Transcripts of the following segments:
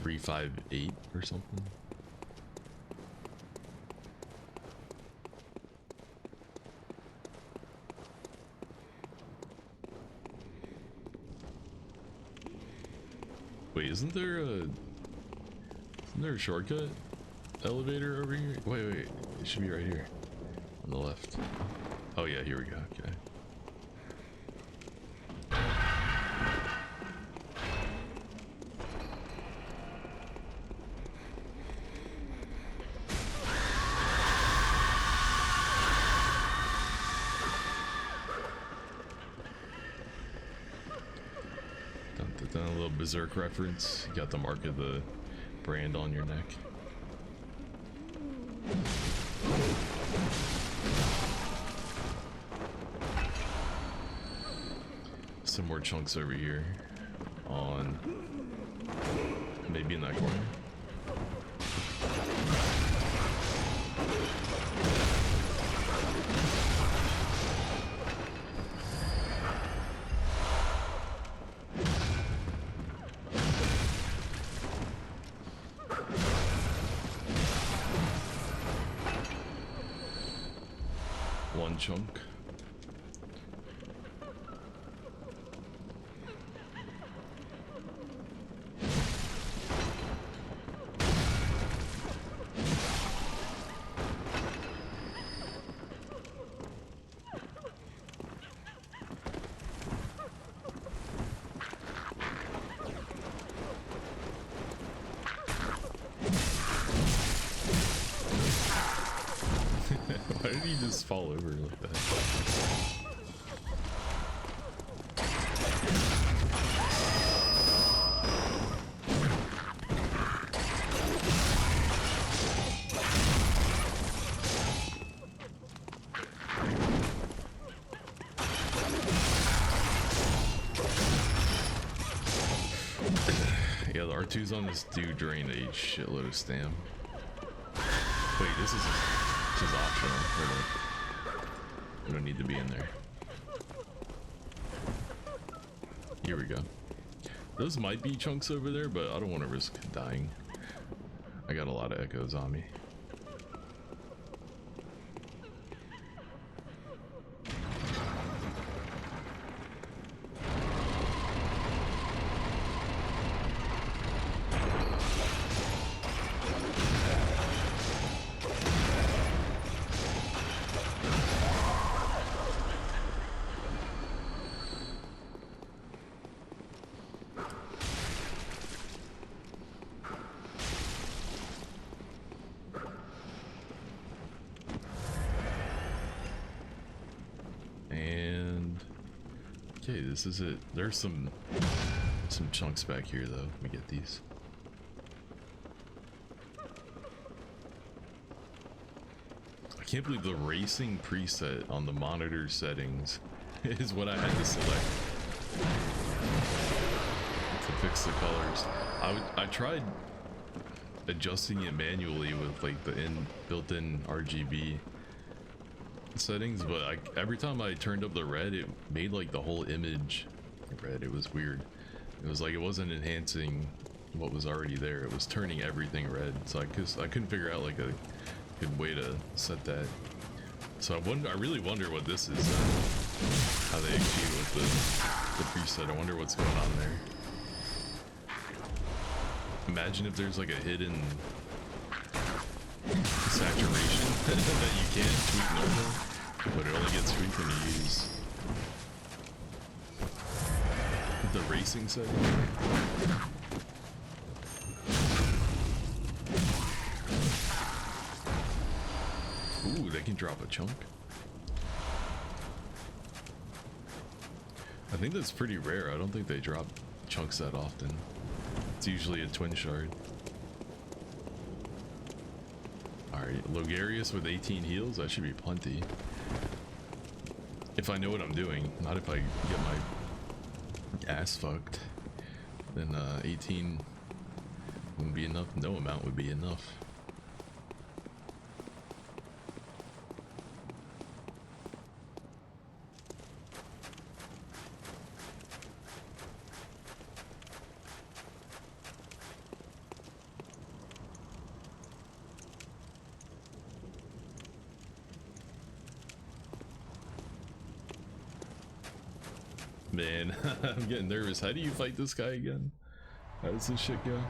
358 or something. Wait, isn't there a shortcut elevator over here? Wait, it should be right here on the left. Oh yeah, here we go. Okay. Done a little Berserk reference. You got the mark of the brand on your neck. Some more chunks over here on maybe in that corner. One chunk. Why did he just fall over like that? Yeah, the R2s on this do drain a shitload of stam. Wait, this is optional. We don't need to be in there. Here we go. Those might be chunks over there, but I don't want to risk dying. I got a lot of echoes on me. Okay, this is it. There's some chunks back here though. Let me get these. I can't believe the racing preset on the monitor settings is what I had to select to fix the colors. I tried adjusting it manually with like the built-in RGB settings, but every time I turned up the red, it made like the whole image red. It was weird. It was like it wasn't enhancing what was already there. It was turning everything red. So I couldn't figure out like a good way to set that. So I really wonder what this is, how they achieve with the preset. I wonder what's going on there. Imagine if there's like a hidden saturation that you can't tweak normal, but it only gets tweaked when you use the racing setting. Ooh, they can drop a chunk. I think that's pretty rare. I don't think they drop chunks that often. It's usually a twin shard. Alright, Logarius with 18 heals, that should be plenty. If I know what I'm doing, not if I get my ass fucked. Then 18 wouldn't be enough, no amount would be enough. Man, I'm getting nervous. How do you fight this guy again? How does this shit go?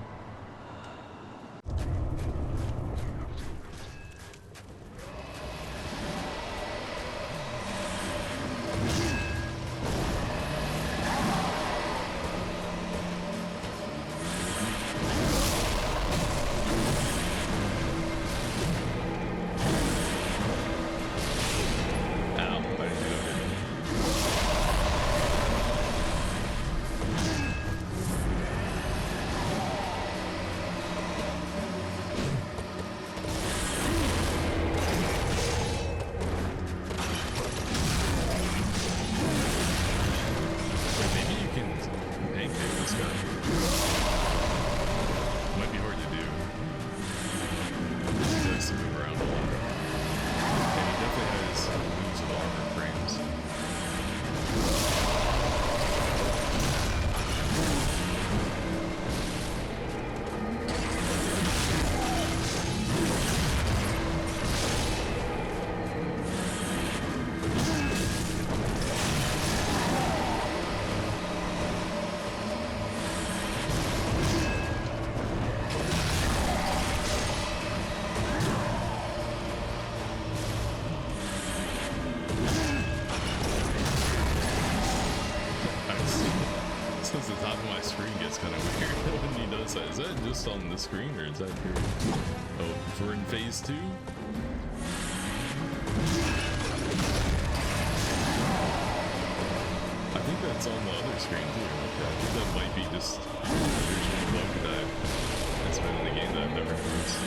Is that just on the screen or is that here? Oh, we're in phase 2? I think that's on the other screen too. Okay, I think that might be just a visual bug that's been in the game that I've never noticed.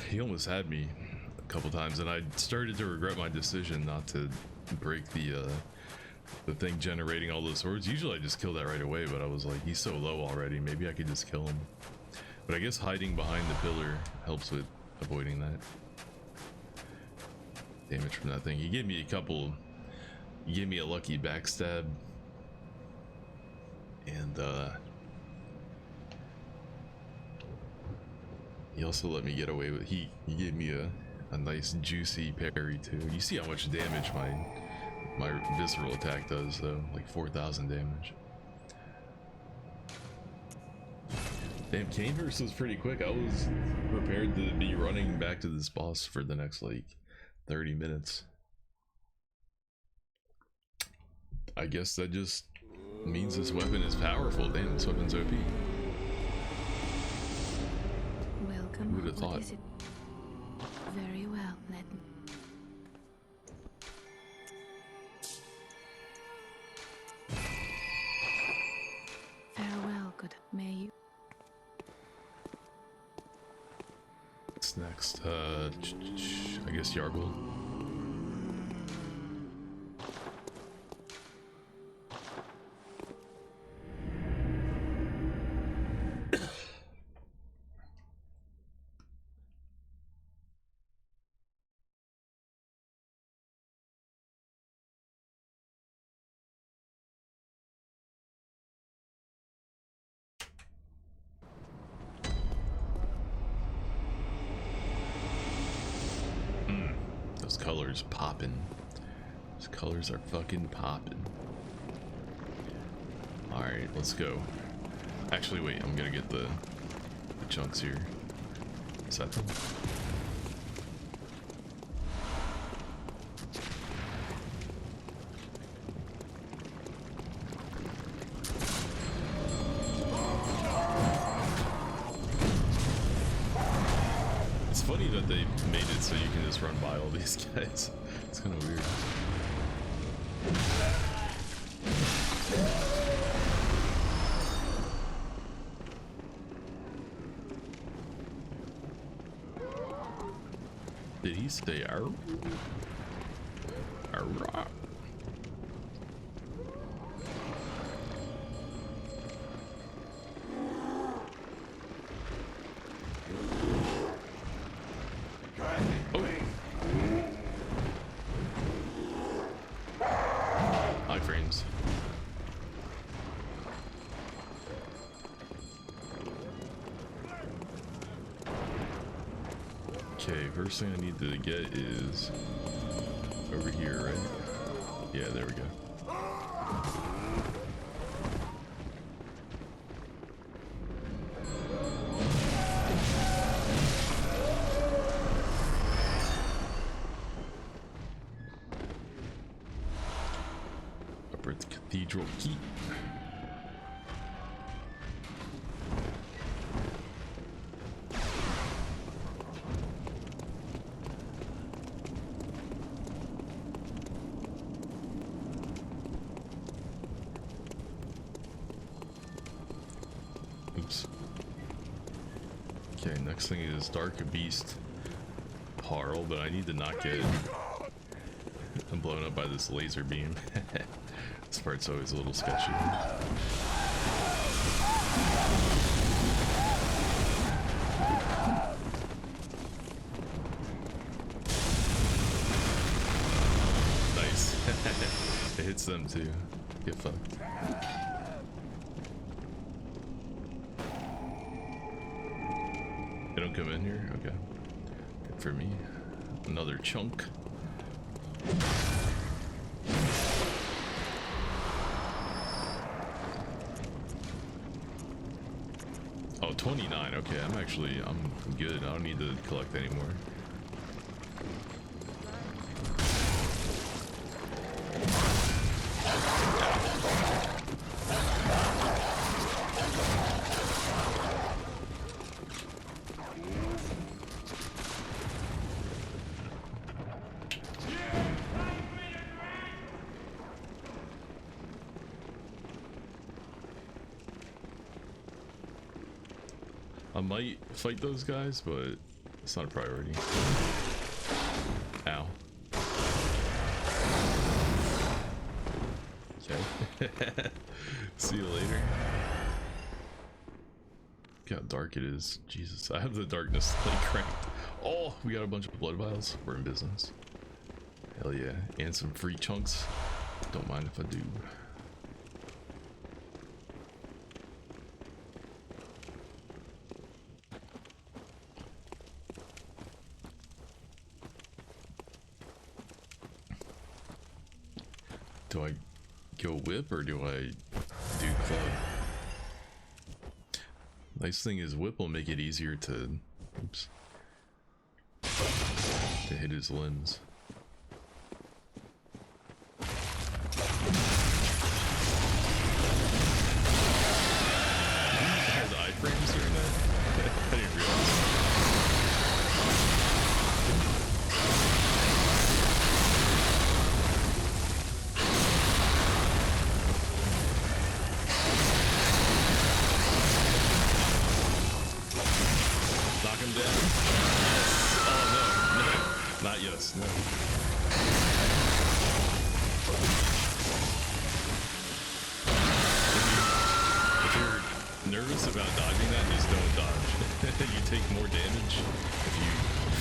He almost had me a couple times, and I started to regret my decision not to break the thing generating all those swords. Usually I just kill that right away, but I was like, he's so low already, maybe I could just kill him. But I guess hiding behind the pillar helps with avoiding that damage from that thing. He gave me a lucky backstab, and he also let me get away with, he gave me a nice juicy parry too. You see how much damage my visceral attack does though, like 4,000 damage. Damn, Caneverse was pretty quick. I was prepared to be running back to this boss for the next like 30 minutes. I guess that just means this weapon is powerful. Damn, this weapon's OP. Welcome. Who would have thought? Very well, let me. Farewell, good. May you. What's next? next? I guess Yargle. Those colors popping. Those colors are fucking popping. Alright, let's go. Actually, wait, I'm gonna get the chunks here. Is that them? It's funny that they made it so you can just run by all these guys. It's kind of weird. Did he say arrow? Arrow. High frames. Okay, first thing I need to get is over here, right? Yeah, there we go. Upper Cathedral Keep. Oops. Okay, next thing is Dark Beast Harl, but I need to not get I'm blown up by this laser beam. This part's always a little sketchy. Nice. It hits them too. Get fucked. They don't come in here? Okay. Good for me. Another chunk. Oh, 29. Okay, I'm good. I don't need to collect anymore. I might fight those guys, but it's not a priority. Ow. Okay. See you later. Look how dark it is. Jesus, I have the darkness like cranked. Oh, we got a bunch of blood vials. We're in business. Hell yeah. And some free chunks. Don't mind if I do. Do I go whip or do I do club? Nice thing is whip will make it easier to, oops, to hit his limbs. It has iframes during that? I didn't realize. Knock him down. best. No. If you're nervous about dodging that, just don't dodge. You take more damage if you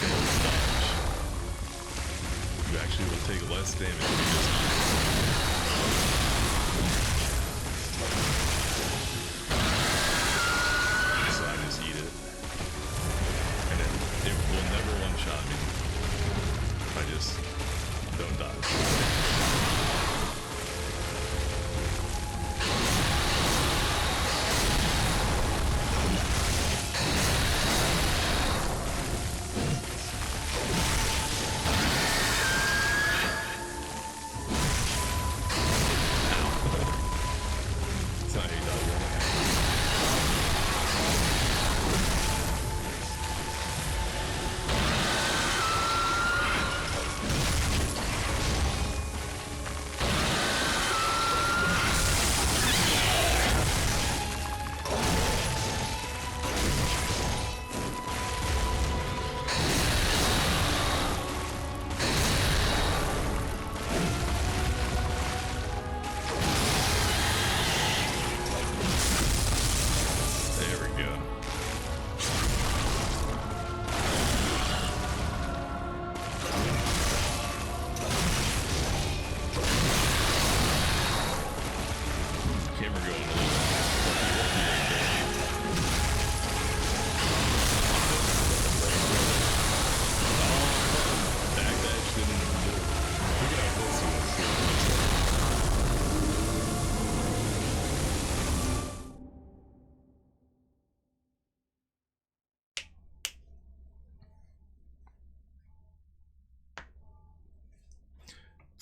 fail to dodge. You actually will take less damage if you just so I just eat it. And it will never one-shot me. I just don't dodge.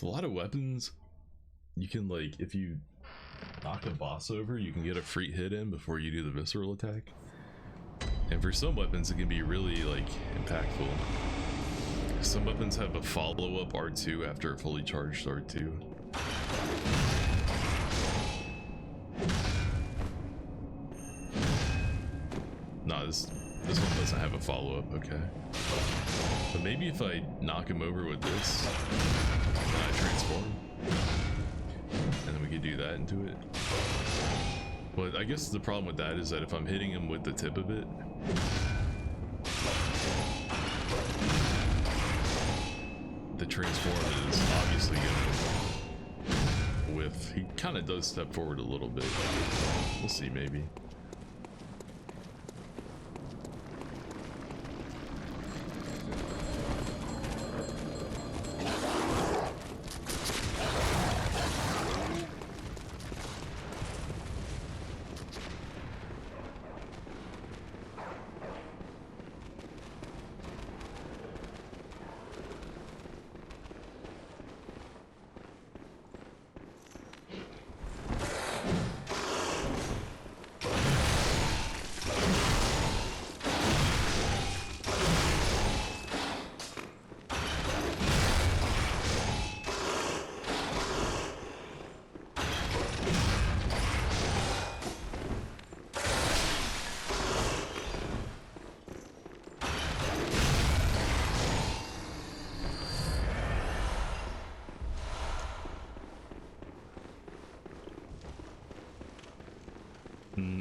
A lot of weapons you can, like, if you knock a boss over, you can get a free hit in before you do the visceral attack. And for some weapons it can be really, like, impactful. Some weapons have a follow-up R2 after a fully charged R2. Nah, this one doesn't have a follow-up, okay. But maybe if I knock him over with this, then I transform, and then we could do that into it. But I guess the problem with that is that if I'm hitting him with the tip of it, the transform is obviously gonna whiff. He kind of does step forward a little bit. We'll see, maybe.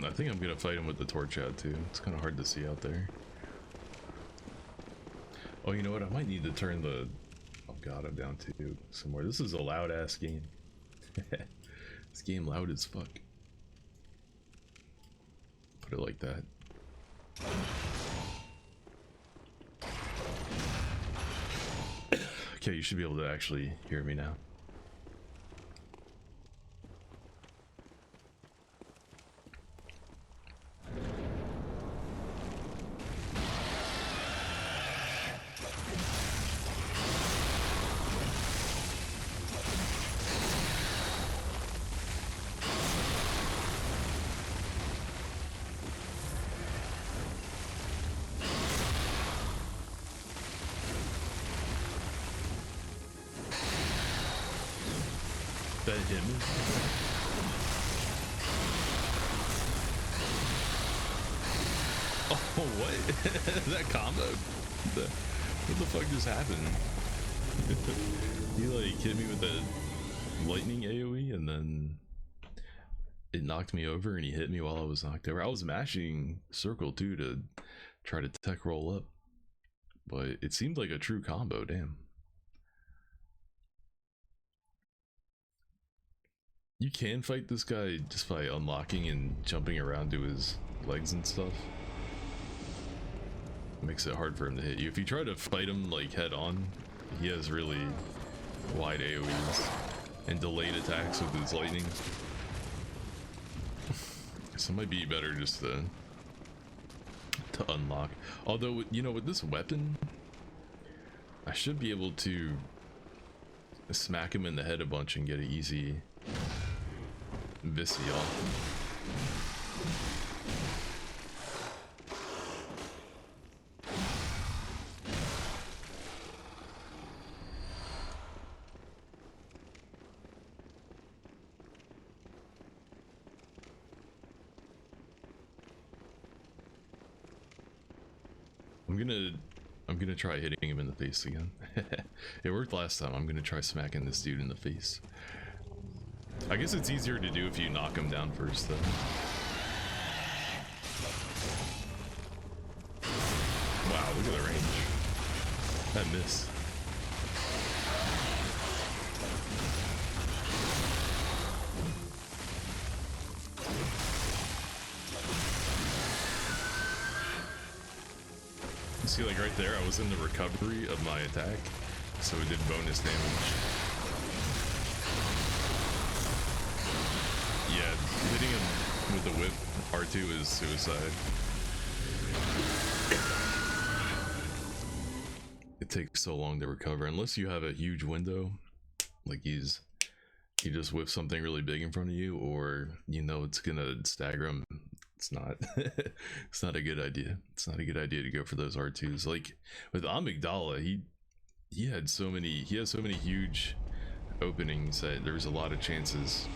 I think I'm gonna fight him with the torch out too. It's kind of hard to see out there. Oh, you know what? I might need to turn the... Oh god, I'm down to somewhere. This is a loud ass game. This game loud as fuck. Put it like that. Okay, you should be able to actually hear me now. That him? Oh, what? That combo? What the fuck just happened? He like hit me with a lightning AoE and then it knocked me over and he hit me while I was knocked over. I was mashing circle too to try to tech roll up, but it seemed like a true combo. Damn. You can fight this guy just by unlocking and jumping around to his legs and stuff. Makes it hard for him to hit you. If you try to fight him like head on, he has really wide AoEs and delayed attacks with his lightning. So it might be better just to unlock. Although, you know, with this weapon, I should be able to smack him in the head a bunch and get an easy Visi off. I'm gonna try hitting him in the face again. It worked last time. I'm gonna try smacking this dude in the face. I guess it's easier to do if you knock him down first, though. Wow, look at the range. That miss. See, like right there, I was in the recovery of my attack, so it did bonus damage. Yeah, hitting him with the whip R2 is suicide. It takes so long to recover, unless you have a huge window, like he just whips something really big in front of you, or you know it's gonna stagger him. It's not it's not a good idea. It's not a good idea to go for those R2s. Like with Amygdala, he has so many huge openings that there's a lot of chances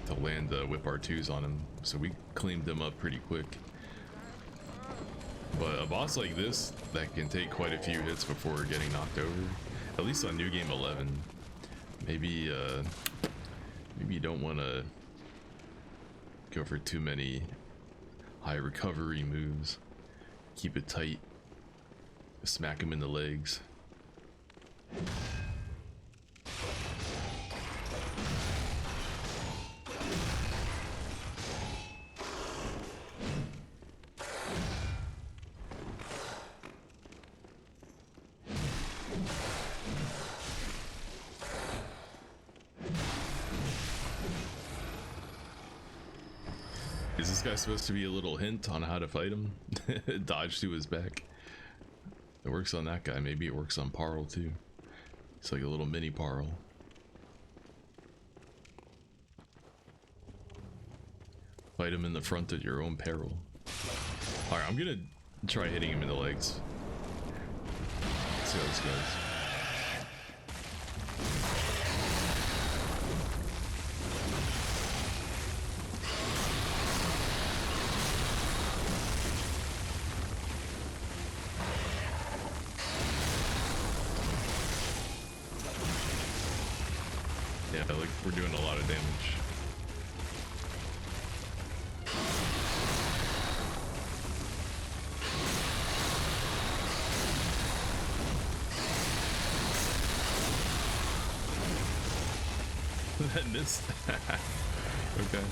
to land the whip R2s on him. So we cleaned them up pretty quick. But a boss like this that can take quite a few hits before getting knocked over, at least on New Game 11, maybe you don't want to go for too many high recovery moves. Keep it tight. Smack him in the legs. Is this guy supposed to be a little hint on how to fight him? Dodge to his back. It works on that guy. Maybe it works on Parl too. It's like a little mini Parl. Fight him in the front at your own peril. Alright, I'm gonna try hitting him in the legs. Let's see how this goes. Yeah, like we're doing a lot of damage. That missed. Okay.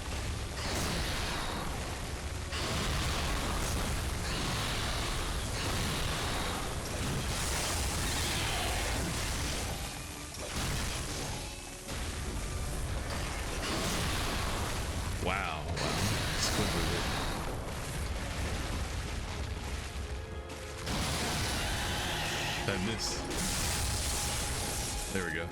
Wow, it's good with it. That missed. There we go.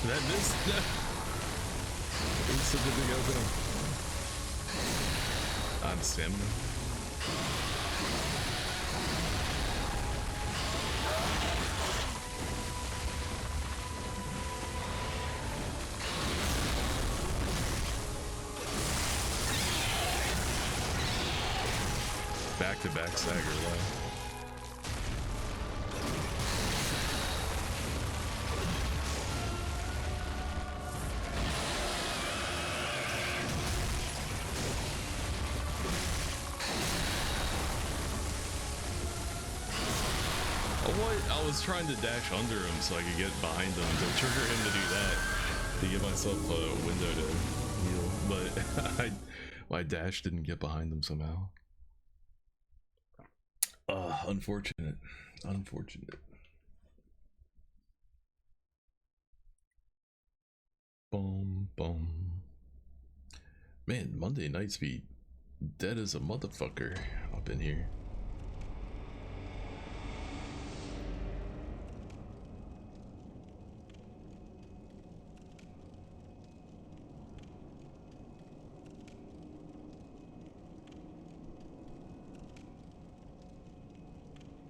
That missed. It's such a big opening. On stamina. back-to-back stagger low. I was trying to dash under him so I could get behind him to trigger him to do that, to give myself a window to heal, but my dash didn't get behind him somehow. Unfortunate. Unfortunate. Boom, boom. Man, Monday nights be dead as a motherfucker up in here.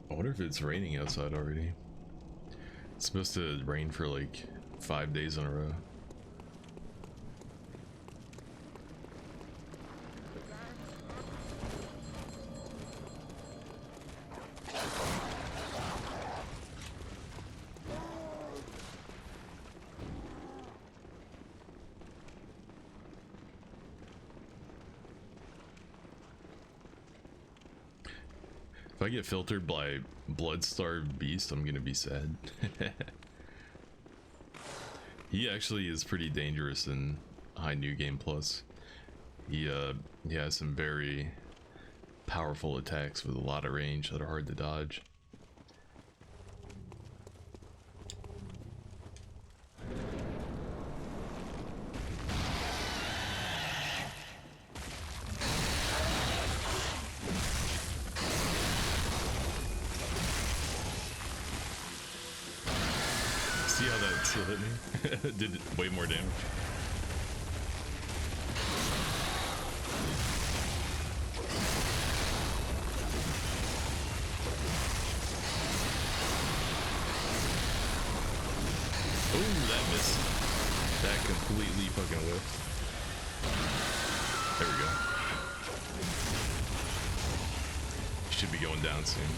I wonder if it's raining outside already. It's supposed to rain for like 5 days in a row. If I get filtered by Bloodstarved Beast, I'm gonna be sad. He actually is pretty dangerous in High New Game Plus. He has some very powerful attacks with a lot of range that are hard to dodge. See how that still hit me? Did way more damage. Ooh, that missed. That completely fucking whiffed. There we go. Should be going down soon.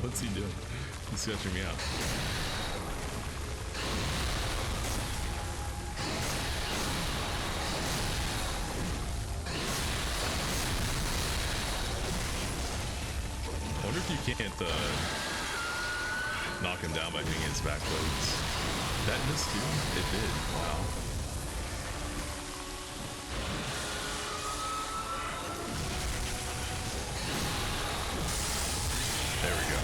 What's he doing? He's sketching me out. I wonder if you can't knock him down by hitting his back legs. That missed too? It did. Wow. There we go.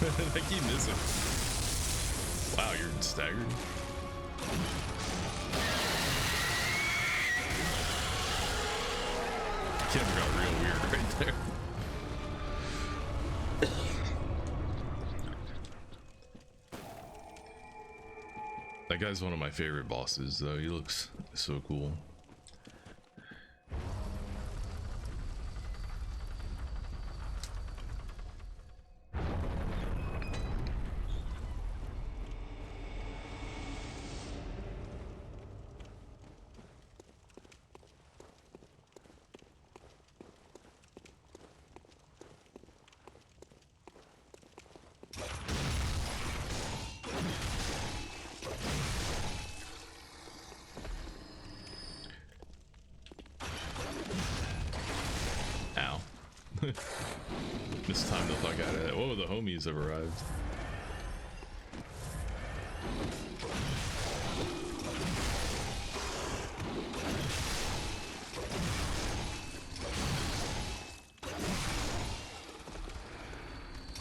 I keep missing. Wow, you're staggered. Camera got real weird right there. That guy's one of my favorite bosses, though. He looks so cool. Mistimed the fuck out of it. Whoa, the homies have arrived.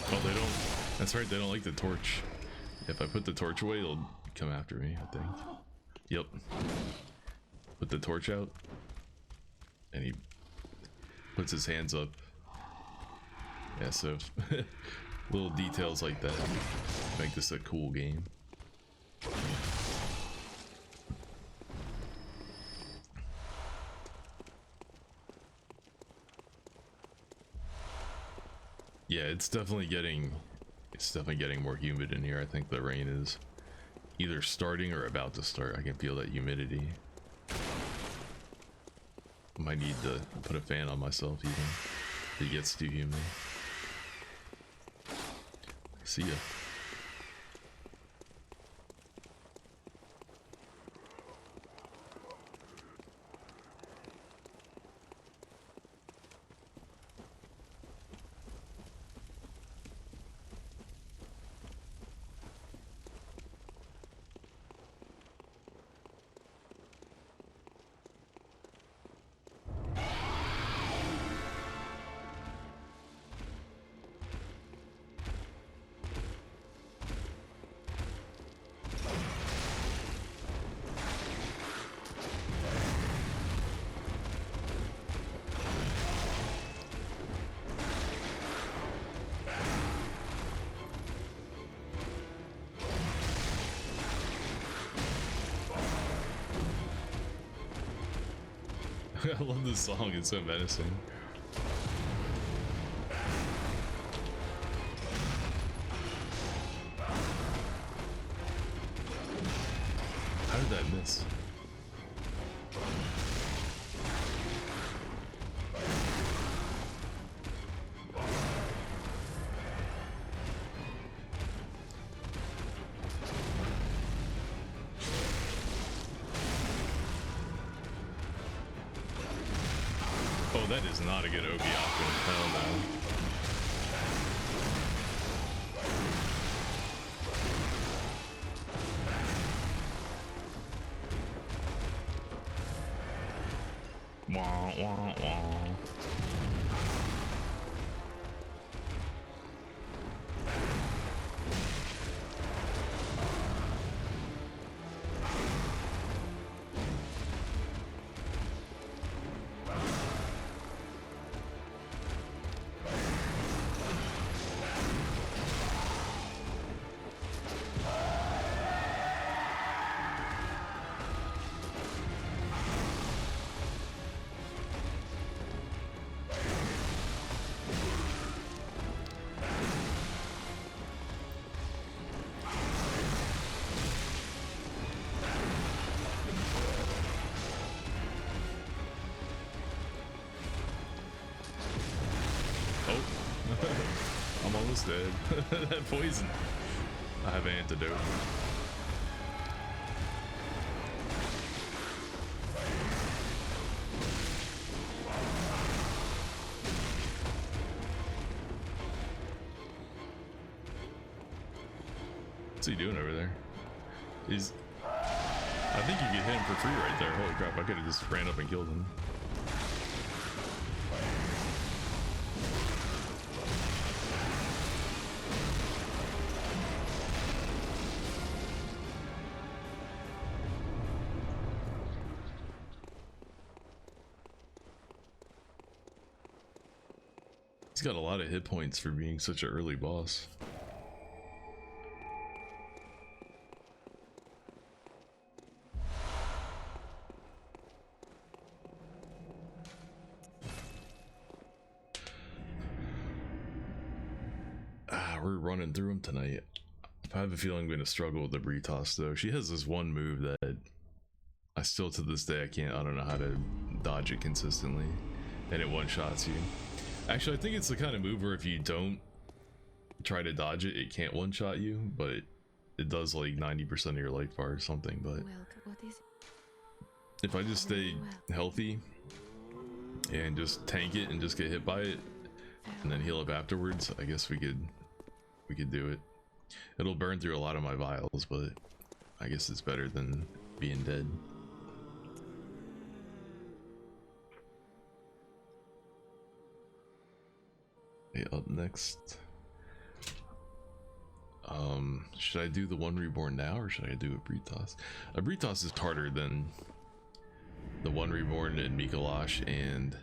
Oh, they don't. That's right, they don't like the torch. If I put the torch away, they'll come after me, I think. Yep. Put the torch out. And he puts his hands up. Yeah, so little details like that make this a cool game. Yeah, it's definitely getting more humid in here. I think the rain is either starting or about to start. I can feel that humidity. Might need to put a fan on myself even if it gets too humid. See ya. I love this song, it's so menacing. How did that miss? Oh, that is not a good Obi option. Hell no. Wah, wah, wah. I'm almost dead. That poison. I have an antidote. What's he doing over there? He's... I think you could hit him for free right there. Holy crap, I could have just ran up and killed him. He's got a lot of hit points for being such an early boss. We're running through him tonight. I have a feeling I'm going to struggle with the Britos though. She has this one move that I still to this day I don't know how to dodge it consistently, and it one-shots you. Actually, I think it's the kind of move where if you don't try to dodge it, it can't one-shot you, but it does like 90% of your life bar or something. But if I just stay healthy and just tank it and just get hit by it, and then heal up afterwards, I guess we could do it. It'll burn through a lot of my vials, but I guess it's better than being dead. Okay, up next. Should I do the one reborn now, or should I do a Britos? A Britos is harder than the one reborn and Mikolash and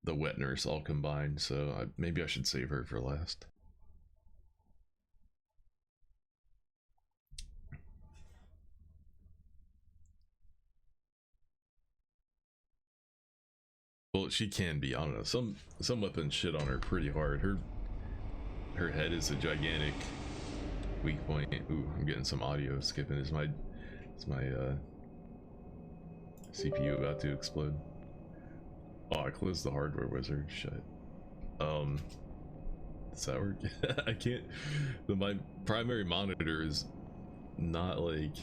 the wet nurse all combined, so maybe I should save her for last. Well, she can be. I don't know. Some weapons shit on her pretty hard. Her head is a gigantic weak point. Ooh, I'm getting some audio skipping. Is my CPU about to explode? Oh, I closed the hardware wizard. Shit. Does that work? I can't. My primary monitor is not like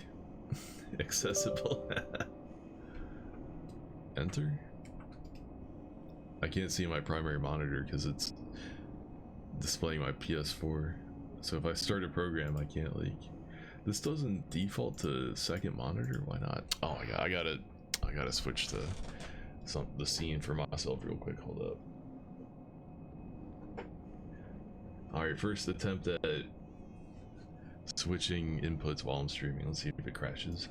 accessible. Enter. I can't see my primary monitor because it's displaying my PS4. So if I start a program, I can't like. This doesn't default to second monitor. Why not? Oh my god, I gotta switch to the scene for myself real quick. Hold up. All right, first attempt at switching inputs while I'm streaming. Let's see if it crashes.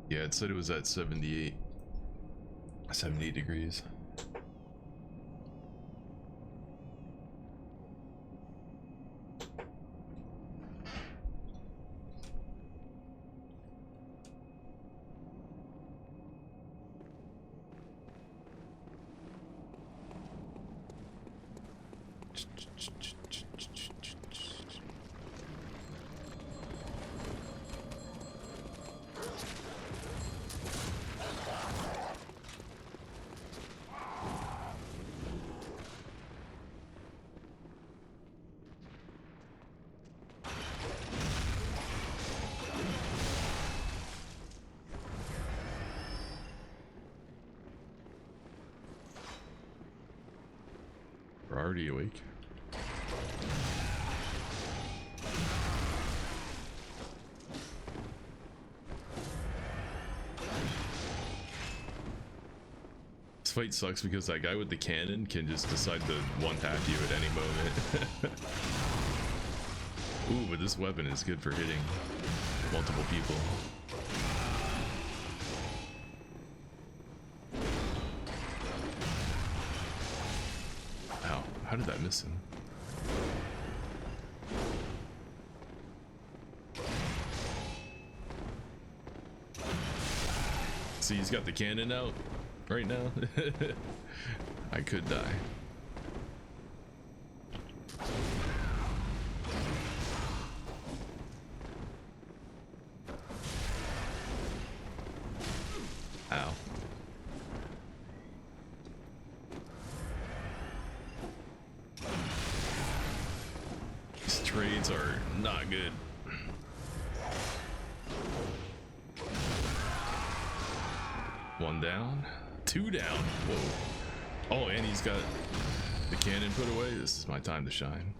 Yeah, it said it was at 78 degrees. We're already awake. This fight sucks because that guy with the cannon can just decide to one-tap you at any moment. Ooh, but this weapon is good for hitting multiple people. Ow, how did that miss him? See, he's got the cannon out right now. I could die. Ow. These trades are not good. One down, two down. Whoa. Oh, and he's got the cannon put away. This is my time to shine.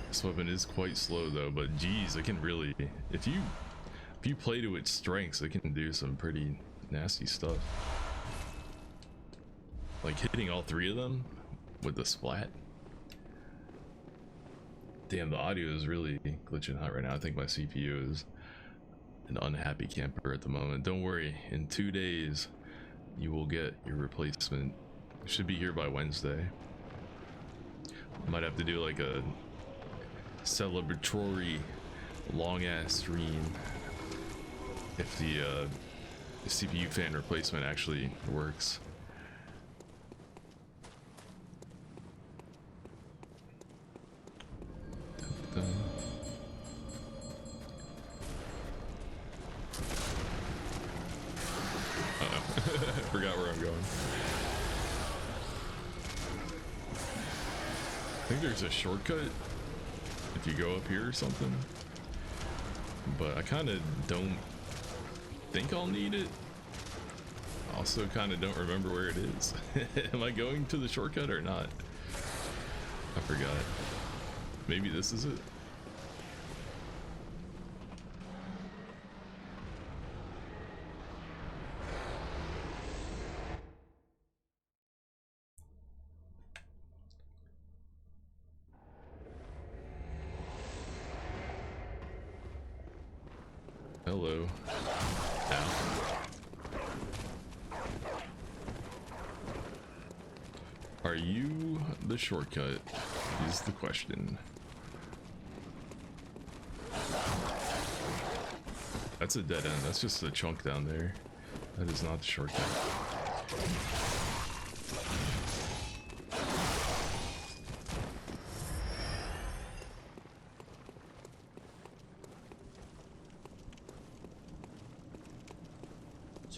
This weapon is quite slow though, but geez, it can really, if you play to its strengths, it can do some pretty nasty stuff. Like hitting all three of them with the splat. Damn, the audio is really glitching out right now. I think my CPU is an unhappy camper at the moment. Don't worry, in 2 days you will get your replacement. It should be here by Wednesday. Might have to do like a celebratory long ass stream if the CPU fan replacement actually works. I forgot where I'm going. I think there's a shortcut if you go up here or something, but I kind of don't think I'll need it. Also kind of don't remember where it is. Am I going to the shortcut or not? I forgot. Maybe this is it. Hello. Ow. Are you the shortcut? Is the question. That's a dead end. That's just a chunk down there. That is not the shortcut.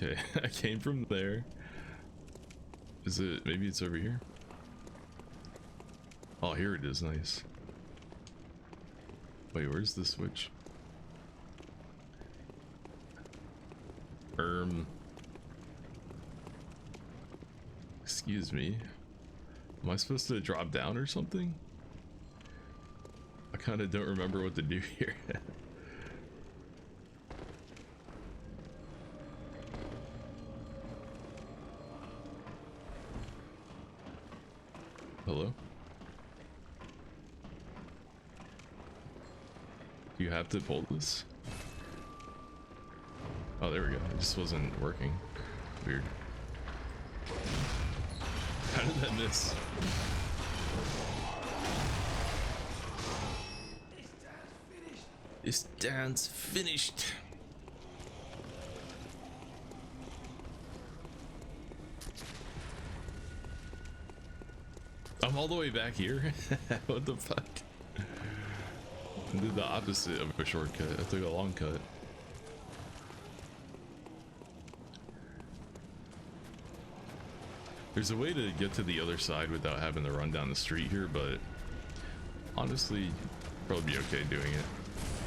Okay, I came from there. Is it, maybe it's over here? Oh, here it is, nice. Wait, where's the switch? Excuse me. Am I supposed to drop down or something? I kind of don't remember what to do here. Hello? Do you have to pull this? Oh, there we go. It just wasn't working. Weird. How did that miss? This dance finished. I'm all the way back here. What the fuck? I did the opposite of a shortcut. I took a long cut. There's a way to get to the other side without having to run down the street here, but honestly, probably be okay doing it.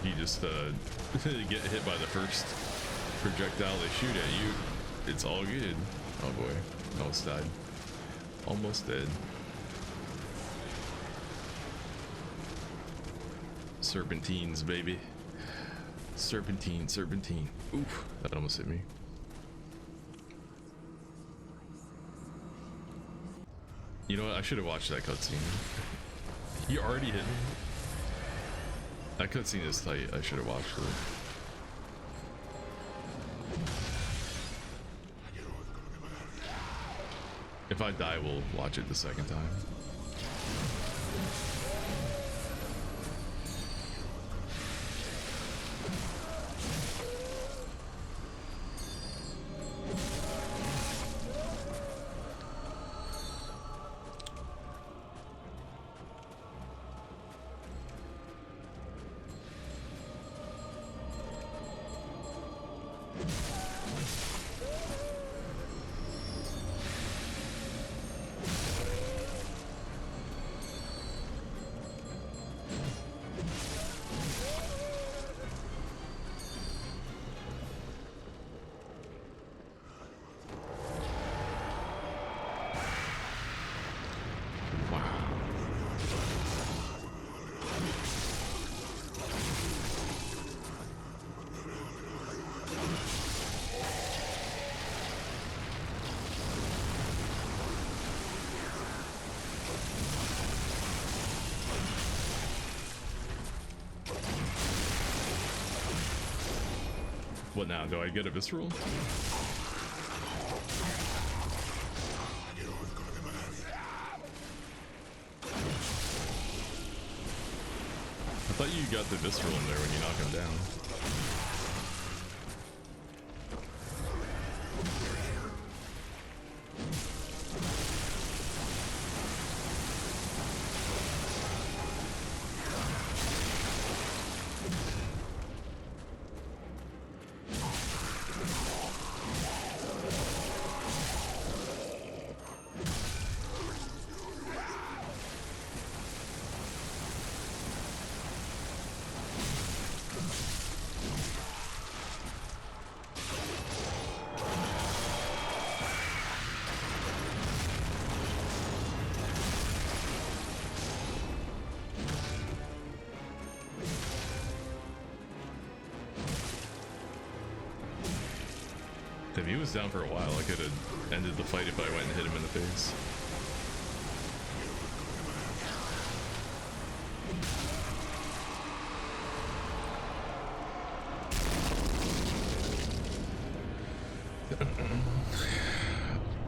You just get hit by the first projectile they shoot at you. It's all good. Oh boy, almost died. Almost dead. Serpentines, baby. Serpentine, serpentine. Oof, that almost hit me. You know what? I should have watched that cutscene. You already hit me. That cutscene is tight. I should have watched it. If I die, we'll watch it the second time. What now? Do I get a visceral? I thought you got the visceral in there when you knock him down. If he was down for a while, I could have ended the fight if I went and hit him in the face.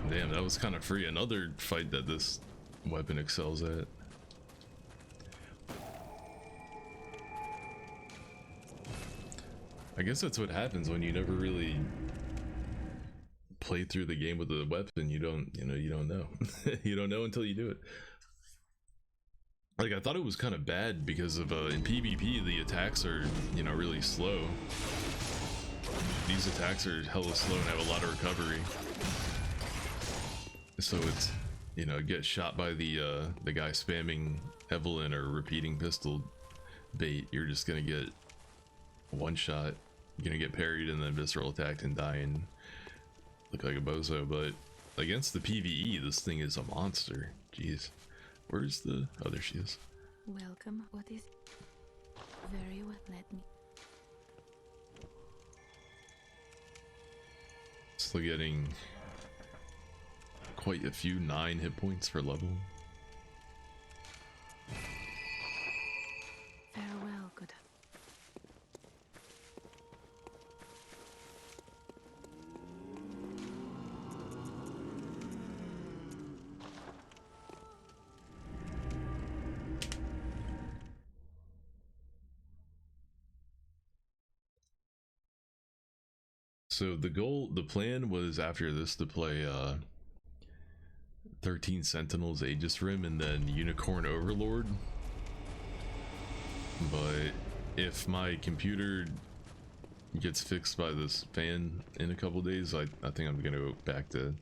Damn, that was kind of free. Another fight that this weapon excels at. I guess that's what happens when you never really play through the game with the weapon. You don't know. You don't know until you do it. Like, I thought it was kind of bad because of in PvP the attacks are, really slow. These attacks are hella slow and have a lot of recovery. So it's, get shot by the guy spamming Evelyn or repeating pistol bait, you're just gonna get one shot, you're gonna get parried and then visceral attacked and die and look like a bozo. But against the PvE, this thing is a monster. Jeez. Where's the... oh, there she is. Welcome. What is... very well, let me... Still getting quite a few 9 hit points per level. Farewell, good. So the plan was after this to play 13 Sentinels Aegis Rim and then Unicorn Overlord. But if my computer gets fixed by this fan in a couple days, I think I'm gonna go back to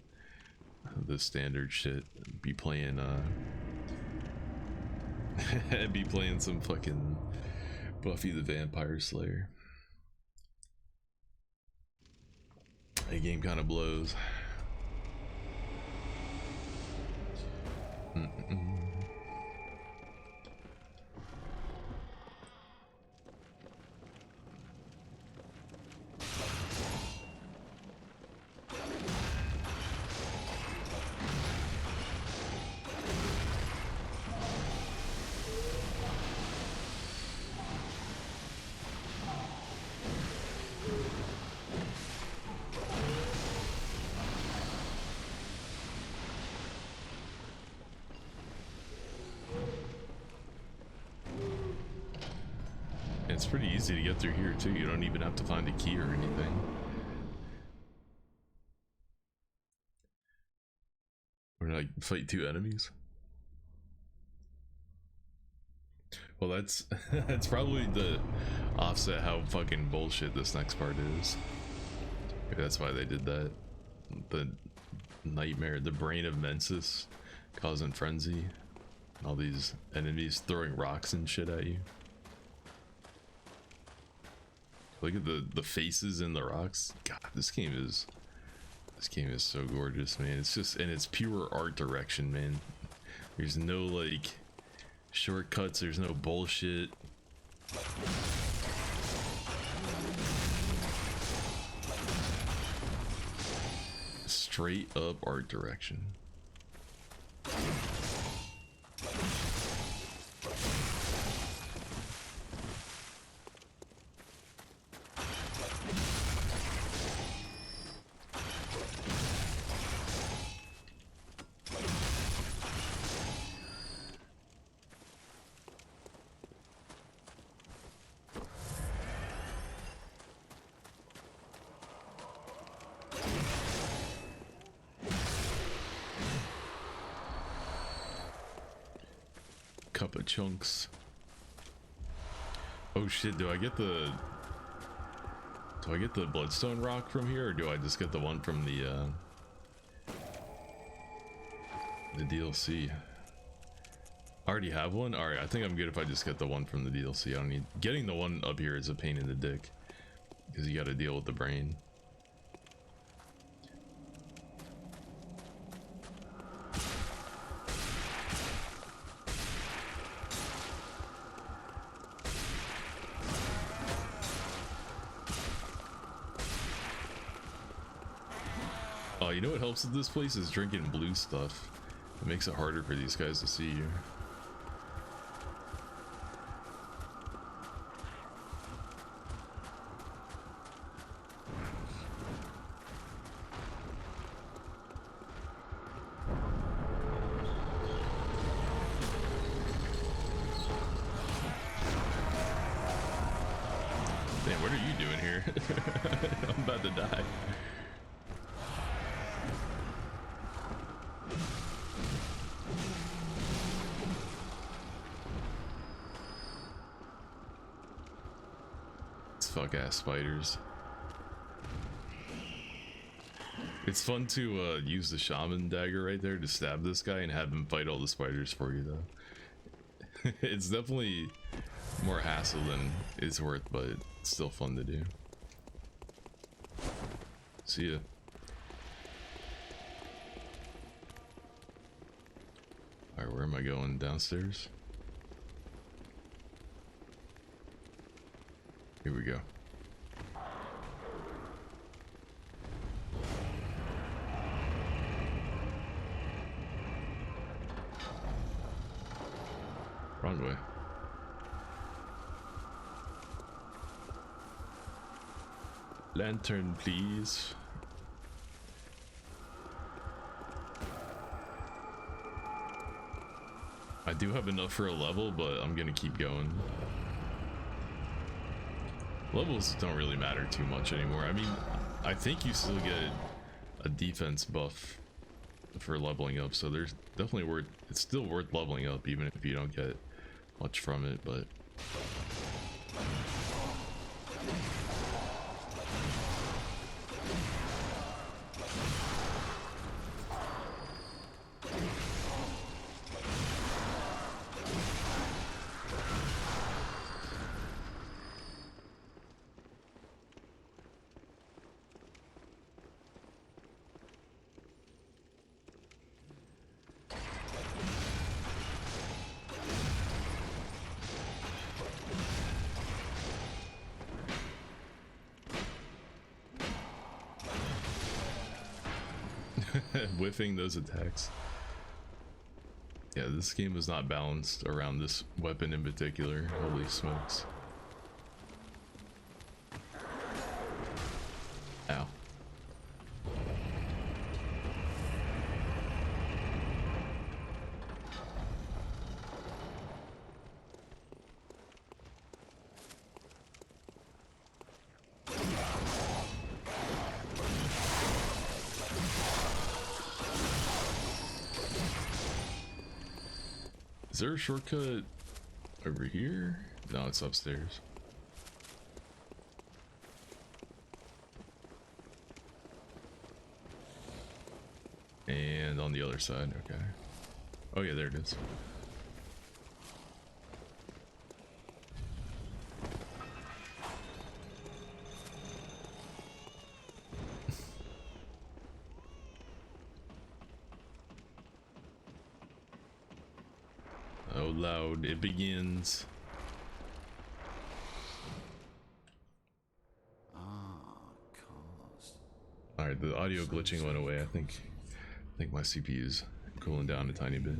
the standard shit. Be playing be playing some fucking Buffy the Vampire Slayer. That game kind of blows. It's pretty easy to get through here too. You don't even have to find a key or anything. Or like fight 2 enemies. Well, that's that's probably the offset how fucking bullshit this next part is. Maybe that's why they did that. The nightmare, the brain of Mensis causing frenzy. All these enemies throwing rocks and shit at you. Look at the faces in the rocks. God, this game is so gorgeous, man. It's just, and it's pure art direction, man. There's no like shortcuts, there's no bullshit. Straight up art direction. Cup of chunks. Oh shit, do I get the bloodstone rock from here, or do I just get the one from the DLC? I already have one? Alright, I think I'm good if I just get the one from the DLC. I don't need... Getting the one up here is a pain in the dick, because you gotta deal with the brain. Oh, you know what helps with this place is drinking blue stuff. It makes it harder for these guys to see you. Damn, what are you doing here? I'm about to die. Fuck ass spiders. It's fun to use the shaman dagger right there to stab this guy and have him fight all the spiders for you though. It's definitely more hassle than it's worth, but it's still fun to do. See ya. Alright, where am I going? Downstairs? Here we go. Wrong way. Lantern, please. I do have enough for a level, but I'm gonna keep going. Levels don't really matter too much anymore. I mean, I think you still get a defense buff for leveling up, so there's definitely it's still worth leveling up even if you don't get much from it, but whiffing those attacks. Yeah, this game is not balanced around this weapon in particular. Holy smokes. Ow. Is there a shortcut over here? No, it's upstairs. And on the other side, okay. Oh yeah, there it is. Oh, loud, it begins. Alright, the audio glitching went away. I think my CPU's cooling down a tiny bit.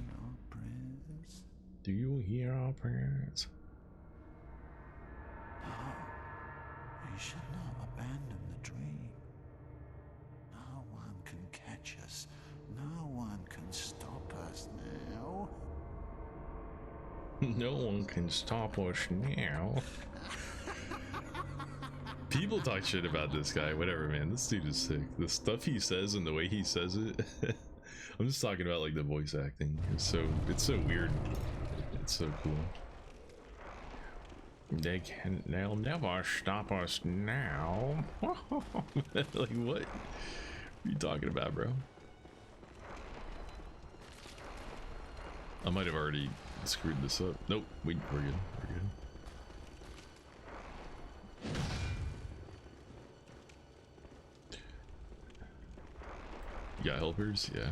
Do you hear our prayers? No, we should not abandon the dream. No one can catch us. No one can stop us now. No one can stop us now. People talk shit about this guy, whatever, man. This dude is sick. The stuff he says and the way he says it. I'm just talking about like the voice acting. It's so weird. That's so cool. They'll never stop us now. Like, what are you talking about, bro? I might have already screwed this up. Nope, we're good. We're good. You got helpers? Yeah.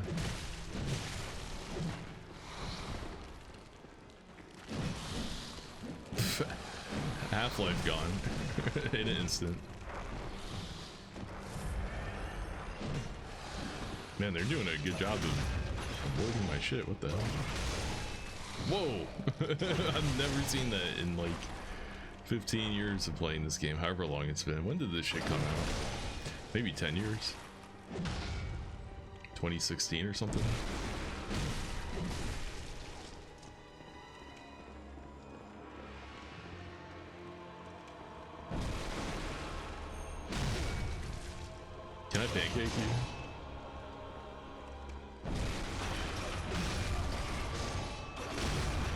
Half-life gone in an instant. Man, they're doing a good job of avoiding my shit. What the hell? Whoa! I've never seen that in like 15 years of playing this game, however long it's been. When did this shit come out? Maybe 10 years? 2016 or something? Can I pancake you?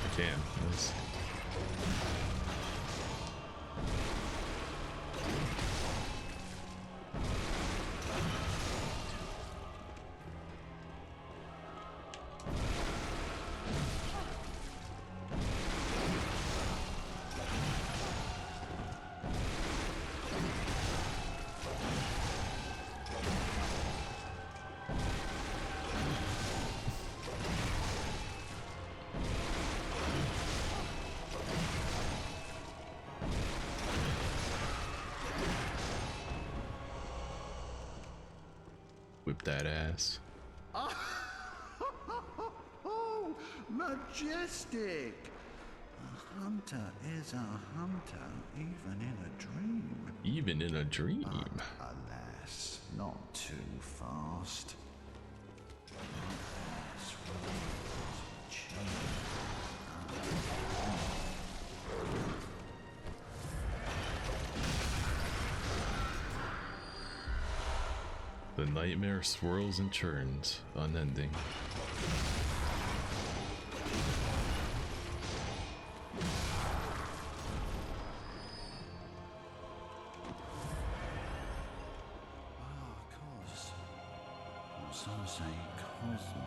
I can. Nice. Whip that ass. Oh, majestic! A hunter is a hunter, even in a dream. Even in a dream. Alas, not too fast. Alas, the nightmare swirls and churns, unending. cause. Some say cosmo.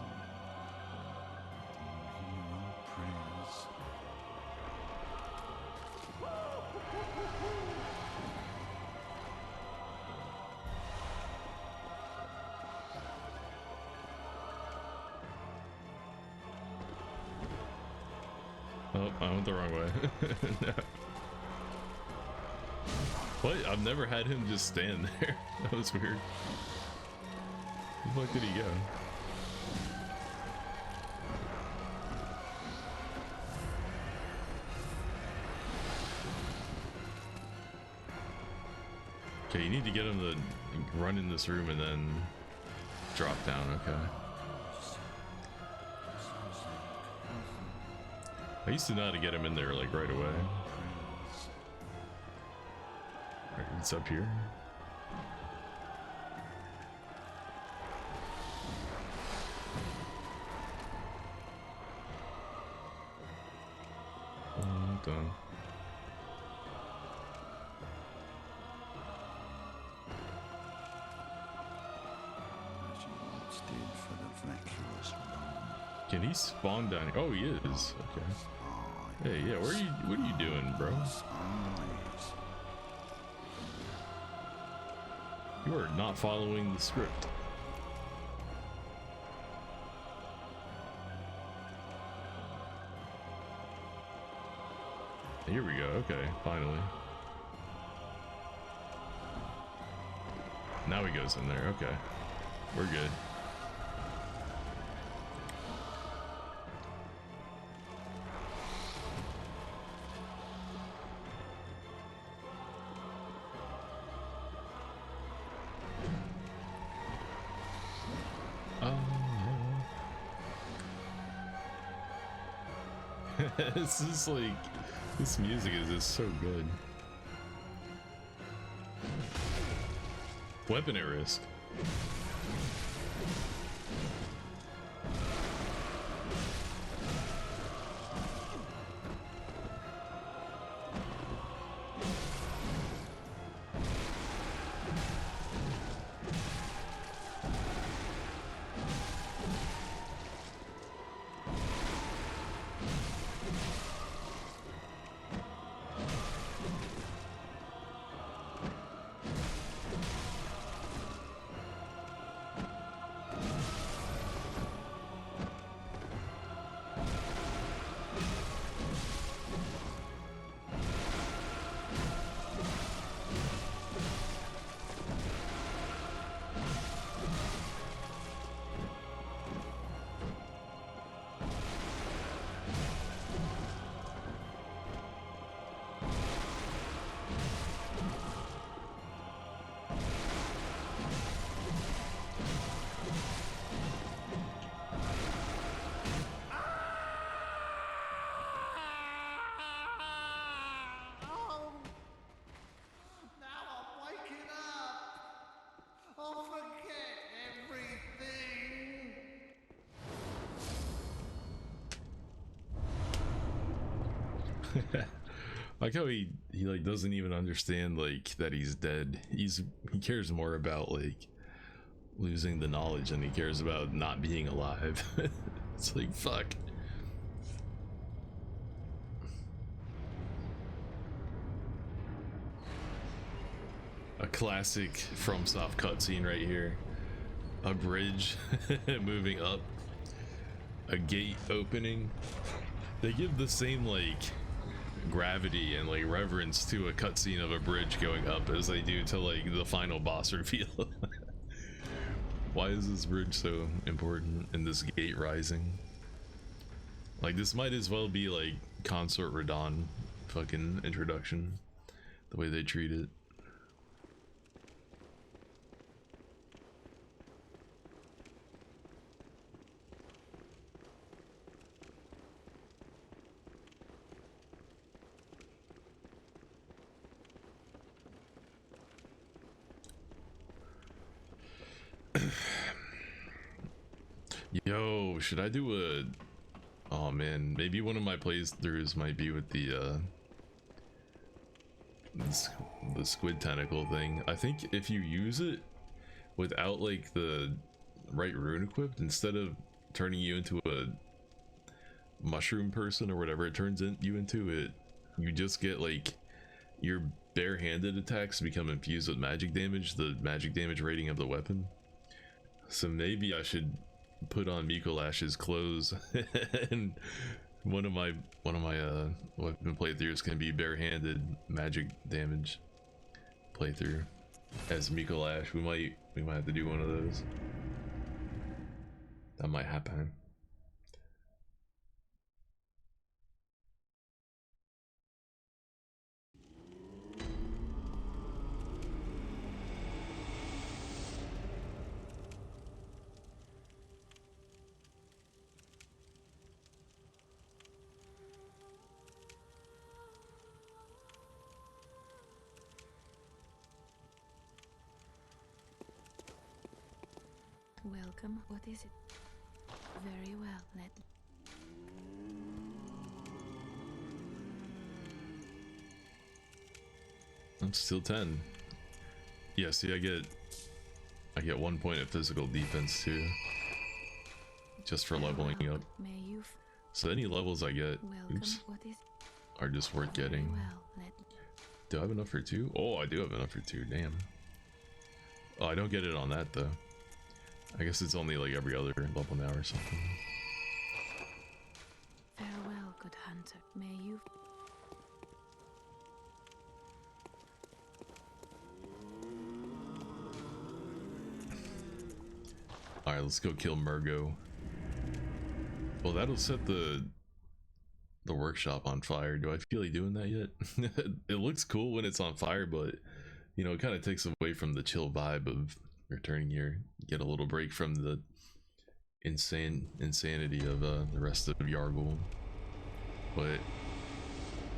Hero prayers. Oh, I went the wrong way. No. What? I've never had him just stand there. That was weird. Where the fuck did he go? Okay, you need to get him to run in this room and then drop down, okay. I used to know how to get him in there like right away. Alright, it's up here. Done. Can he spawn down here? Oh, he is. Okay. Hey, yeah, what are you doing, bro? You are not following the script. Here we go. Okay, finally. Now he goes in there. Okay. We're good. This is like, this music is just so good. Weapon at risk. Like how he like doesn't even understand like that he's dead. He cares more about like losing the knowledge than he cares about not being alive. It's like fuck. A classic FromSoft cutscene right here. A bridge moving up, a gate opening. They give the same like gravity and like reverence to a cutscene of a bridge going up as they do to like the final boss reveal. Why is this bridge so important and this gate rising? Like this might as well be like Consort Radon fucking introduction, the way they treat it. Yo, should I do a... Oh man, maybe one of my playthroughs might be with the squid tentacle thing. I think if you use it without like the right rune equipped, instead of turning you into a mushroom person or whatever it turns you into, you just get like your barehanded attacks become infused with magic damage, the magic damage rating of the weapon. So maybe I should put on Mikolash's clothes and one of my weapon playthroughs can be barehanded magic damage playthrough as Mikolash. We might have to do one of those. That might happen. Welcome. What is it? Very well, Ned. I'm still 10. Yeah, see, I get 1 point of physical defense too, just for leveling up. May you So any levels I get, oops, what is are just worth getting. well, Ned. Do I have enough for 2? Oh, I do have enough for 2. Damn. Oh, I don't get it on that though. I guess it's only like every other level now or something. Farewell, good hunter. May you Alright, let's go kill Murgo. Well, that'll set the workshop on fire. Do I feel like doing that yet? It looks cool when it's on fire, but you know, it kind of takes away from the chill vibe of returning here. Get a little break from the insanity of the rest of Yargul. But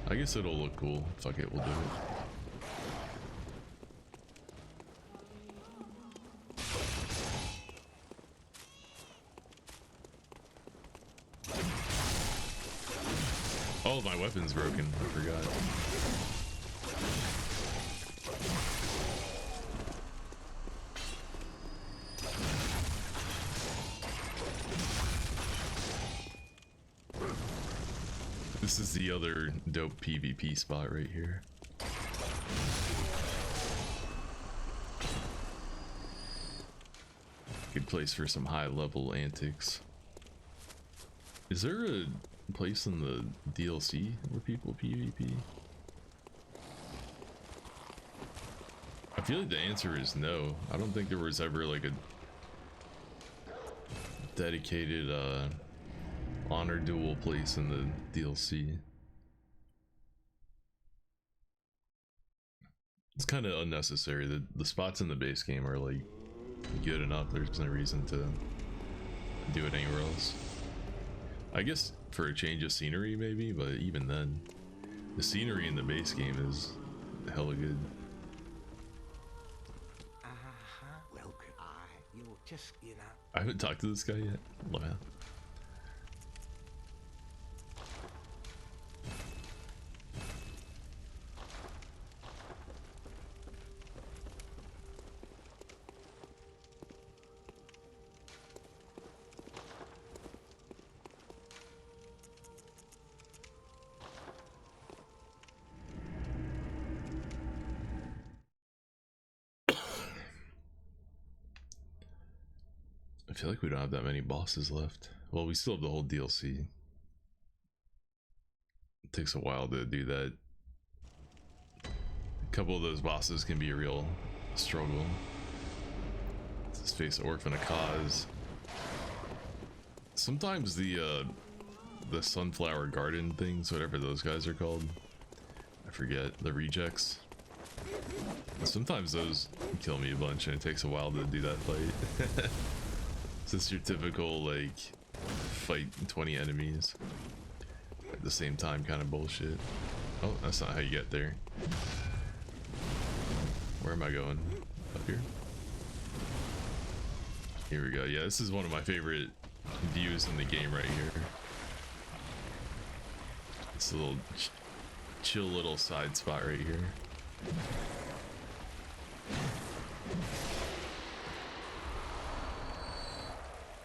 I guess it'll look cool. Fuck it, we'll do it. Oh, my weapon's broken. I forgot. This is the other dope PvP spot right here. Good place for some high level antics. Is there a place in the DLC where people PvP? I feel like the answer is no. I don't think there was ever like a dedicated honor duel place in the DLC. It's kind of unnecessary. The spots in the base game are like good enough. There's no reason to do it anywhere else. I guess for a change of scenery maybe, but even then, the scenery in the base game is hella good. Well, you'll just, you know. I haven't talked to this guy yet. Wow. feel like we don't have that many bosses left. Well, we still have the whole DLC. It takes a while to do that. A couple of those bosses can be a real struggle. Let's face Orphan of Cause. Sometimes the sunflower garden things, whatever those guys are called, I forget, the rejects. Sometimes those kill me a bunch and it takes a while to do that fight. It's just your typical like fight 20 enemies at the same time kind of bullshit. Oh, that's not how you get there. Where am I going? Up here? Here we go. Yeah, this is one of my favorite views in the game right here. It's a little chill little side spot right here.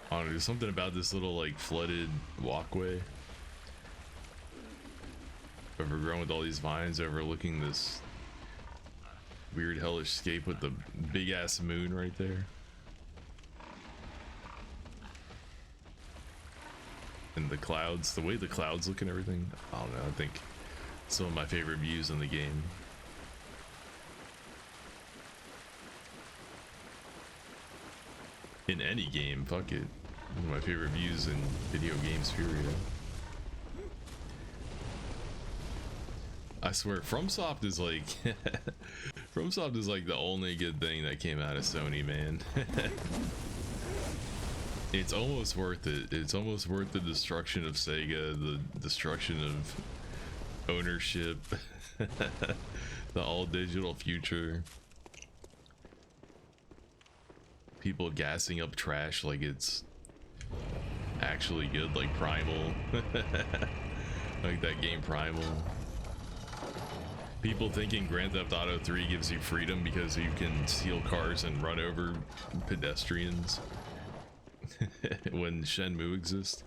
I don't know, there's something about this little like flooded walkway overgrown with all these vines overlooking this weird hellish scape with the big ass moon right there. And the clouds, the way the clouds look and everything. I don't know, I think some of my favorite views in the game. In any game, fuck it. One of my favorite views in video games, period. I swear, FromSoft is like FromSoft is like the only good thing that came out of Sony, man. It's almost worth it. It's almost worth the destruction of Sega, the destruction of ownership, the all digital future. People gassing up trash like it's actually good, like Primal. Like that game Primal. People thinking Grand Theft Auto 3 gives you freedom because you can steal cars and run over pedestrians. When Shenmue exists,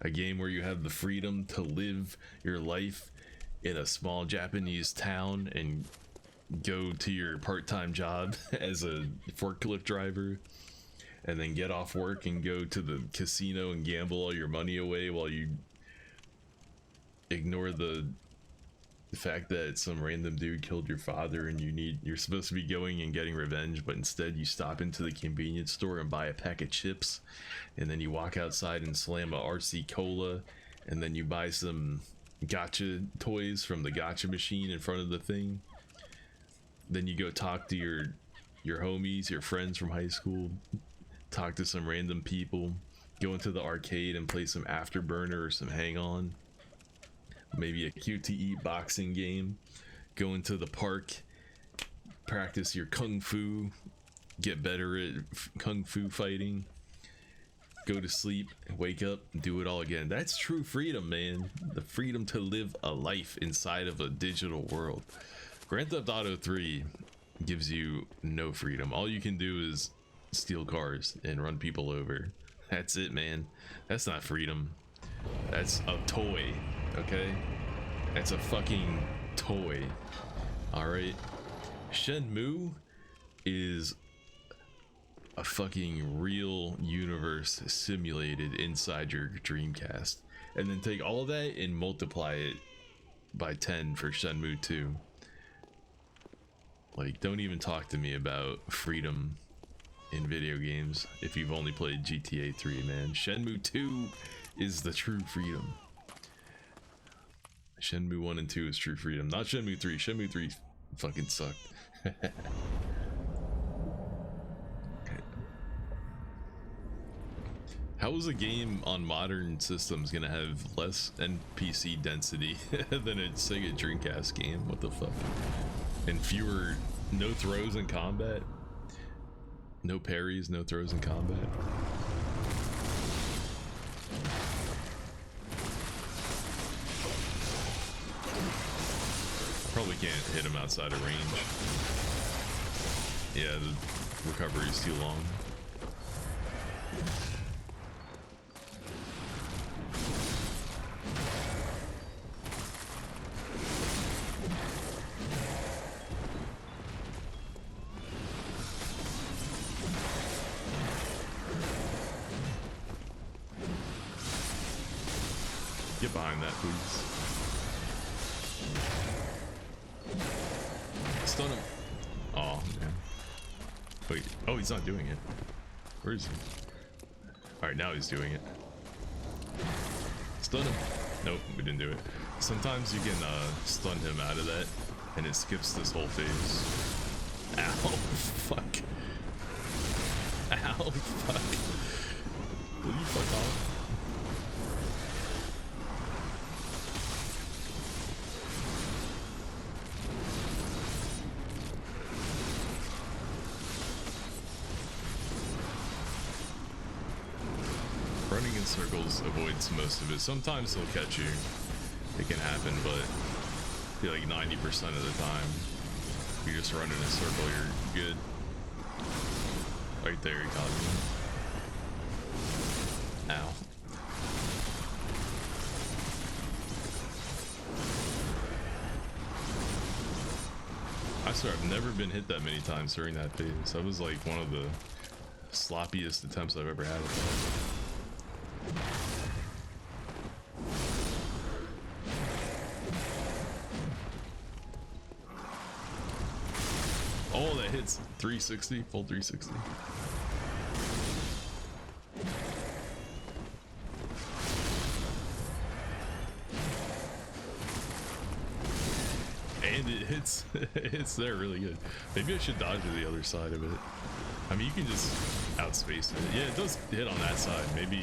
a game where you have the freedom to live your life in a small Japanese town and go to your part-time job as a forklift driver and then get off work and go to the casino and gamble all your money away while you ignore the fact that some random dude killed your father and you're supposed to be going and getting revenge, but instead you stop into the convenience store and buy a pack of chips, and then you walk outside and slam a RC Cola, and then you buy some gotcha toys from the gotcha machine in front of the thing. Then you go talk to your homies, your friends from high school, talk to some random people, go into the arcade and play some Afterburner or some Hang On, maybe a QTE boxing game, go into the park, practice your kung fu, get better at kung fu fighting, go to sleep, wake up, do it all again. That's true freedom, man. The freedom to live a life inside of a digital world. Grand Theft Auto 3 gives you no freedom. All you can do is steal cars and run people over. That's it, man. That's not freedom. That's a toy, okay? That's a fucking toy. Alright? Shenmue is a fucking real universe simulated inside your Dreamcast. And then take all of that and multiply it by 10 for Shenmue 2. Like, don't even talk to me about freedom in video games if you've only played GTA 3, man. Shenmue 2 is the true freedom. Shenmue 1 and 2 is true freedom, not Shenmue 3. Shenmue 3 fucking sucked. How is a game on modern systems gonna have less NPC density than a Sega Dreamcast game? What the fuck? And fewer, no throws in combat? No parries, no throws in combat? Probably can't hit him outside of range. Yeah, the recovery is too long. Get behind that, please. Stun him. Oh, man. Wait. Oh, he's not doing it. Where is he? Alright, now he's doing it. Stun him. Nope, we didn't do it. Sometimes you can stun him out of that, and it skips this whole phase. Ow, fuck. Ow, fuck. Will you fuck off? Running in circles avoids most of it. Sometimes he'll catch you. It can happen, but I feel like 90% of the time, you just run in a circle, you're good. Right there, he caught me. Ow. I swear, I've never been hit that many times during that phase. That was like one of the sloppiest attempts I've ever had at that. Oh, that hits 360, full 360. And it hits, it hits there really good. Maybe I should dodge to the other side of it. I mean, you can just outspace it. Yeah, it does hit on that side. Maybe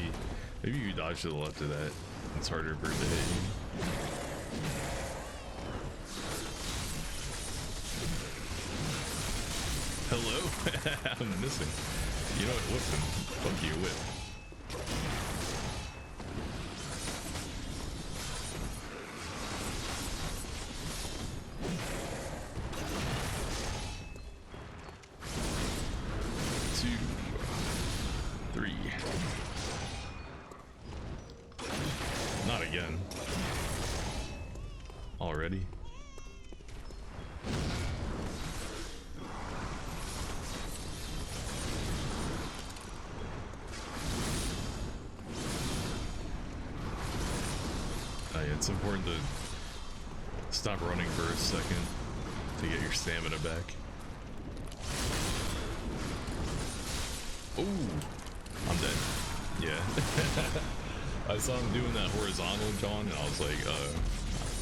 you dodge to the left of that. It's harder for it to hit you. Hello? I'm missing. You know what? Whip him. Fuck you, whip. Not again. Already. It's important to stop running for a second to get your stamina back. Ooh, I'm dead. Yeah. I saw him doing that horizontal John, and I was like,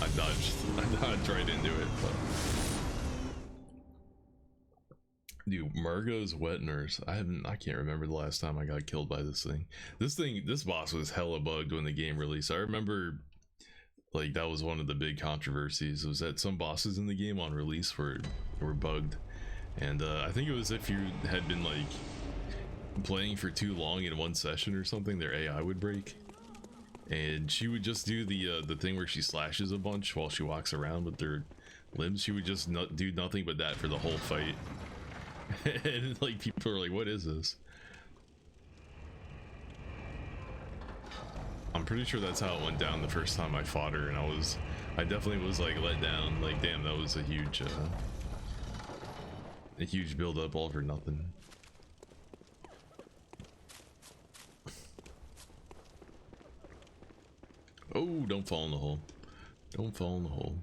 I dodged. I tried to do it, but dude, Murgo's wet nurse. I can't remember the last time I got killed by this thing. This boss was hella bugged when the game released. I remember, like, that was one of the big controversies, was that some bosses in the game on release were bugged, and I think it was if you had been like playing for too long in one session or something, their AI would break, and she would just do the thing where she slashes a bunch while she walks around with her limbs. She would just do nothing but that for the whole fight. And like, people are like, what is this? I'm pretty sure that's how it went down the first time I fought her, and I definitely was like let down. Like, damn, that was a huge build up all for nothing. Oh, don't fall in the hole. Don't fall in the hole.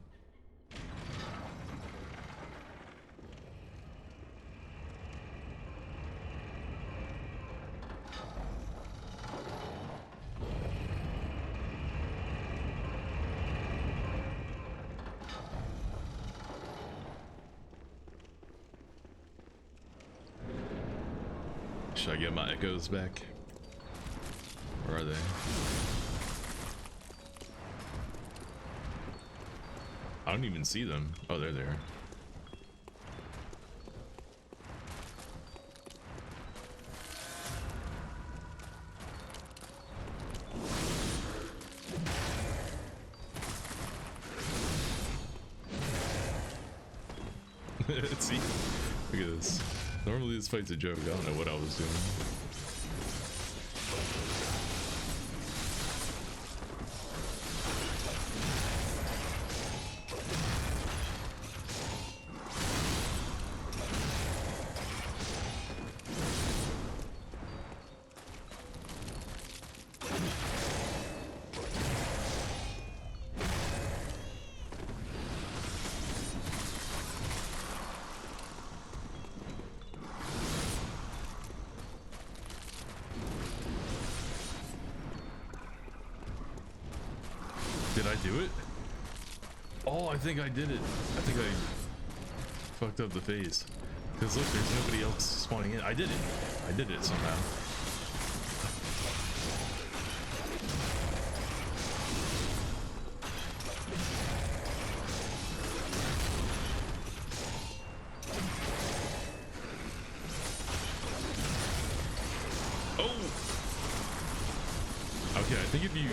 Should I get my echoes back? Where are they? I don't even see them. Oh, they're there. See? Look at this. Normally this fight's a joke. I don't know what I was doing. Did I do it? Oh, I think I did it. I think I fucked up the phase. Because look, there's nobody else spawning in. I did it. I did it somehow. Okay, I think if you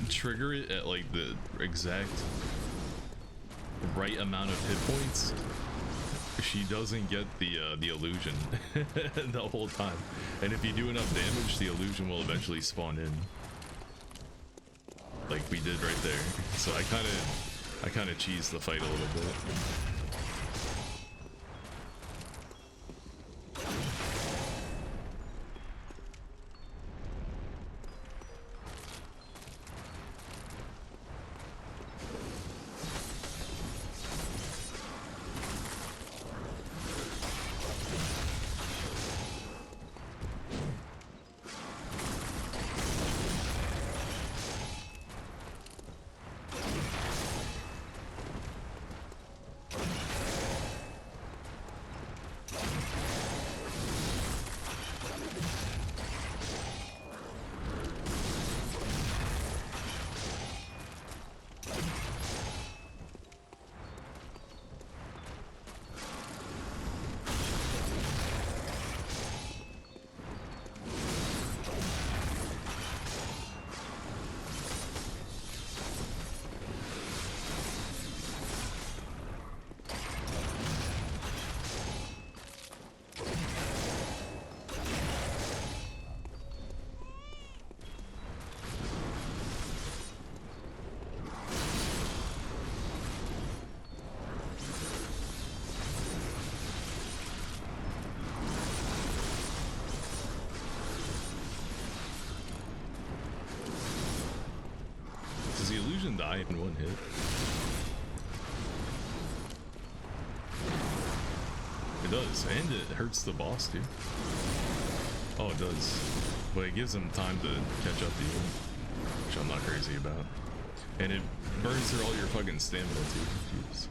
trigger it at like the exact right amount of hit points, she doesn't get the illusion the whole time. And if you do enough damage, the illusion will eventually spawn in, like we did right there. So I kind of cheesed the fight a little bit. Does the illusion die in one hit? It does, and it hurts the boss too. Oh, it does. But it gives them time to catch up to you, which I'm not crazy about. And it burns through all your fucking stamina too. Jeez.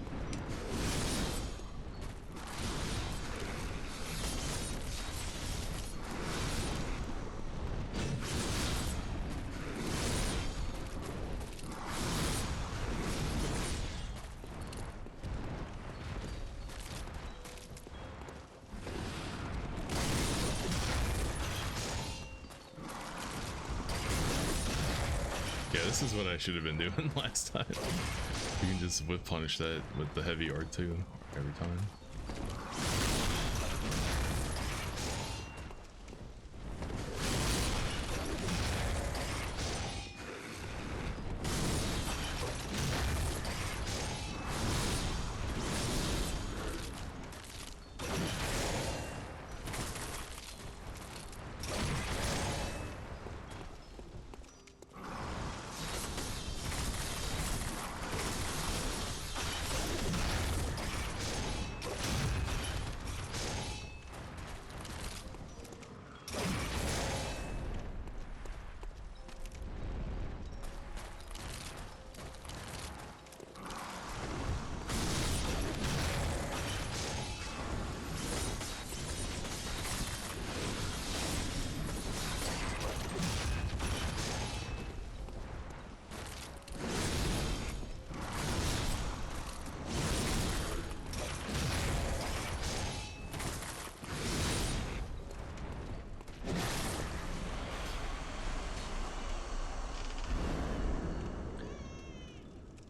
Yeah, this is what I should have been doing last time. You can just whip punish that with the heavy R2 every time.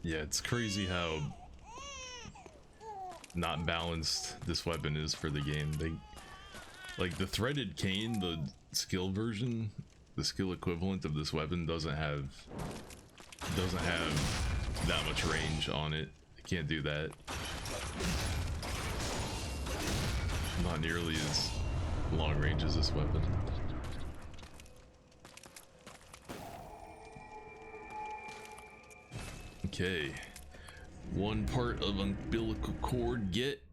Yeah, it's crazy how not balanced this weapon is for the game. They, like the threaded cane, the skill version, the skill equivalent of this weapon doesn't have that much range on it. It can't do that. Not nearly as long range as this weapon. Okay, one part of umbilical cord get.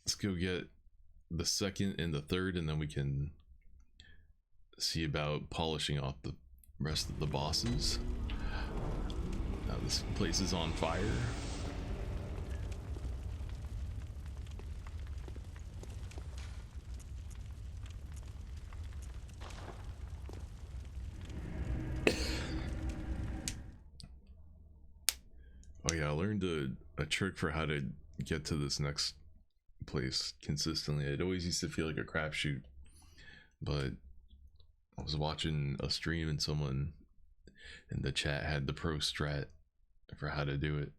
Let's go get the second and the third, and then we can see about polishing off the rest of the bosses. Now This place is on fire. Oh yeah, I learned a trick for how to get to this next place consistently. It always used to feel like a crapshoot, but I was watching a stream and someone in the chat had the pro strat for how to do it.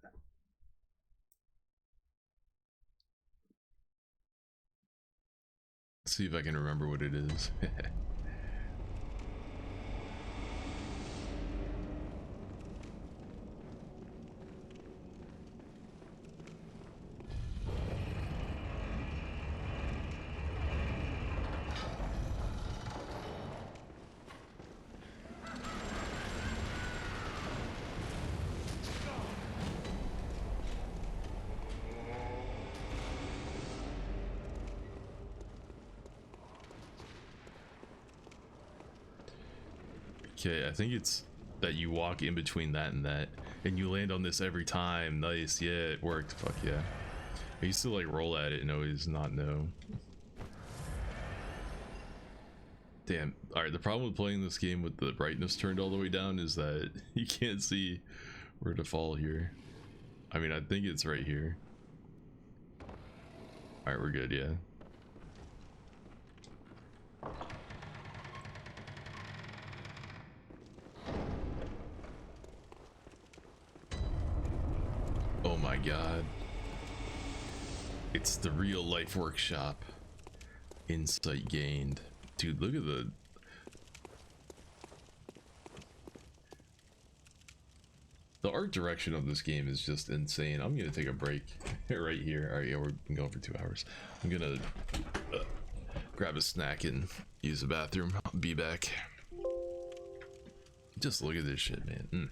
Let's see if I can remember what it is. Okay, I think it's that you walk in between that and that, and you land on this every time. Nice, yeah, it worked. Fuck yeah. I used to like roll at it and always not know. Damn. Alright, the problem with playing this game with the brightness turned all the way down is that you can't see where to fall here. I mean, I think it's right here. Alright, we're good, yeah. Oh my god. It's the real life workshop. Insight gained. Dude, look at the art direction of this game is just insane. I'm gonna take a break right here. Alright, yeah, we're going for 2 hours. I'm gonna grab a snack and use the bathroom. I'll be back. Just look at this shit, man.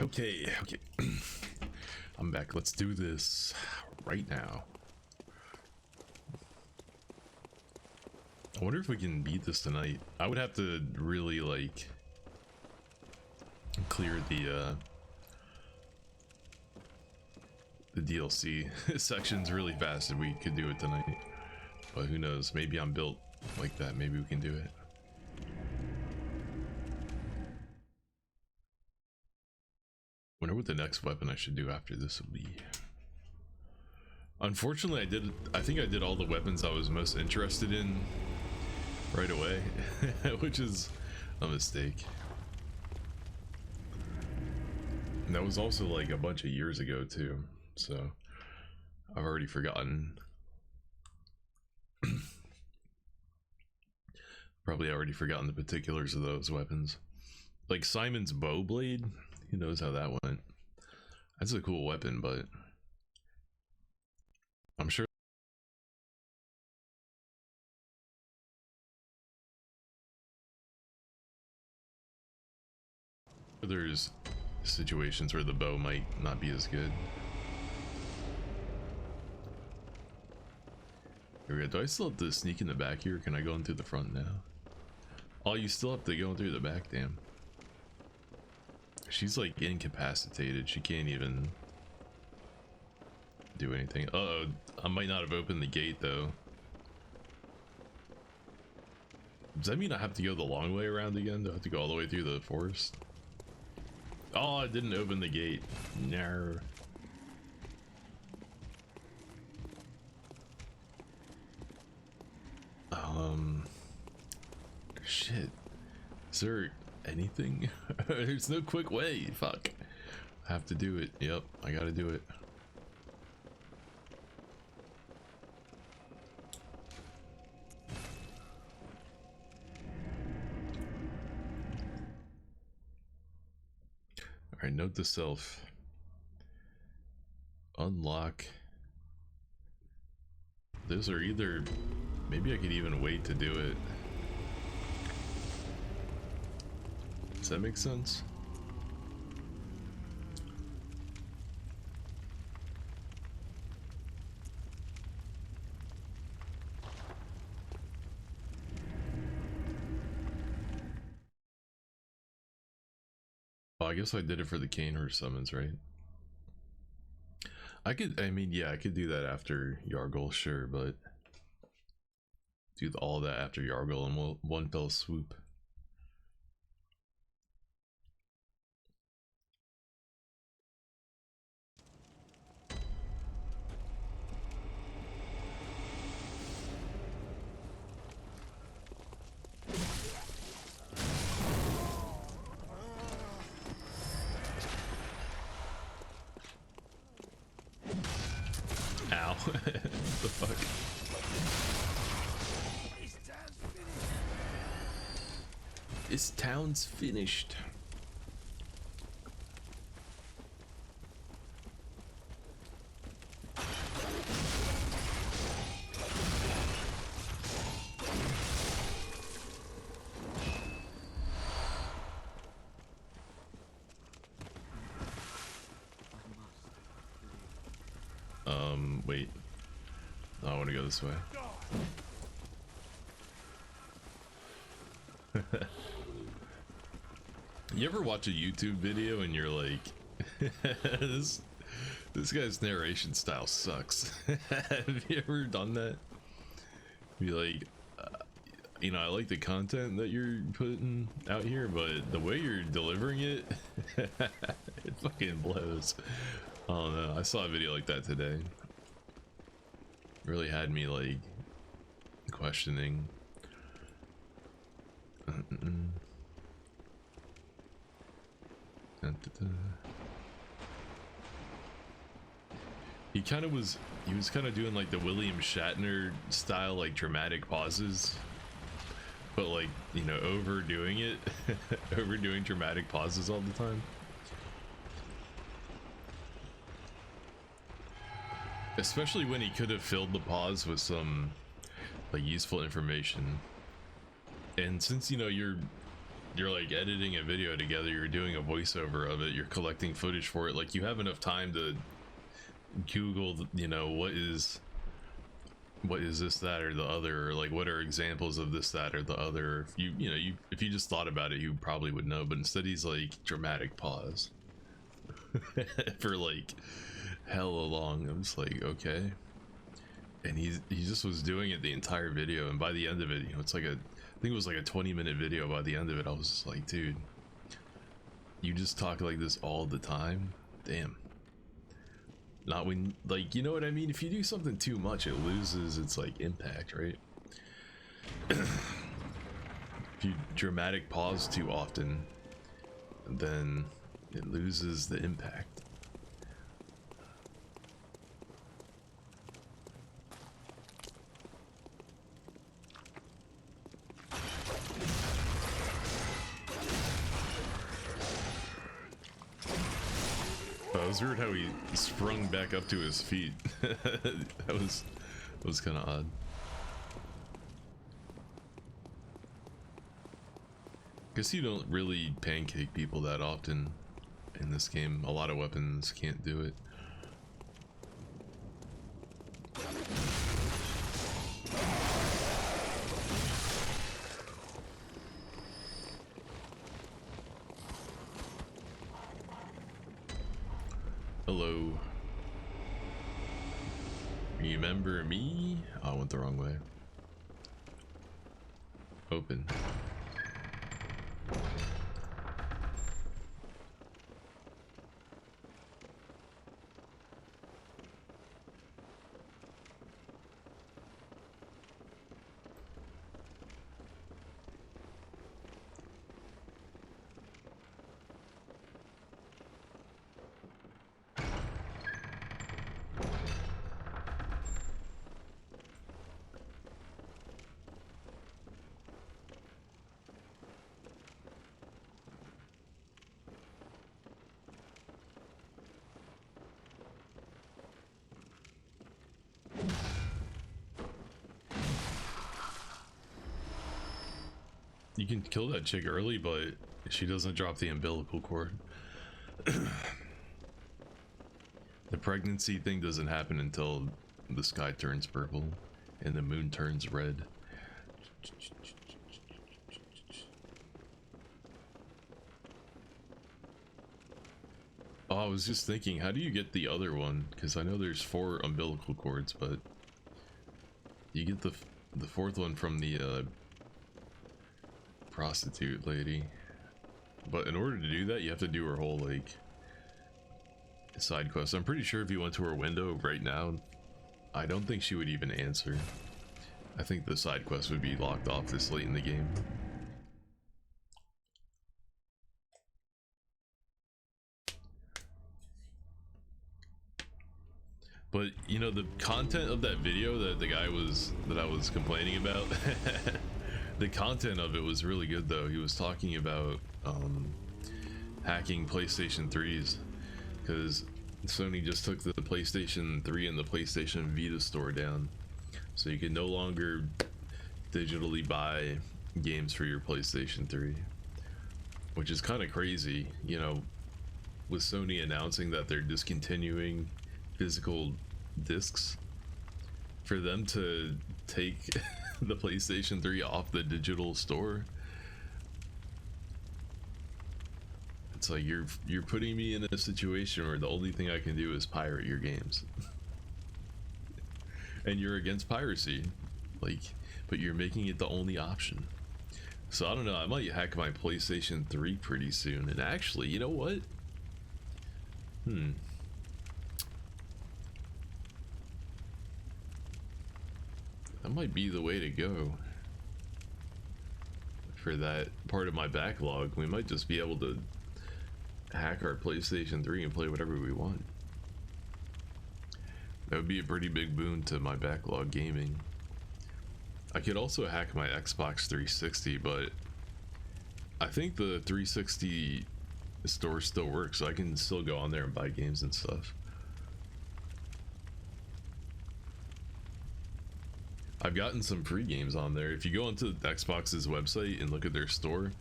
Okay. I'm back. Let's do this right now. I wonder if we can beat this tonight. I would have to really like clear the DLC sections really fast if we could do it tonight. But who knows? Maybe I'm built like that. Maybe we can do it. Wonder what the next weapon I should do after this will be. Unfortunately, I think I did all the weapons I was most interested in right away, which is a mistake. And that was also like a bunch of years ago too, so I've already forgotten. Probably already forgotten the particulars of those weapons. Like Simon's bow blade, who knows how that went. That's a cool weapon, but I'm sure there's situations where the bow might not be as good. Here we go. Do I still have to sneak in the back here? Can I go in through the front now? Oh, you still have to go in through the back, damn. She's like incapacitated. She can't even do anything. Uh-oh, I might not have opened the gate though. Does that mean I have to go the long way around again? Do I have to go all the way through the forest? Oh, I didn't open the gate. No. Shit. Is there anything? There's no quick way. Fuck. I have to do it. Yep, I gotta do it. Alright, note to self. Unlock. Those are either... Maybe I could even wait to do it. Does that make sense? Oh, I guess I did it for the cane horse summons, right? I mean, yeah, I could do that after Yargle, sure, but do all that after Yargle in one fell swoop. Ow. What the fuck? This town's finished. Wait. Oh, I want to go this way. You ever watch a YouTube video and you're like, this guy's narration style sucks. Have you ever done that? Be like, you know, I like the content that you're putting out here, but the way you're delivering it, it fucking blows. Oh no, I saw a video like that today. It really had me like questioning. He was kind of doing like the William Shatner style, like dramatic pauses, but like, you know, overdoing it. Overdoing dramatic pauses all the time. Especially when he could have filled the pause with some like useful information. And since, you know, you're you're like editing a video together, you're doing a voiceover of it, you're collecting footage for it, like you have enough time to Google, you know, what is this, that, or the other, or like what are examples of this, that, or the other. If if you just thought about it, you probably would know, but instead he's like dramatic pause for like hella long. I'm just like, okay. And he just was doing it the entire video, and by the end of it, you know, it's like I think it was like a 20-minute video. By the end of it, I was just like, dude, you just talk like this all the time? Damn. Not when, like, you know what I mean? If you do something too much, it loses its like impact, right? If you dramatic pause too often, then it loses the impact. It was weird how he sprung back up to his feet. that was kind of odd. Guess you don't really pancake people that often in this game. A lot of weapons can't do it. Hello. Remember me? Oh, I went the wrong way. Open. You can kill that chick early, but she doesn't drop the umbilical cord. The pregnancy thing doesn't happen until the sky turns purple and the moon turns red. Oh, I was just thinking, how do you get the other one? Because I know there's 4 umbilical cords, but you get the fourth one from the prostitute lady. But in order to do that, you have to do her whole like side quest. I'm pretty sure if you went to her window right now, I don't think she would even answer. I think the side quest would be locked off this late in the game. But you know, the content of that video that I was complaining about, the content of it was really good though. He was talking about hacking PlayStation 3s because Sony just took the PlayStation 3 and the PlayStation Vita store down, so you can no longer digitally buy games for your PlayStation 3, which is kind of crazy, you know, with Sony announcing that they're discontinuing physical discs. For them to take the PlayStation 3 off the digital store, it's like you're putting me in a situation where the only thing I can do is pirate your games. And you're against piracy, like, but you're making it the only option. So I don't know, I might hack my PlayStation 3 pretty soon. And actually, you know what? That might be the way to go for that part of my backlog. We might just be able to hack our PlayStation 3 and play whatever we want. That would be a pretty big boon to my backlog gaming. I could also hack my Xbox 360, but I think the 360 store still works, so I can still go on there and buy games and stuff. I've gotten some free games on there. If you go onto Xbox's website and look at their store,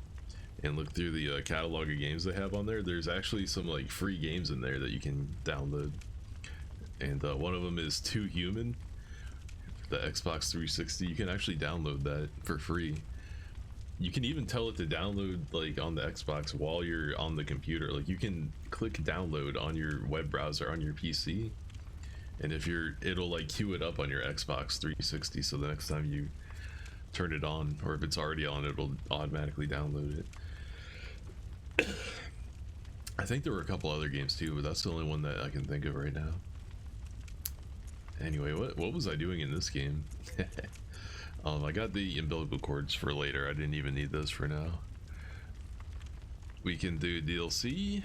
and look through the catalog of games they have on there, there's actually some like free games in there that you can download. And one of them is Too Human, the Xbox 360. You can actually download that for free. You can even tell it to download like on the Xbox while you're on the computer. Like you can click download on your web browser on your PC, and if it'll like queue it up on your Xbox 360, so the next time you turn it on, or if it's already on, it'll automatically download it. I think there were a couple other games too, but that's the only one that I can think of right now. Anyway, what was I doing in this game? I got the umbilical cords for later. I didn't even need those for now. We can do DLC,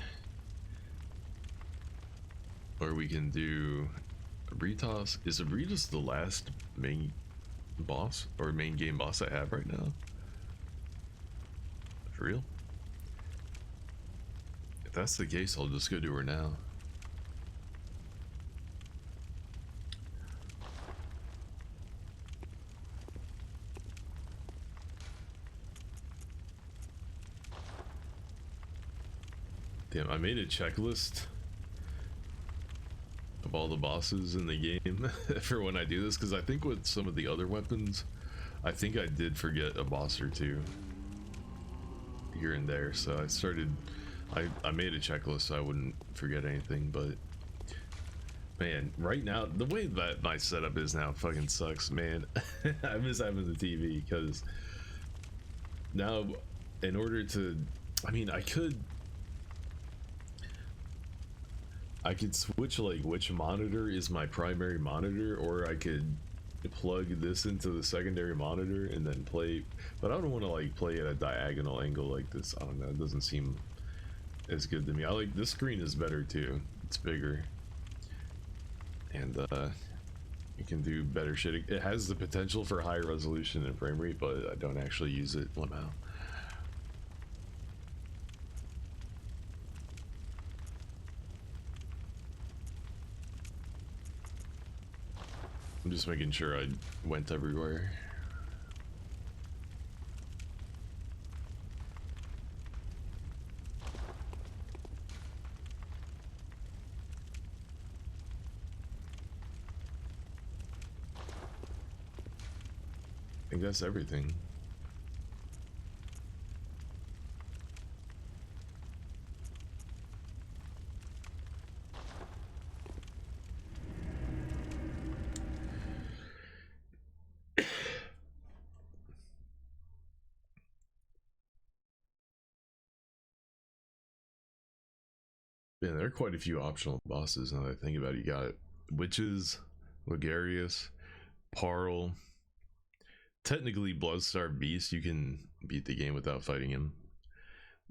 or we can do Abritas. Is Abritas the last main boss or main game boss I have right now? For real? If that's the case, I'll just go do her now. Damn, I made a checklist of all the bosses in the game for when I do this, because I think with some of the other weapons, I think I did forget a boss or two here and there, so I made a checklist so I wouldn't forget anything. But man, right now, the way that my setup is now fucking sucks, man. I miss having the TV, because now, in order to, I mean, I could switch like which monitor is my primary monitor, or I could plug this into the secondary monitor and then play, but I don't want to like play at a diagonal angle like this. I don't know, it doesn't seem as good to me. I like this screen is better too. It's bigger, and you can do better shit. It has the potential for higher resolution and frame rate, but I don't actually use it. What now? I'm just making sure I went everywhere. I think that's everything. Yeah, there are quite a few optional bosses now that I think about it. You got Witches, Ligarius, Parl. Technically, Bloodstar Beast, you can beat the game without fighting him.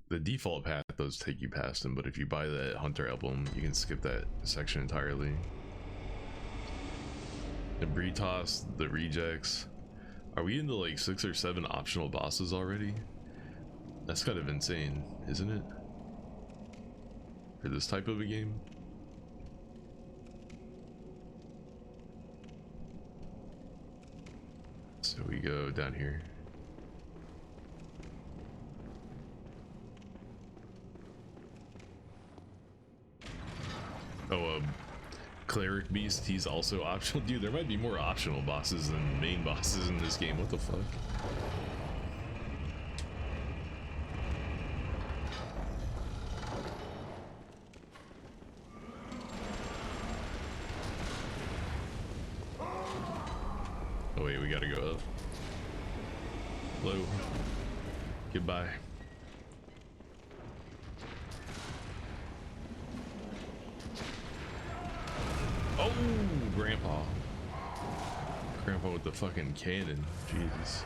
The default path does take you past him, but if you buy that Hunter album, you can skip that section entirely. The Britos, the Rejects. Are we into like 6 or 7 optional bosses already? That's kind of insane, isn't it? For this type of a game. So we go down here. Oh, Cleric Beast, he's also optional. Dude, there might be more optional bosses than main bosses in this game. What the fuck? Oh wait, we gotta go up. Hello. Goodbye. Oh, Grandpa. Grandpa with the fucking cannon. Jesus.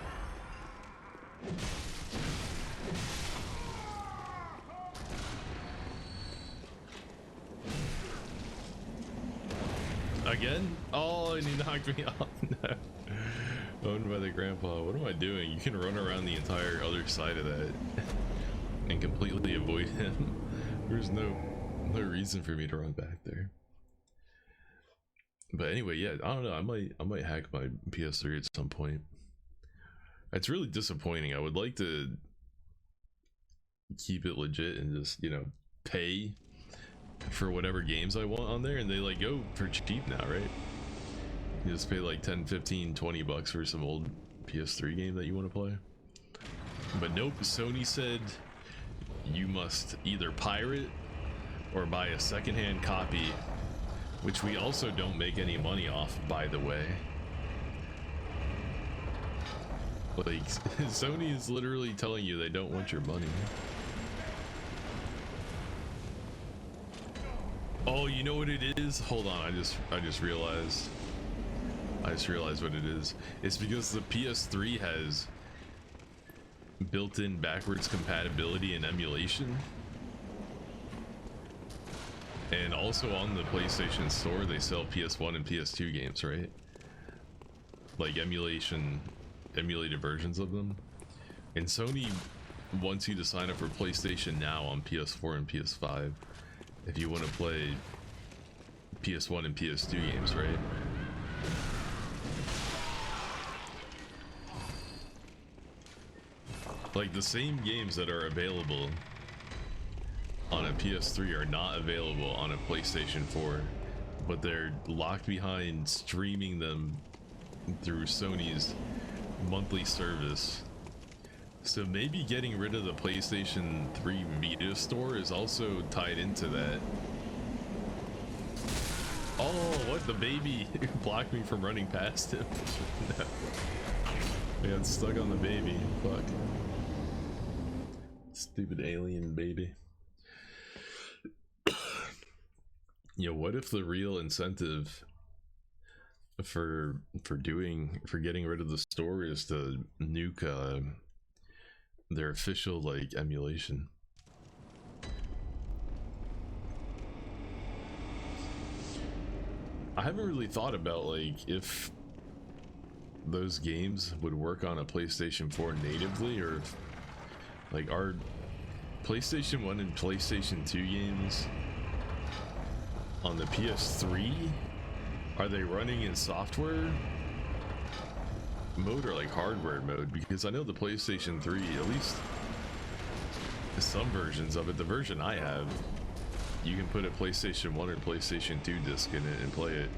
Again? Oh, and he knocked me off. No. Owned by the grandpa. What am I doing? You can run around the entire other side of that and completely avoid him. There's no reason for me to run back there. But anyway, yeah, I don't know. I might hack my PS3 at some point. It's really disappointing. I would like to keep it legit and just, you know, pay for whatever games I want on there, and they like go for cheap now, right? You just pay like 10, 15, 20 bucks for some old PS3 game that you want to play. But nope, Sony said you must either pirate or buy a secondhand copy, which we also don't make any money off, by the way. Like, Sony is literally telling you they don't want your money. Oh, you know what it is? Hold on, I just realized. I just realized what it is. It's because the PS3 has built-in backwards compatibility and emulation. And also on the PlayStation Store, they sell PS1 and PS2 games, right? Like emulated versions of them. And Sony wants you to sign up for PlayStation Now on PS4 and PS5 if you want to play PS1 and PS2 games, right? Like the same games that are available on a PS3 are not available on a PlayStation 4, but they're locked behind streaming them through Sony's monthly service. So maybe getting rid of the PlayStation 3 Vita store is also tied into that. Oh, what? The baby blocked me from running past him. I got stuck on the baby. Fuck. Stupid alien baby. You know, what if the real incentive for getting rid of the store is to nuke their official like emulation? I haven't really thought about like if those games would work on a PlayStation 4 natively, or if like our PlayStation 1 and PlayStation 2 games on the PS3, are they running in software mode or like hardware mode? Because I know the PlayStation 3, at least some versions of it, the version I have, you can put a PlayStation 1 or PlayStation 2 disc in it and play it.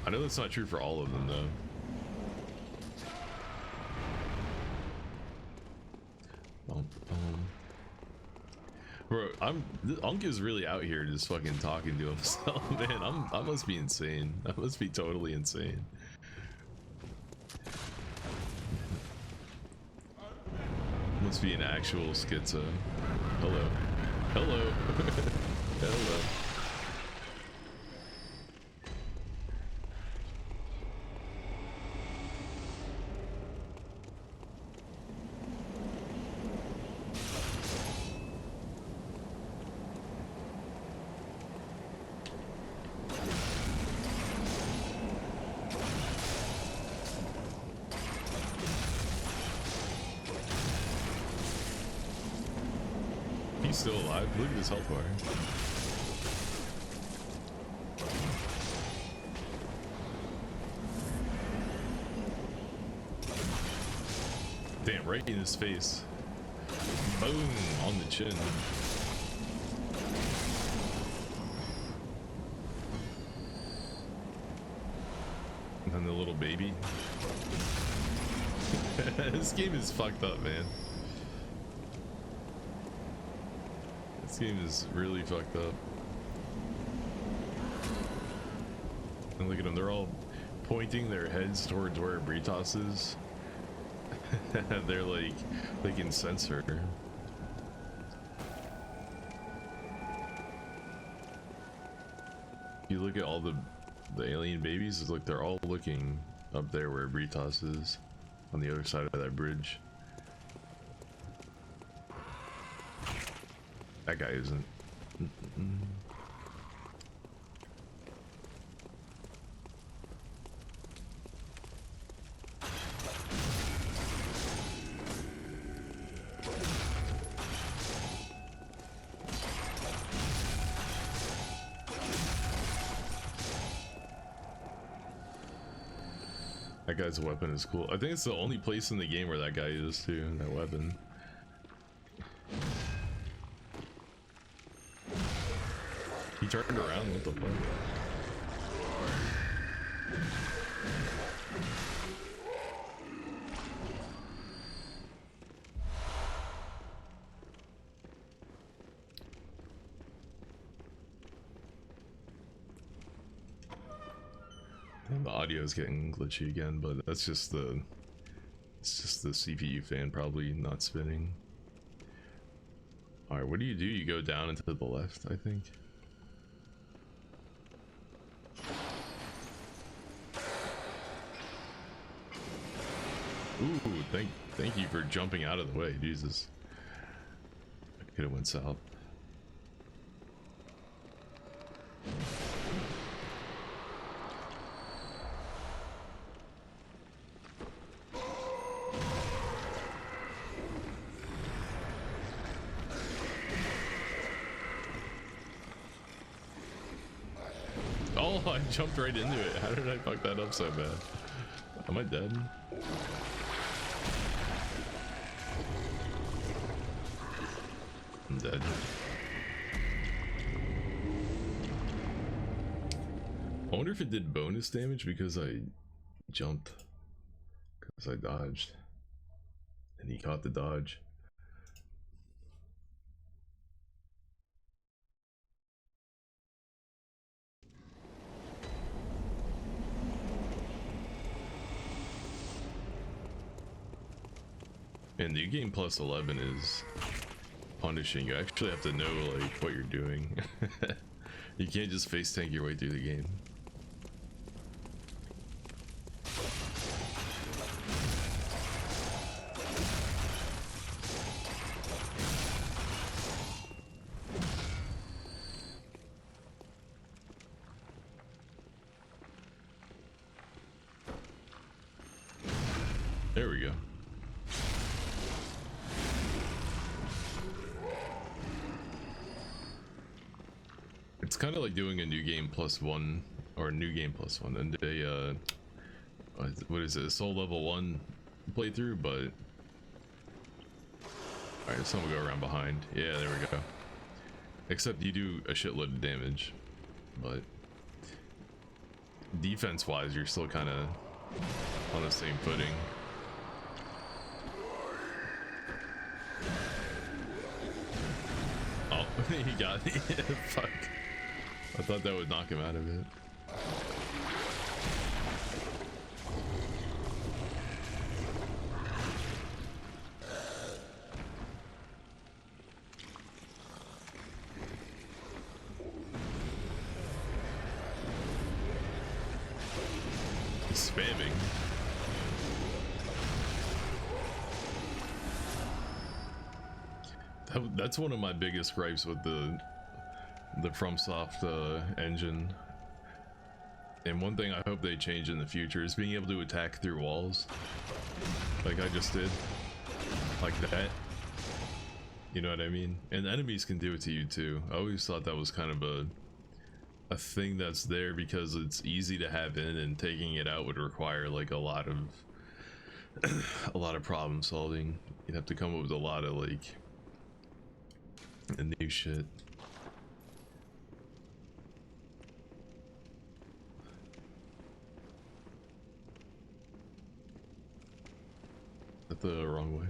I know that's not true for all of them though. Bro, Unk is really out here just fucking talking to himself, man. I must be insane. I must be totally insane. Must be an actual schizo. Hello. Hello. Hello. Still alive. Look at his health bar. Damn, right in his face. Boom, on the chin. And then the little baby. This game is fucked up, man. This game is really fucked up. And look at them, they're all pointing their heads towards where Britos is. They're like, they can sense her. You look at all the alien babies, it's like they're all looking up there where Britos is, on the other side of that bridge. That guy isn't. That guy's weapon is cool. I think it's the only place in the game where that guy is too, that weapon. turned around, what the fuck? And the audio is getting glitchy again, but that's just the CPU fan probably not spinning. Alright, what do? You go down and to the left, I think. Ooh, thank you for jumping out of the way, Jesus. I could have went south. Oh, I jumped right into it. How did I fuck that up so bad? Am I dead? I'm dead. I wonder if it did bonus damage because I jumped. Because I dodged. And he caught the dodge. And New Game Plus 11 is punishing. You actually have to know like what you're doing. You can't just face tank your way through the game. There we go. It's kind of like doing a New Game Plus 1 or a New Game Plus 1 and a what is it, a Soul Level 1 playthrough, but alright, someone will go around behind. Yeah, there we go. Except you do a shitload of damage, but defense wise you're still kind of on the same footing. Oh, he got me. Fuck. I thought that would knock him out of it. He's spamming. That's one of my biggest gripes with the FromSoft engine, and one thing I hope they change in the future is being able to attack through walls like I just did, like that, you know what I mean? And enemies can do it to you too. I always thought that was kind of a thing that's there because it's easy to have in, and taking it out would require like a lot of a lot of problem solving. You'd have to come up with a lot of like new shit. The wrong way.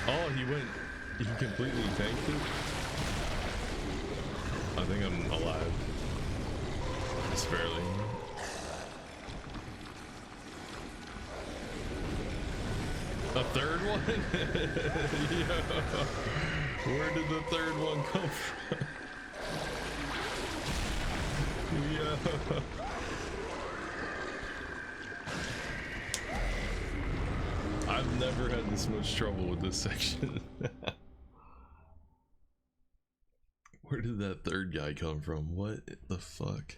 Oh, he completely tanked it? I think I'm alive. Just barely. A third one? Yo, where did the third one come from? Yo. I've never had this much trouble with this section. Where did that third guy come from? What the fuck?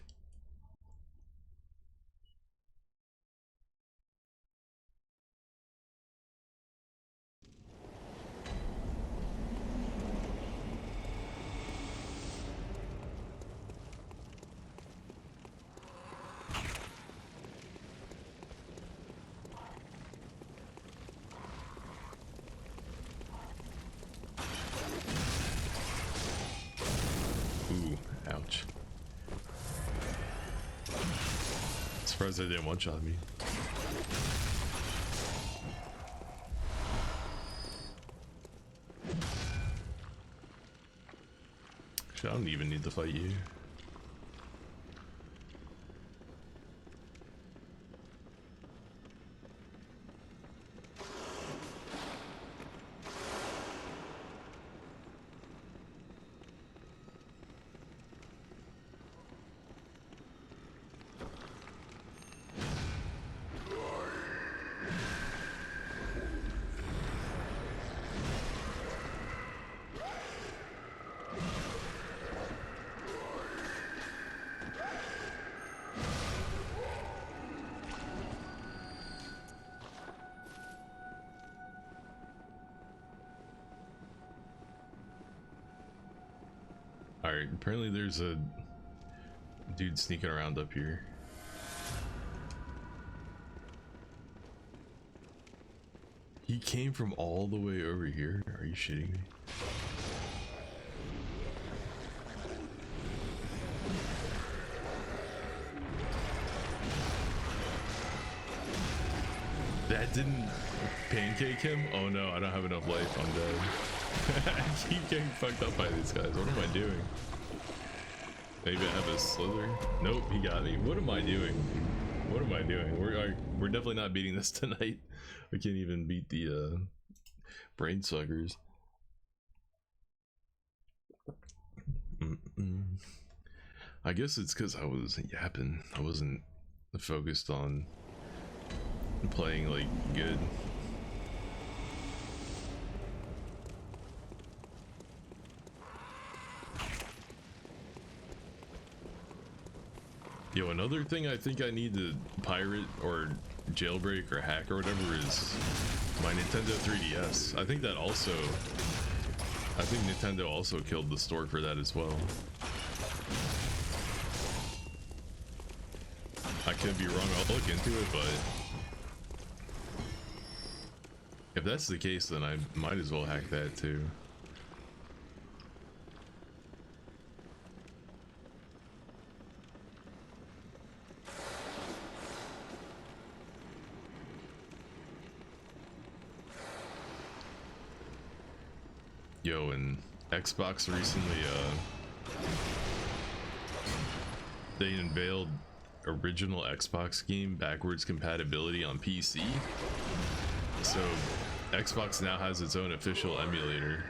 Surprised they didn't one-shot me. Actually, I don't even need to fight you. Alright, apparently there's a dude sneaking around up here. He came from all the way over here? Are you shitting me? That didn't pancake him? Oh no, I don't have enough life. I'm dead. I keep getting fucked up by these guys. What am I doing? Maybe I have a slither? Nope, he got me. What am I doing? What am I doing? We're definitely not beating this tonight. We can't even beat the brain suckers. I guess it's because I was yapping. I wasn't focused on playing like good. Yo, another thing I think I need to pirate or jailbreak or hack or whatever is my Nintendo 3DS. I think Nintendo also killed the store for that as well. I could be wrong, I'll look into it, but if that's the case, then I might as well hack that too. Yo, and Xbox recently, they unveiled original Xbox game backwards compatibility on PC. So Xbox now has its own official emulator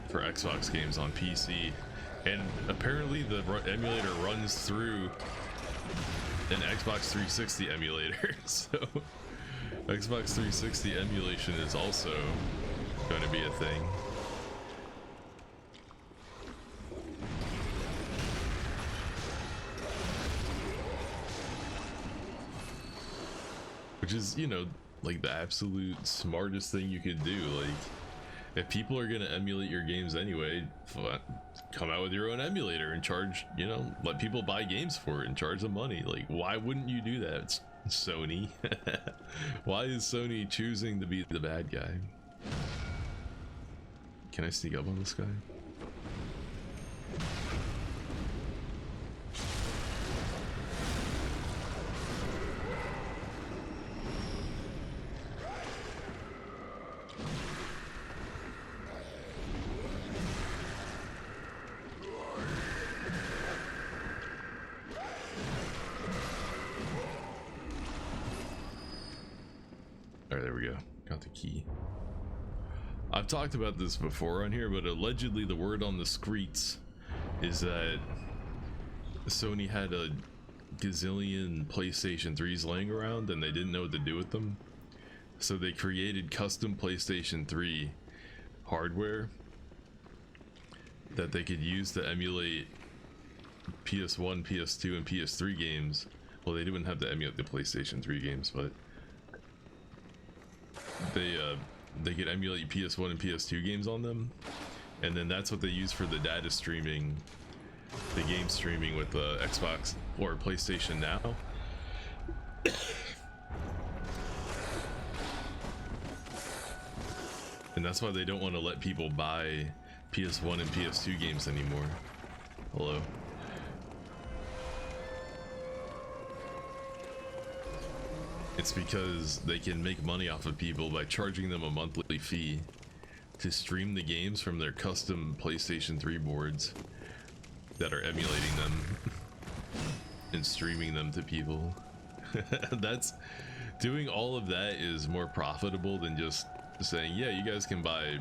for Xbox games on PC, and apparently the emulator runs through an Xbox 360 emulator. So Xbox 360 emulation is also going to be a thing. Which is, you know, like the absolute smartest thing you could do. Like, if people are gonna emulate your games anyway, come out with your own emulator and charge, you know, let people buy games for it and charge them money. Like, why wouldn't you do that? It's Sony. Why is Sony choosing to be the bad guy? Can I sneak up on this guy? Got the key. I've talked about this before on here, but allegedly the word on the streets is that Sony had a gazillion PlayStation 3s laying around and they didn't know what to do with them. So they created custom PlayStation 3 hardware that they could use to emulate PS1, PS2, and PS3 games. Well, they didn't have to emulate the PlayStation 3 games, but they could emulate PS1 and PS2 games on them, and then that's what they use for the data streaming, the game streaming with Xbox or PlayStation Now. And that's why they don't want to let people buy PS1 and PS2 games anymore. Hello. It's because they can make money off of people by charging them a monthly fee to stream the games from their custom PlayStation 3 boards that are emulating them and streaming them to people. That's doing all of that is more profitable than just saying, yeah, you guys can buy,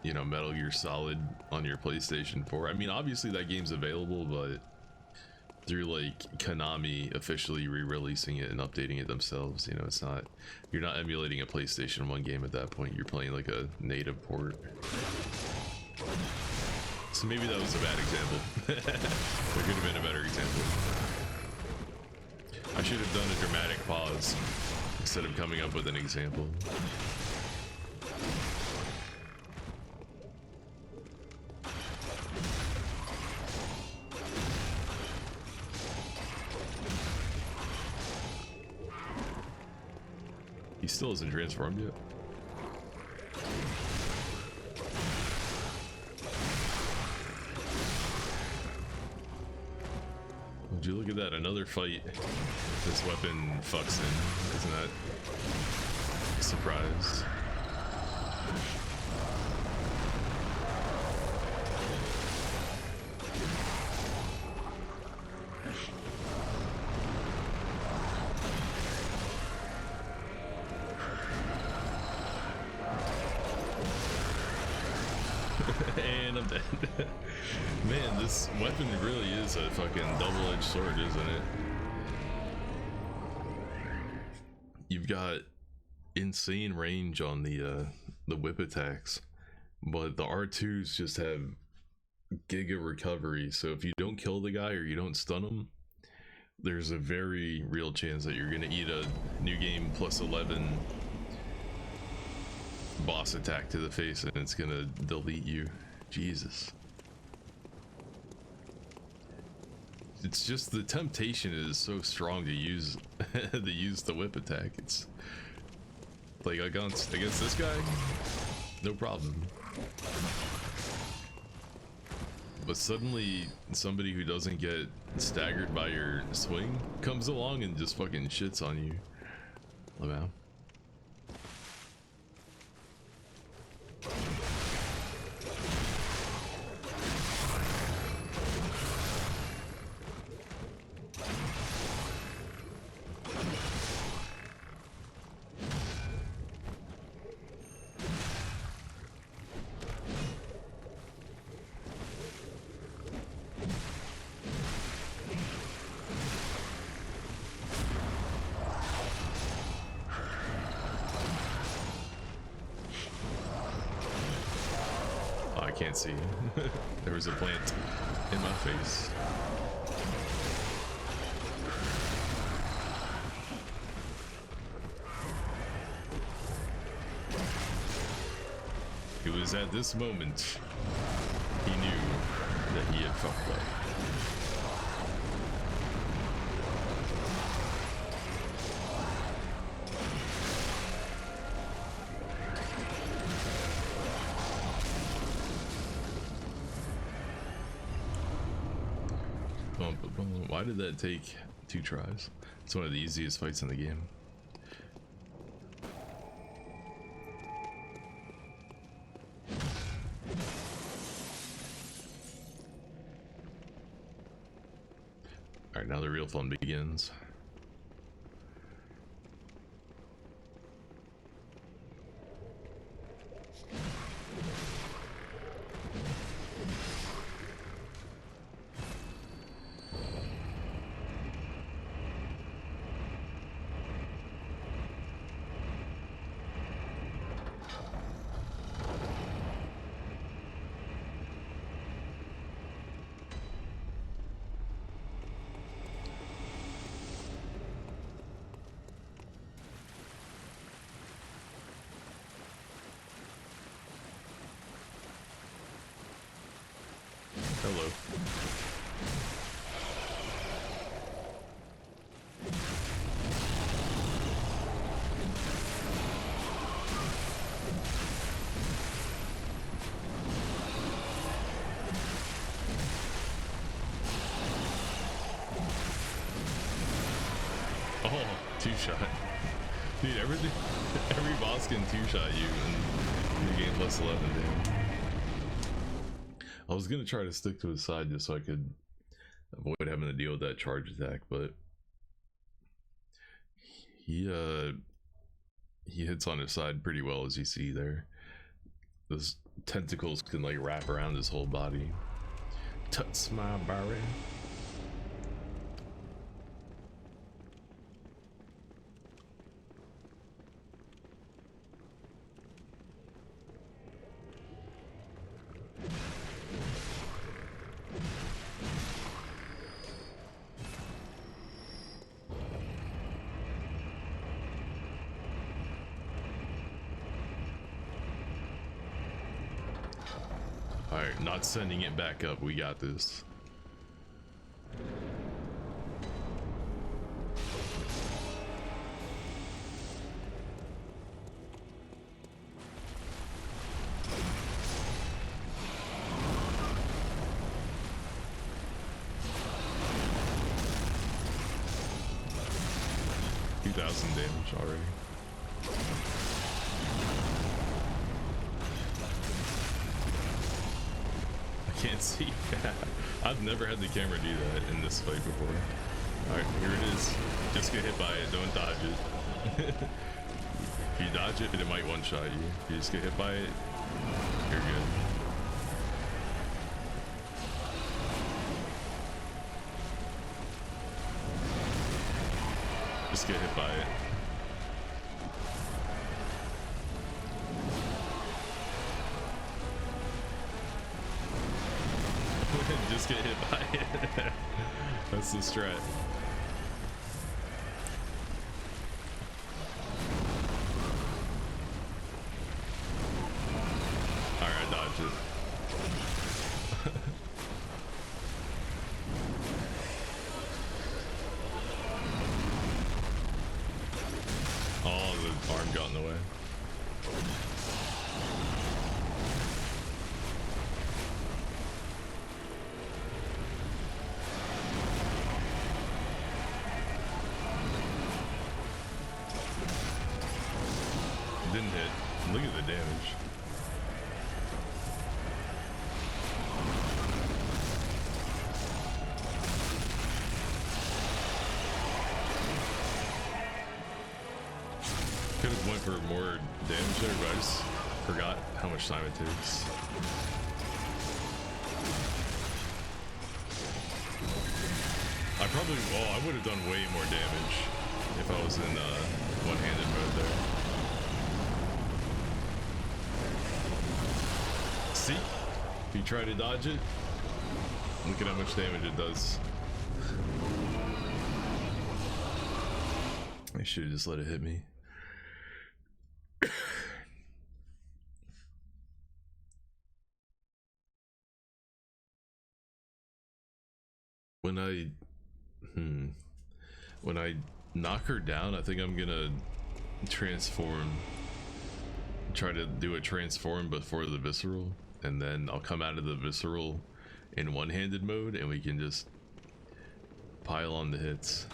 you know, Metal Gear Solid on your PlayStation 4. I mean, obviously that game's available, but through like Konami officially re-releasing it and updating it themselves, you know, it's not, you're not emulating a PlayStation 1 game at that point, you're playing like a native port. So maybe that was a bad example. There could have been a better example. I should have done a dramatic pause instead of coming up with an example. He still hasn't transformed yet. Would you look at that? Another fight. This weapon fucks in. Isn't that a surprise? And I'm dead. Man, this weapon really is a fucking double-edged sword, isn't it? You've got insane range on the whip attacks, but the R2s just have giga recovery. So if you don't kill the guy or you don't stun him, there's a very real chance that you're gonna eat a new game plus 11 boss attack to the face and it's gonna delete you. Jesus. It's just the temptation is so strong to use the whip attack. It's like against this guy, no problem. But suddenly somebody who doesn't get staggered by your swing comes along and just fucking shits on you. Wow. Can't see. There was a plant in my face. It was at this moment he knew that he had fucked up. Why did that take 2 tries? It's one of the easiest fights in the game. Alright, now the real fun begins. Hello. Oh, 2 shot. Dude, everything, every boss can two-shot you and you gain plus 11 damage. I was gonna try to stick to his side just so I could avoid having to deal with that charge attack, but he hits on his side pretty well, as you see there. Those tentacles can like wrap around his whole body. Touch my body. Alright, not sending it back up. We got this. Damage already. I can't see. I've never had the camera do that in this fight before. Alright, here it is. Just get hit by it, don't dodge it. If you dodge it, it might one-shot you. If you just get hit by it, you're good. Just get hit by it. Just get hit by it. That's the strat. Alright, dodge it. Oh, the arm got in the way. Didn't hit. Look at the damage. Could have went for more damage there, but I just forgot how much time it takes. I would have done way more damage if I was in one-handed mode there. See? If you try to dodge it, look at how much damage it does. I should have just let it hit me. When I knock her down, I think I'm gonna transform. Try to do a transform before the visceral, and then I'll come out of the visceral in one-handed mode, and we can just pile on the hits.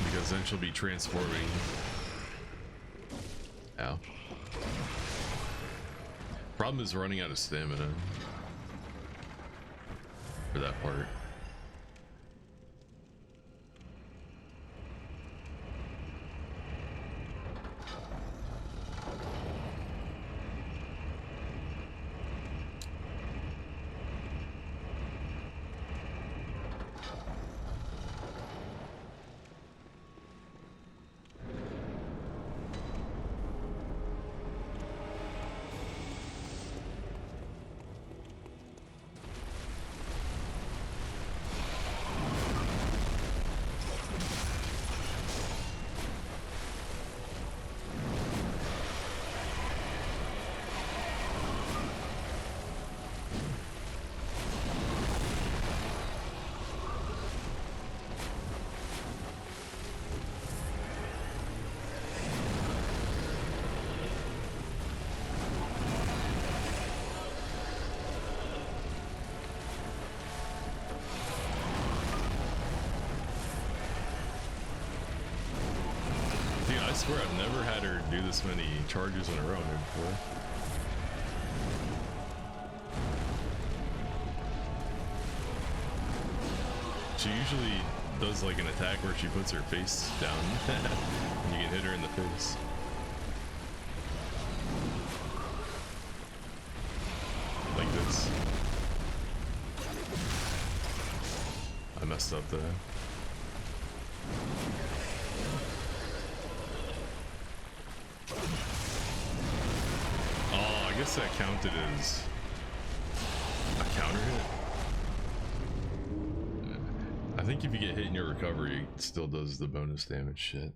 Because then she'll be transforming. Ow. Problem is running out of stamina for that part. I swear I've never had her do this many charges in a row before. She usually does like an attack where she puts her face down and you can hit her in the face. Like this. I messed up there. Oh, I guess that counted as a counter hit. I think if you get hit in your recovery, it still does the bonus damage shit.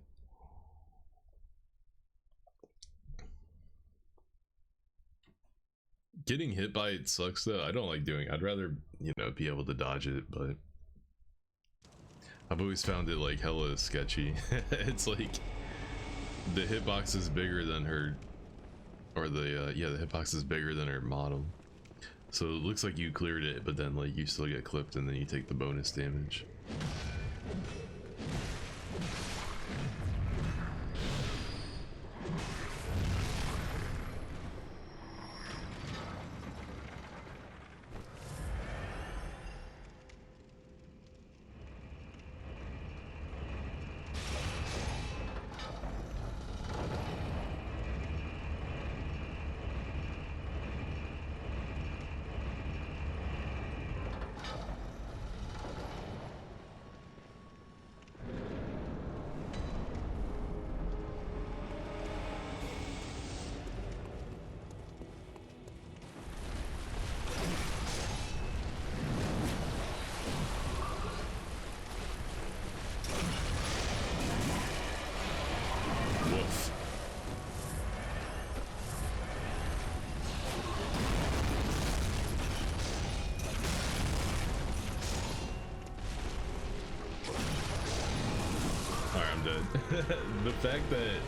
Getting hit by it sucks though. I don't like doing it. I'd rather, you know, be able to dodge it, but I've always found it like hella sketchy. It's like the hitbox is bigger than her, or the hitbox is bigger than her model. So it looks like you cleared it, but then like you still get clipped and then you take the bonus damage. The fact that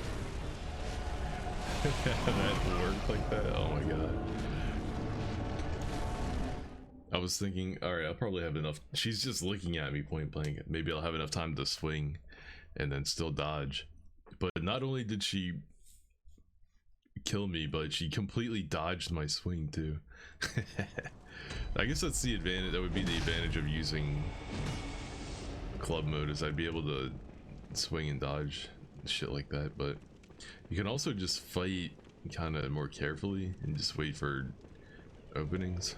that worked like that, oh my god. I was thinking, alright, I'll probably have enough. She's just looking at me point blank. Maybe I'll have enough time to swing and then still dodge. But not only did she kill me, but she completely dodged my swing too. I guess that's the advantage. That would be the advantage of using club mode, is I'd be able to swing and dodge shit like that. But you can also just fight kind of more carefully and just wait for openings.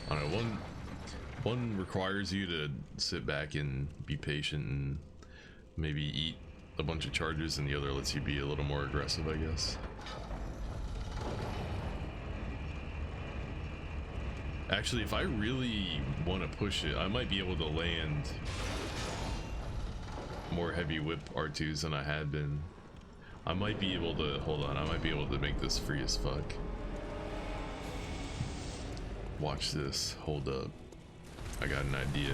I don't know, one requires you to sit back and be patient and maybe eat a bunch of charges, and the other lets you be a little more aggressive, I guess. Actually, if I really want to push it, I might be able to land more heavy whip R2s than I had been. I might be able to, hold on, I might be able to make this free as fuck. Watch this, hold up. I got an idea.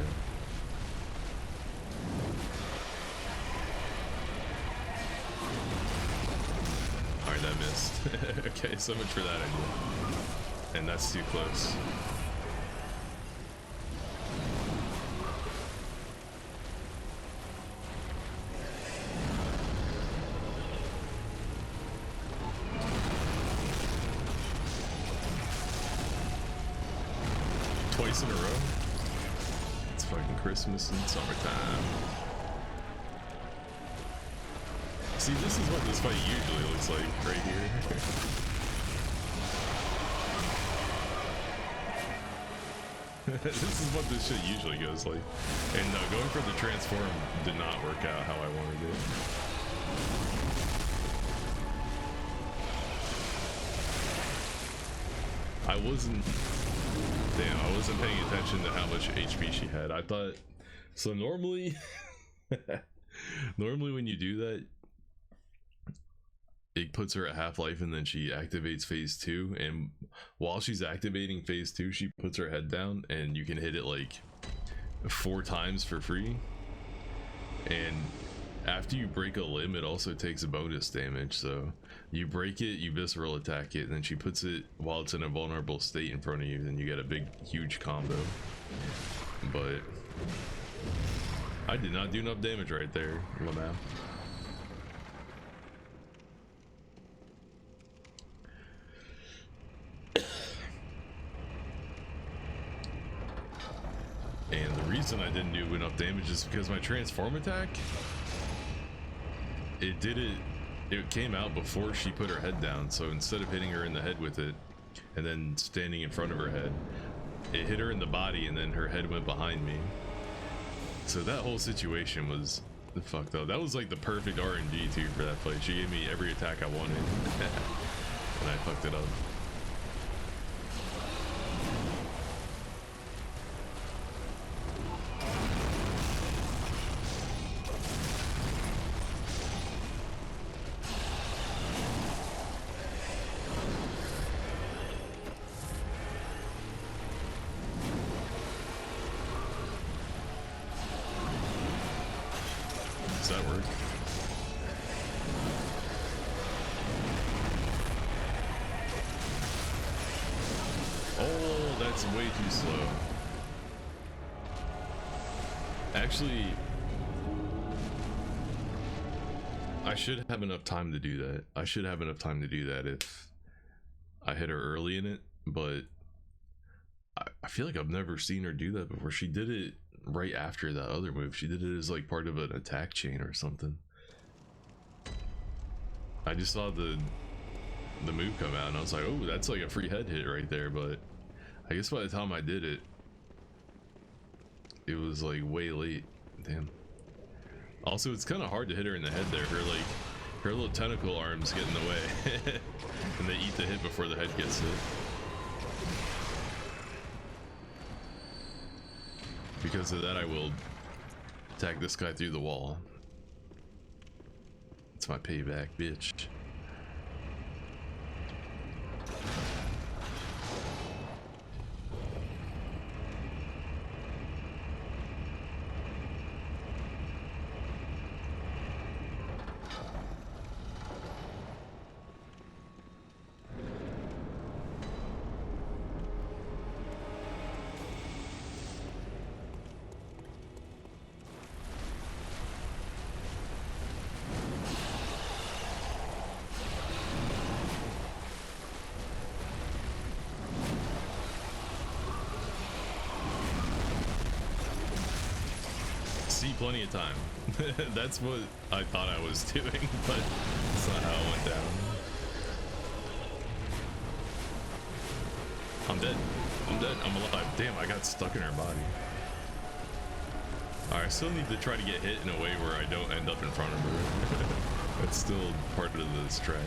Alright, that missed. Okay, so much for that idea. And that's too close. Twice in a row? It's fucking Christmas and summertime. See, this is what this fight usually looks like right here. This is what this shit usually goes like. And going for the transform did not work out how I wanted it. I wasn't paying attention to how much HP she had. I thought, so normally when you do that, it puts her at half-life and then she activates phase 2, and while she's activating phase 2 she puts her head down and you can hit it like 4 times for free. And after you break a limb, it also takes a bonus damage. So you break it, you visceral attack it, and then she puts it while it's in a vulnerable state in front of you, then you get a big huge combo. but I did not do enough damage right there, Lamau. And the reason I didn't do enough damage is because my transform attack, it came out before she put her head down. So instead of hitting her in the head with it and then standing in front of her head, it hit her in the body and then her head went behind me. So that whole situation was fucked up. That was like the perfect RNG too for that play. She gave me every attack I wanted and I fucked it up. Does that work? Oh, that's way too slow. Actually, I should have enough time to do that. I should have enough time to do that if I hit her early in it, but I feel like I've never seen her do that before. She did it right after that other move. She did it as like part of an attack chain or something. I just saw the move come out and I was like, oh, that's like a free head hit right there, but I guess by the time I did it, it was like way late. Damn. Also, it's kind of hard to hit her in the head there. Her little tentacle arms get in the way and they eat the hit before the head gets hit. Because of that, I will attack this guy through the wall. It's my payback, bitch. Plenty of time. That's what I thought I was doing, but that's not how it went down. I'm dead. I'm dead. I'm alive. Damn, I got stuck in her body. Alright, I still need to try to get hit in a way where I don't end up in front of her. That's still part of the strat.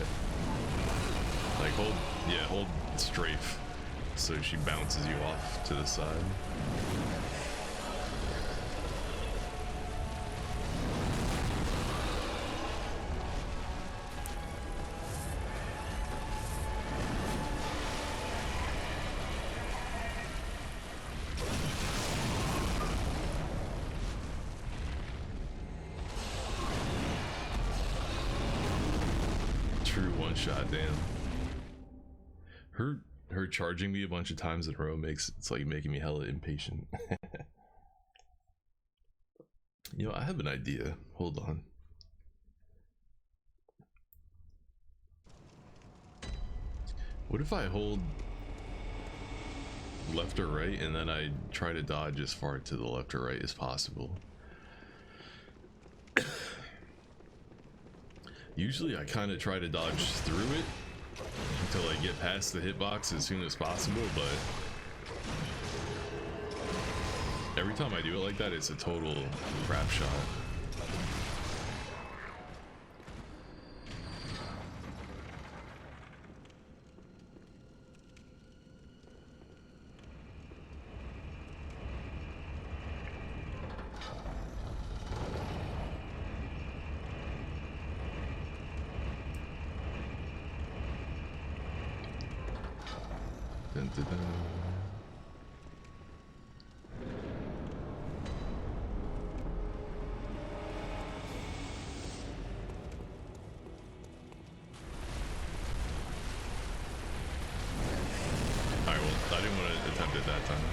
Like hold strafe so she bounces you off to the side. Shot, damn. Her charging me a bunch of times in a row it's like making me hella impatient. You know, I have an idea. Hold on. What if I hold left or right and then I try to dodge as far to the left or right as possible? Usually I kind of try to dodge through it until I get past the hitbox as soon as possible, but every time I do it like that, it's a total crap shot. Dun, dun, dun. Alright, well, I didn't want to attempt it that time.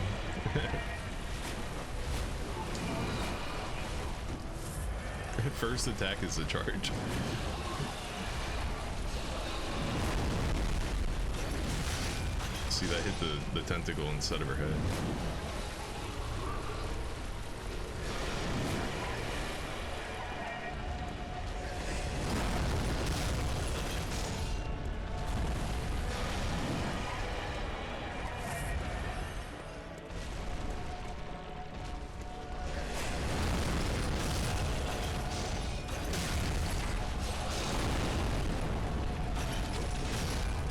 First attack is the charge. See, that hit the tentacle instead of her head.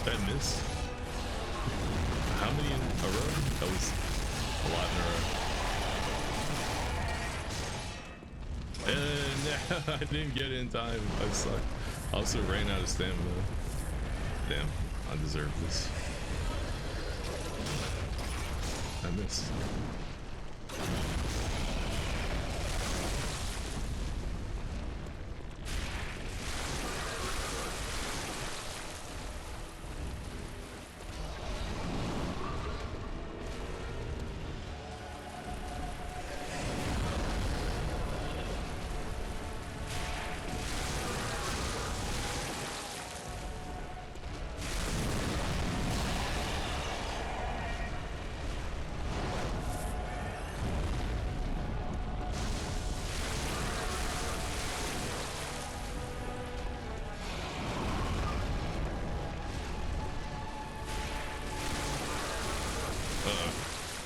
That miss? How many in a row? That was a lot in a row. And I didn't get it in time. I suck. I also ran out of stamina. Damn, I deserve this. I missed.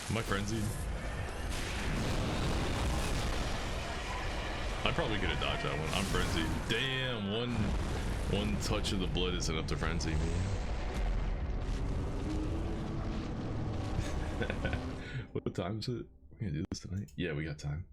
Am I frenzied? I probably could have dodged that one. I'm frenzied. Damn, one touch of the blood is enough to frenzy me. What time is it? We're gonna do this tonight? Yeah, we got time.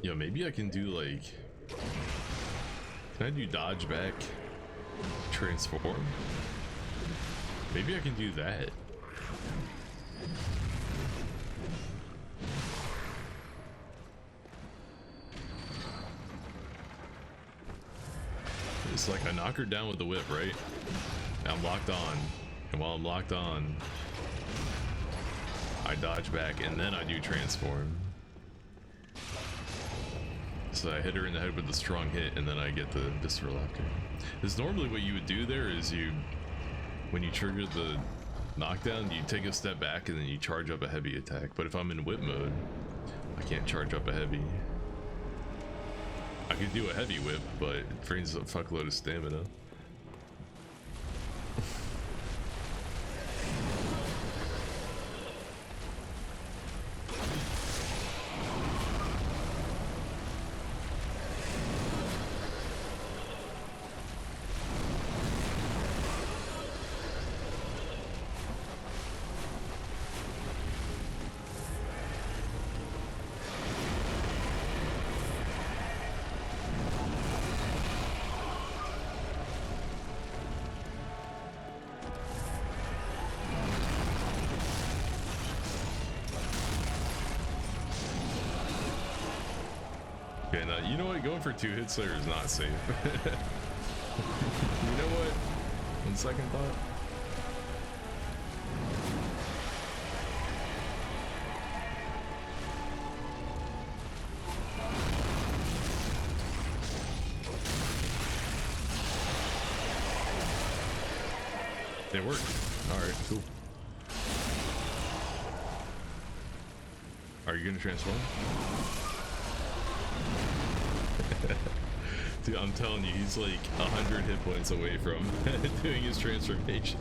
Yo, maybe I can do like... Can I do dodge back, transform? Maybe I can do that. It's like I knock her down with the whip, right? I'm locked on. And while I'm locked on, I dodge back and then I do transform. So I hit her in the head with a strong hit, and then I get the visceral after. Because normally what you would do there is when you trigger the knockdown, you take a step back and then you charge up a heavy attack. But if I'm in whip mode, I can't charge up a heavy. I could do a heavy whip, but it drains a fuckload of stamina. Okay, now, you know what? Going for 2 hit slayer is not safe. You know what? On second thought. It worked. Alright, cool. Are you gonna transform? Dude, I'm telling you, he's like 100 hit points away from doing his transformation.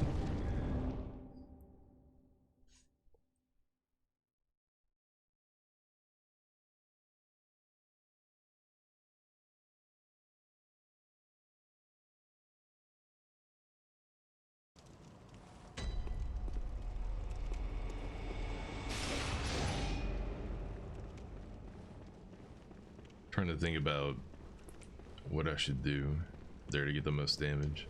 Trying to think about what I should do there to get the most damage.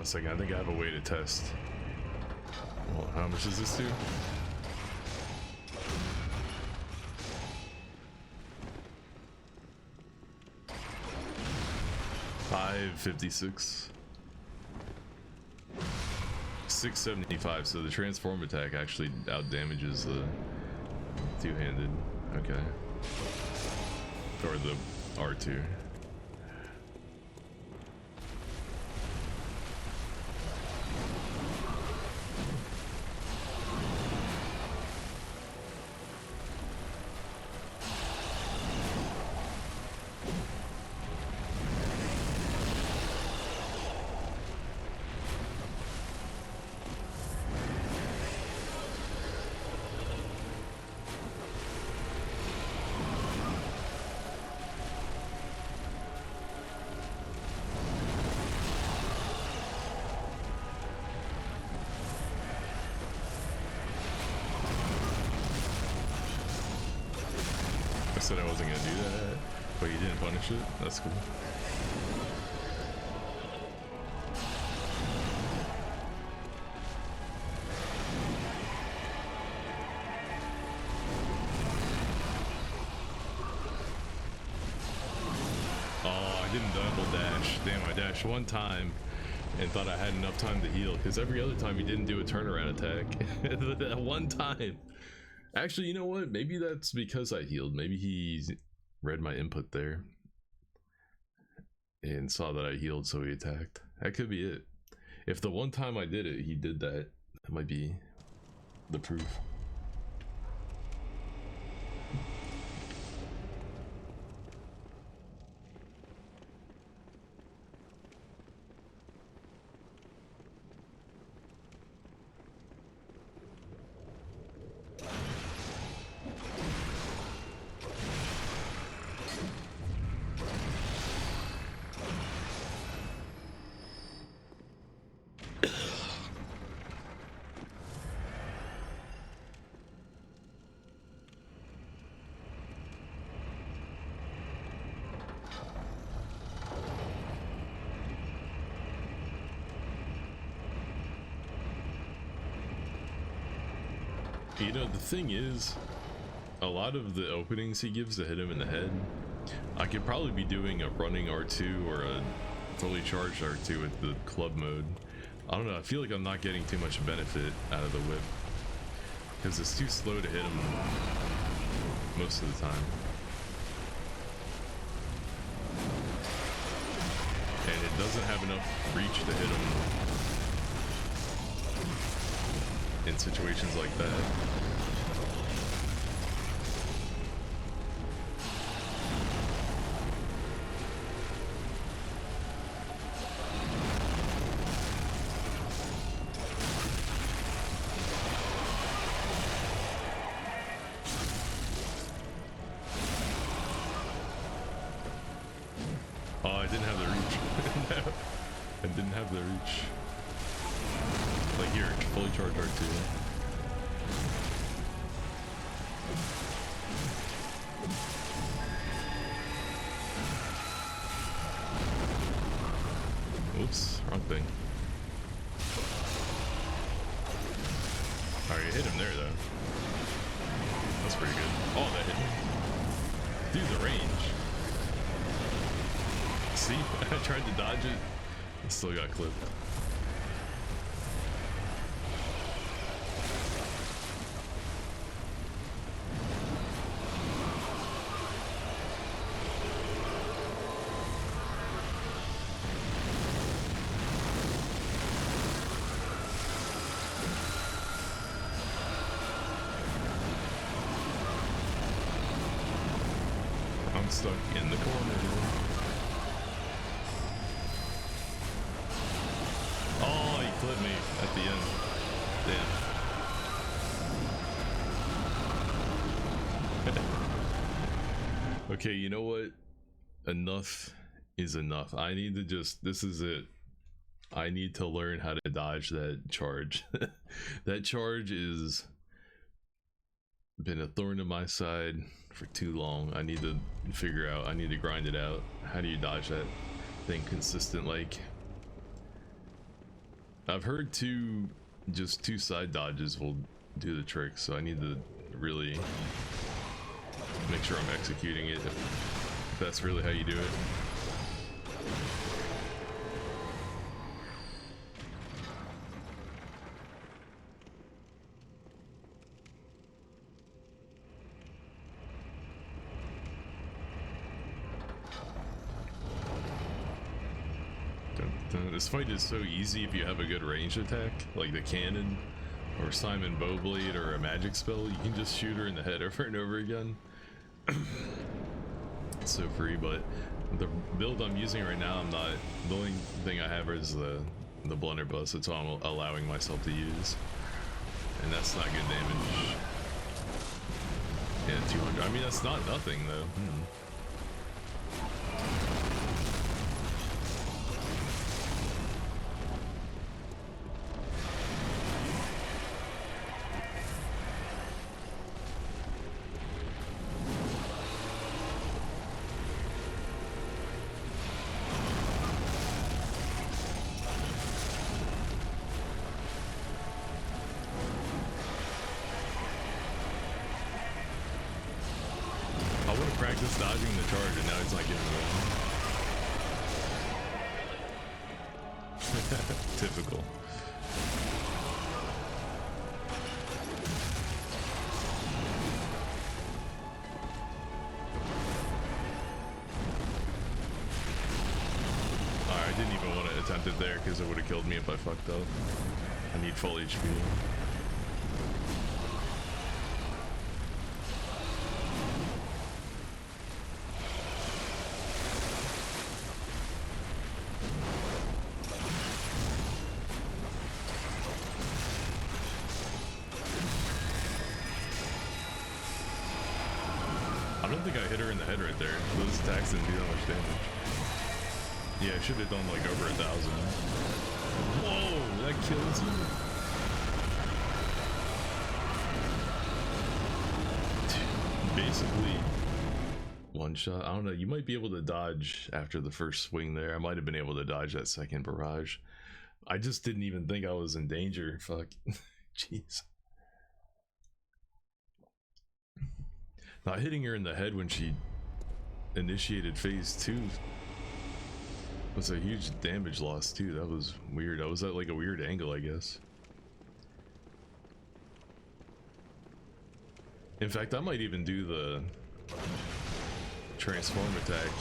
on a second. I think I have a way to test. Well, how much does this do? $556. 675. So the transform attack actually out damages the two-handed. Okay. Or the R2. I said I wasn't gonna do that, but you didn't punish it. That's cool. Oh, I didn't double dash. Damn, I dashed one time and thought I had enough time to heal, because every other time he didn't do a turnaround attack. That one time. Actually, you know what? Maybe that's because I healed. Maybe he read my input there and saw that I healed, so he attacked. That could be it. If the one time I did it, he did that, that might be the proof. You know, the thing is, a lot of the openings he gives to hit him in the head, I could probably be doing a running R2 or a fully charged R2 with the club mode. I don't know, I feel like I'm not getting too much benefit out of the whip, because it's too slow to hit him most of the time. And it doesn't have enough reach to hit him in situations like that. Oh, I didn't have the reach. No, I didn't have the reach. Like here, fully charged R2. Oops, wrong thing. Alright, you hit him there though. That's pretty good. Oh, that hit me. Dude, the range. See, I tried to dodge it, it still got clipped. I'm stuck in the corner. Oh, he clipped me at the end. Damn. Okay, you know what? Enough is enough. I need to just, this is it. I need to learn how to dodge that charge. That charge is been a thorn in my side for too long. I need to figure out, I need to grind it out. How do you dodge that thing consistent like? I've heard just two side dodges will do the trick, so I need to really make sure I'm executing it if that's really how you do it. This fight is so easy if you have a good ranged attack, like the cannon, or Simon Bowblade, or a magic spell. You can just shoot her in the head over and over again. It's so free, but the build I'm using right now, the only thing I have is the blunderbuss. That's all I'm allowing myself to use, and that's not good damage. Yeah, 200. I mean, that's not nothing though. Practice dodging the charge, and now it's not giving away. Typical. Alright, I didn't even want to attempt it there because it would have killed me if I fucked up. I need full HP. I don't think I hit her in the head right there. Those attacks didn't do that much damage. Yeah, I should have done like over 1,000. Whoa, that kills you. Basically, one shot. I don't know. You might be able to dodge after the first swing there. I might have been able to dodge that second barrage. I just didn't even think I was in danger. Fuck. Jeez. Not hitting her in the head when she initiated phase 2 was a huge damage loss too. That was weird. I was at like a weird angle, I guess. In fact, I might even do the transform attack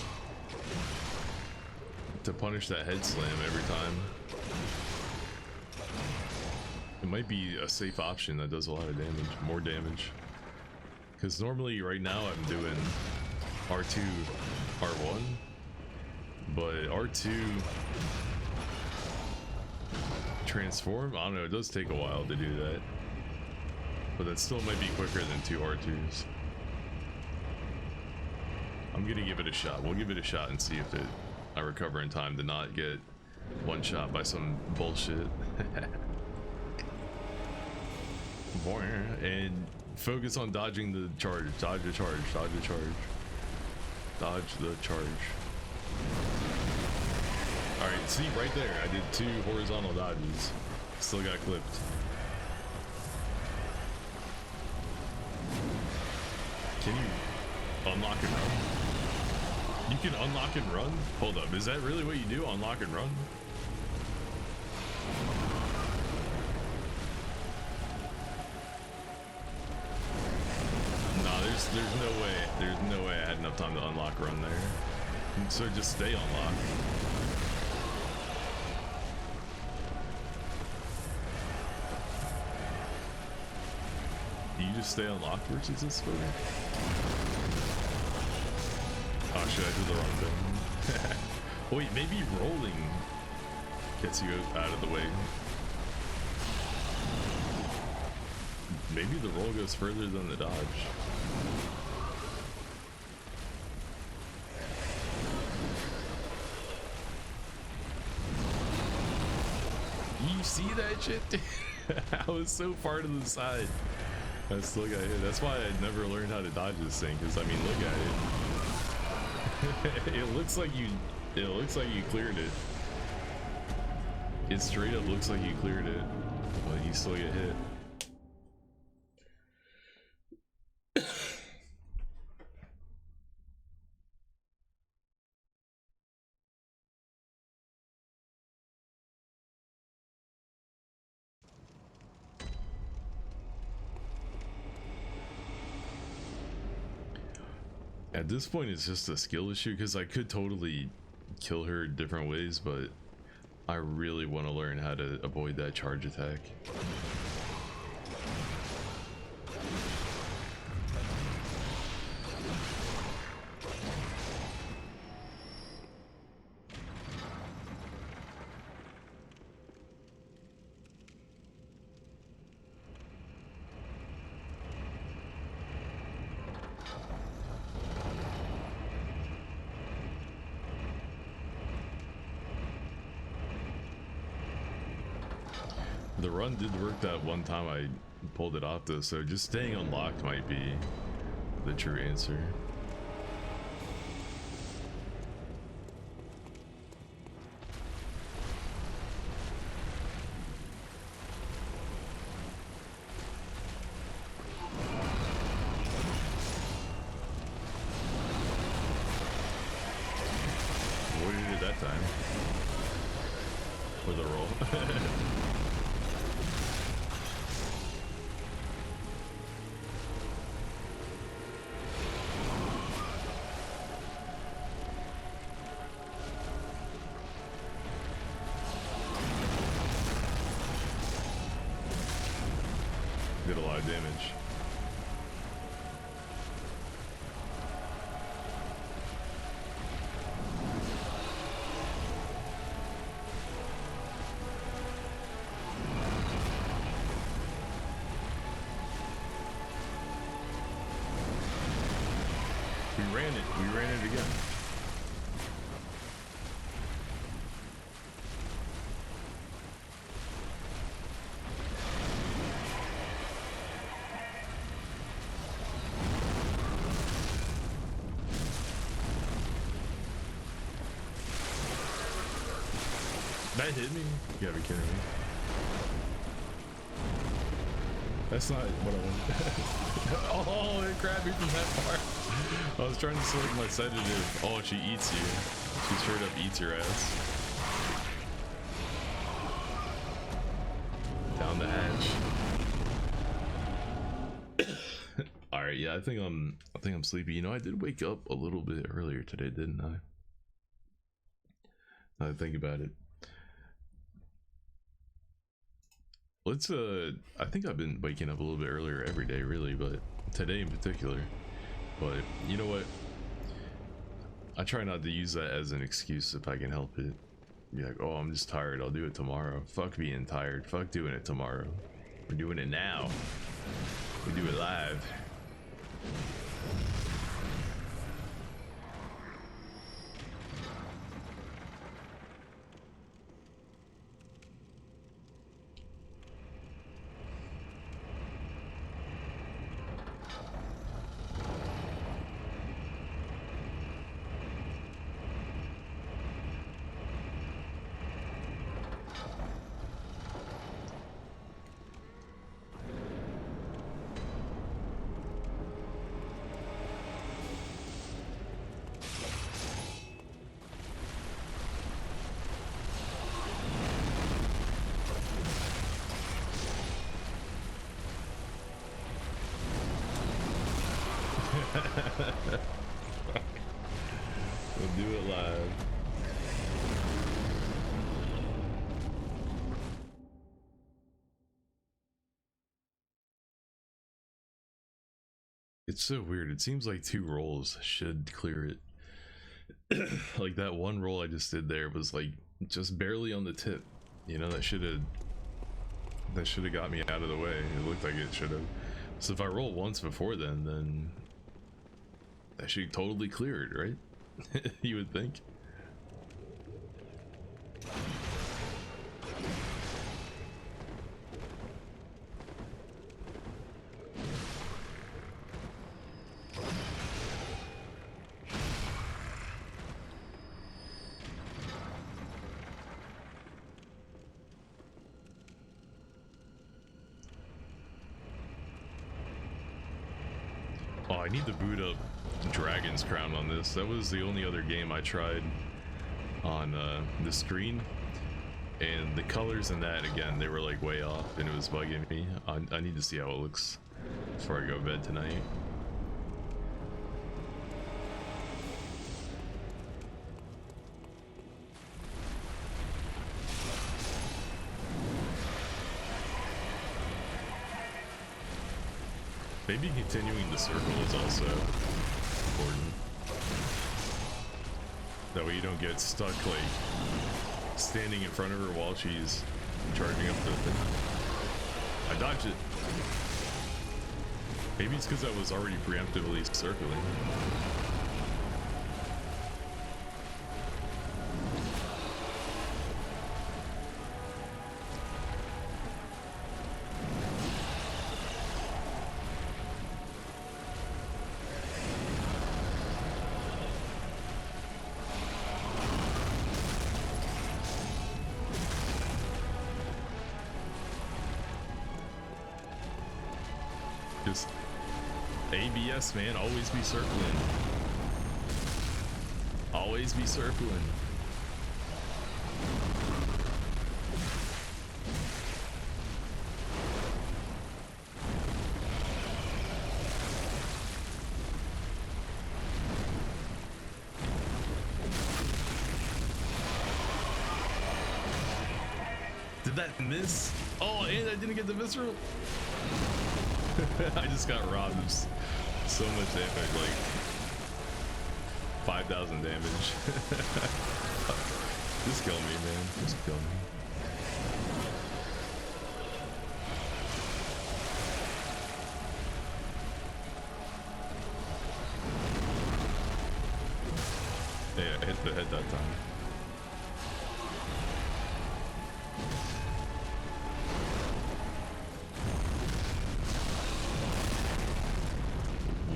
to punish that head slam every time. It might be a safe option that does a lot of damage, more damage. Because normally right now I'm doing R2, R1, but R2 transform, I don't know, it does take a while to do that. But that still might be quicker than 2 R2s. I'm gonna give it a shot. We'll give it a shot and see if I recover in time to not get one shot by some bullshit. And focus on dodging the charge. Dodge the charge. Dodge the charge. Dodge the charge. Alright, see right there. I did 2 horizontal dodges. Still got clipped. Can you unlock and run? You can unlock and run? Hold up. Is that really what you do? Unlock and run? There's no way. There's no way I had enough time to unlock run there. So just stay unlocked. Do you just stay unlocked versus this way? Oh shit, I did the wrong thing. Wait, maybe rolling gets you out of the way. Maybe the roll goes further than the dodge. You see that shit? I was so far to the side. I still got hit. That's why I never learned how to dodge this thing. Because I mean, look at it. It looks like you cleared it. It straight up looks like you cleared it, but you still get hit. At this point, it's just a skill issue because I could totally kill her different ways, but I really want to learn how to avoid that charge attack. The run did work that one time I pulled it off though, so just staying unlocked might be the true answer. What did you do that time? With a roll. Did a lot of damage. We ran it again. That hit me? You gotta be kidding me. That's not what I wanted. Oh, it grabbed me from that far. I was trying to select my sedative. Oh, she eats you. She straight up eats your ass. Down the hatch. Alright, yeah, I think I'm sleepy. You know, I did wake up a little bit earlier today, didn't I? Now that I think about it. Let's I think I've been waking up a little bit earlier every day really, but today in particular. But you know what, I try not to use that as an excuse if I can help it. Be like, oh, I'm just tired, I'll do it tomorrow. Fuck being tired, fuck doing it tomorrow. We're doing it now. We do it live. We'll do it live. It's so weird. It seems like 2 rolls should clear it. Like that one roll I just did there was like just barely on the tip. You know, that should have got me out of the way. It looked like it should have. So if I roll once before then that should totally clear it, right? You would think. Oh, I need to boot up Dragon's Crown on this. That was the only other game I tried on the screen. And the colors in that, again, they were like way off and it was bugging me. I need to see how it looks before I go to bed tonight. Maybe continuing the circle is also important. That way you don't get stuck like standing in front of her while she's charging up the thing. I dodged it. Maybe it's because I was already preemptively circling. Just ABS, man. Always be circling. Always be circling. Did that miss? Oh, and I didn't get the visceral. I just got robbed of so much damage, like 5,000 damage. Just kill me, man. Just kill me. Yeah, I hit the head that time.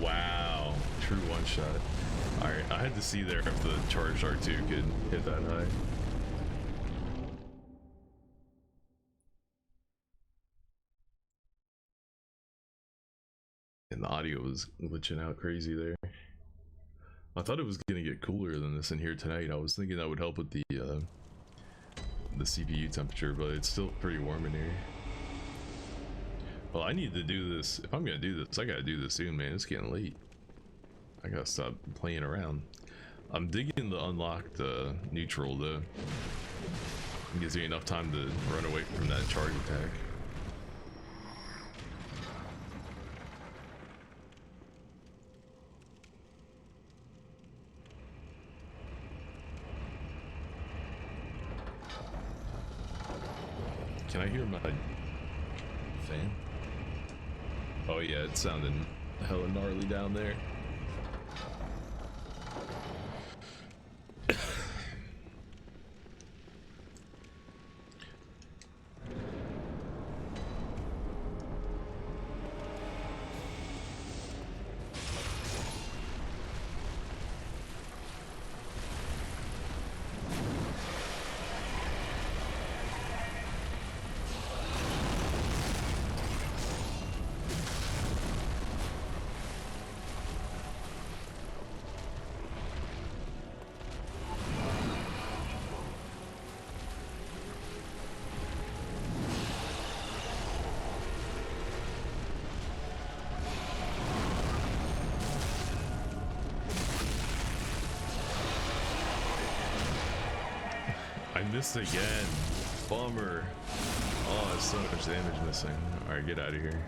Wow, true one shot. Alright, I had to see there if the charged R2 could hit that high. And the audio was glitching out crazy there. I thought it was gonna get cooler than this in here tonight. I was thinking that would help with the CPU temperature, but it's still pretty warm in here. Well, I need to do this. If I'm gonna do this, I gotta do this soon, man. It's getting late. I gotta stop playing around. I'm digging the unlocked neutral though. It gives me enough time to run away from that charge attack. Can I hear my fan? Oh yeah, it's sounding hella gnarly down there. Missed again. Bummer. Oh, there's so much damage missing. Alright, get out of here.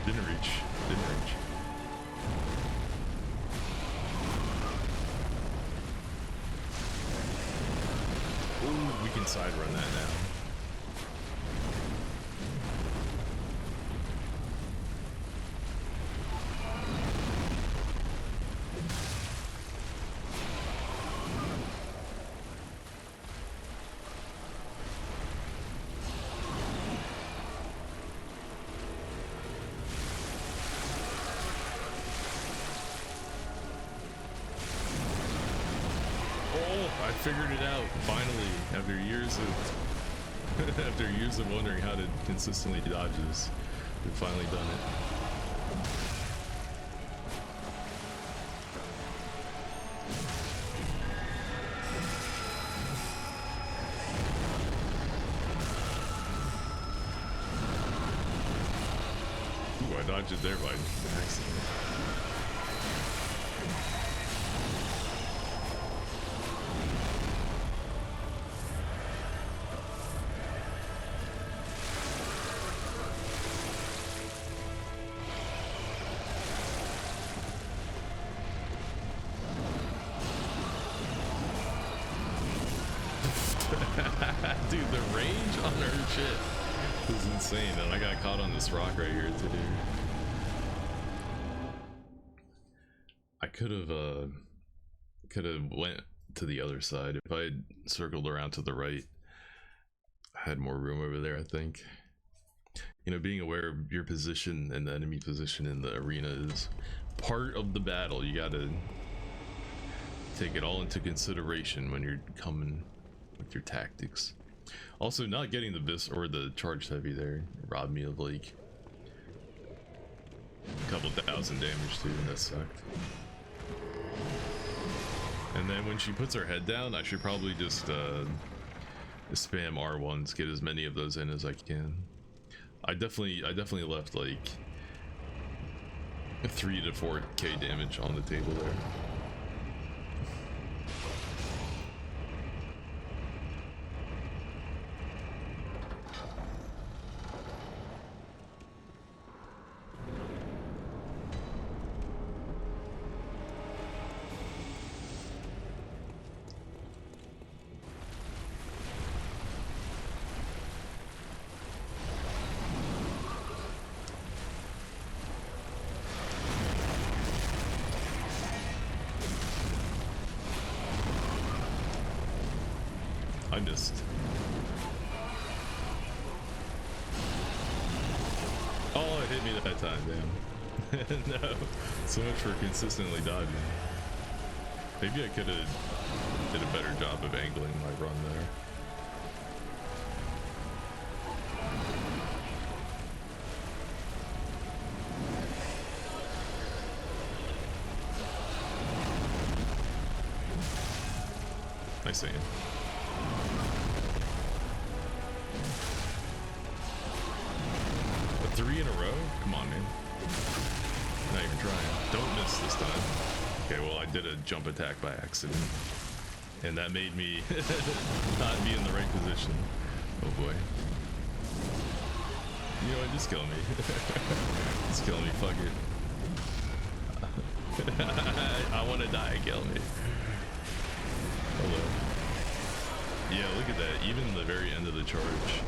Didn't reach. Didn't reach. Ooh, we can side run that now. Oh, I figured it out finally after years of after years of wondering how to consistently dodge this. We've finally done it. Ooh, I dodged it there by accident. Dude, the range on her shit is insane, and I got caught on this rock right here too. I could have went to the other side if I had circled around to the right. I had more room over there, I think. You know, being aware of your position and the enemy position in the arena is part of the battle. You gotta take it all into consideration when you're coming with your tactics. Also, not getting the vis or the charged heavy there robbed me of like a couple thousand damage too, and that sucked. And then when she puts her head down, I should probably just spam R1s, get as many of those in as I can. I definitely left like 3 to 4k damage on the table there. I missed. Oh, it hit me that time, damn. No, so much for consistently dodging. Maybe I could have did a better job of angling my run there. Nice aim. A 3 in a row? Come on, man. Not even trying. Don't miss this time. Okay, well, I did a jump attack by accident. And that made me not be in the right position. Oh boy. You know what, just kill me. Just kill me, fuck it. I want to die, kill me. Hello. Yeah, look at that. Even the very end of the charge,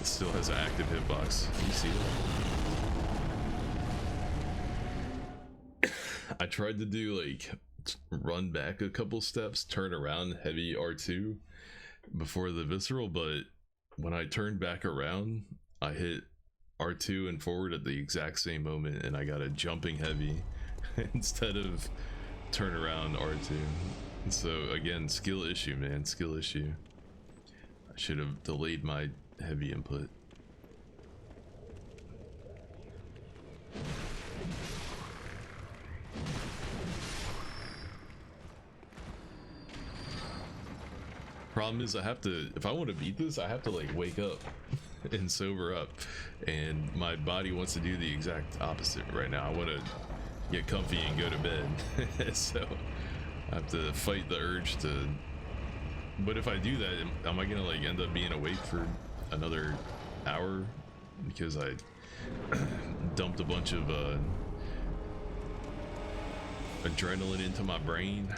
it still has an active hitbox. You see that? I tried to do like run back a couple steps, turn around, heavy R2 before the visceral, but when I turned back around, I hit R2 and forward at the exact same moment, and I got a jumping heavy instead of turn around R2. So again, skill issue, man, skill issue. I should have delayed my heavy input. Problem is, I have to, if I want to beat this, I have to like wake up and sober up, and my body wants to do the exact opposite right now. I want to get comfy and go to bed. So I have to fight the urge to, but if I do that, am I gonna like end up being awake for another hour because I dumped a bunch of adrenaline into my brain?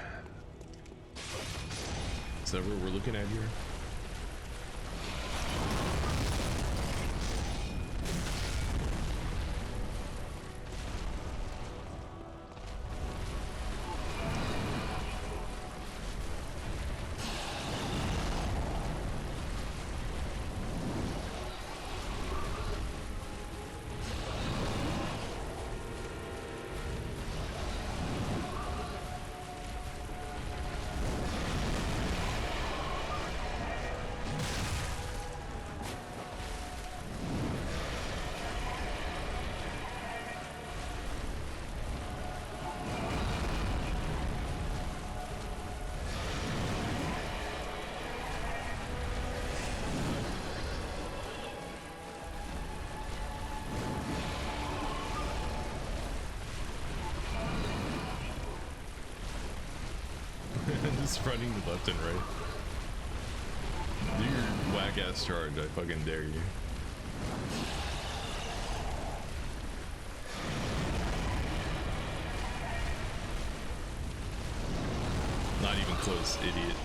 Is that what we're looking at here? just running left and right. Do your whack ass charge, I fucking dare you. Not even close, idiot.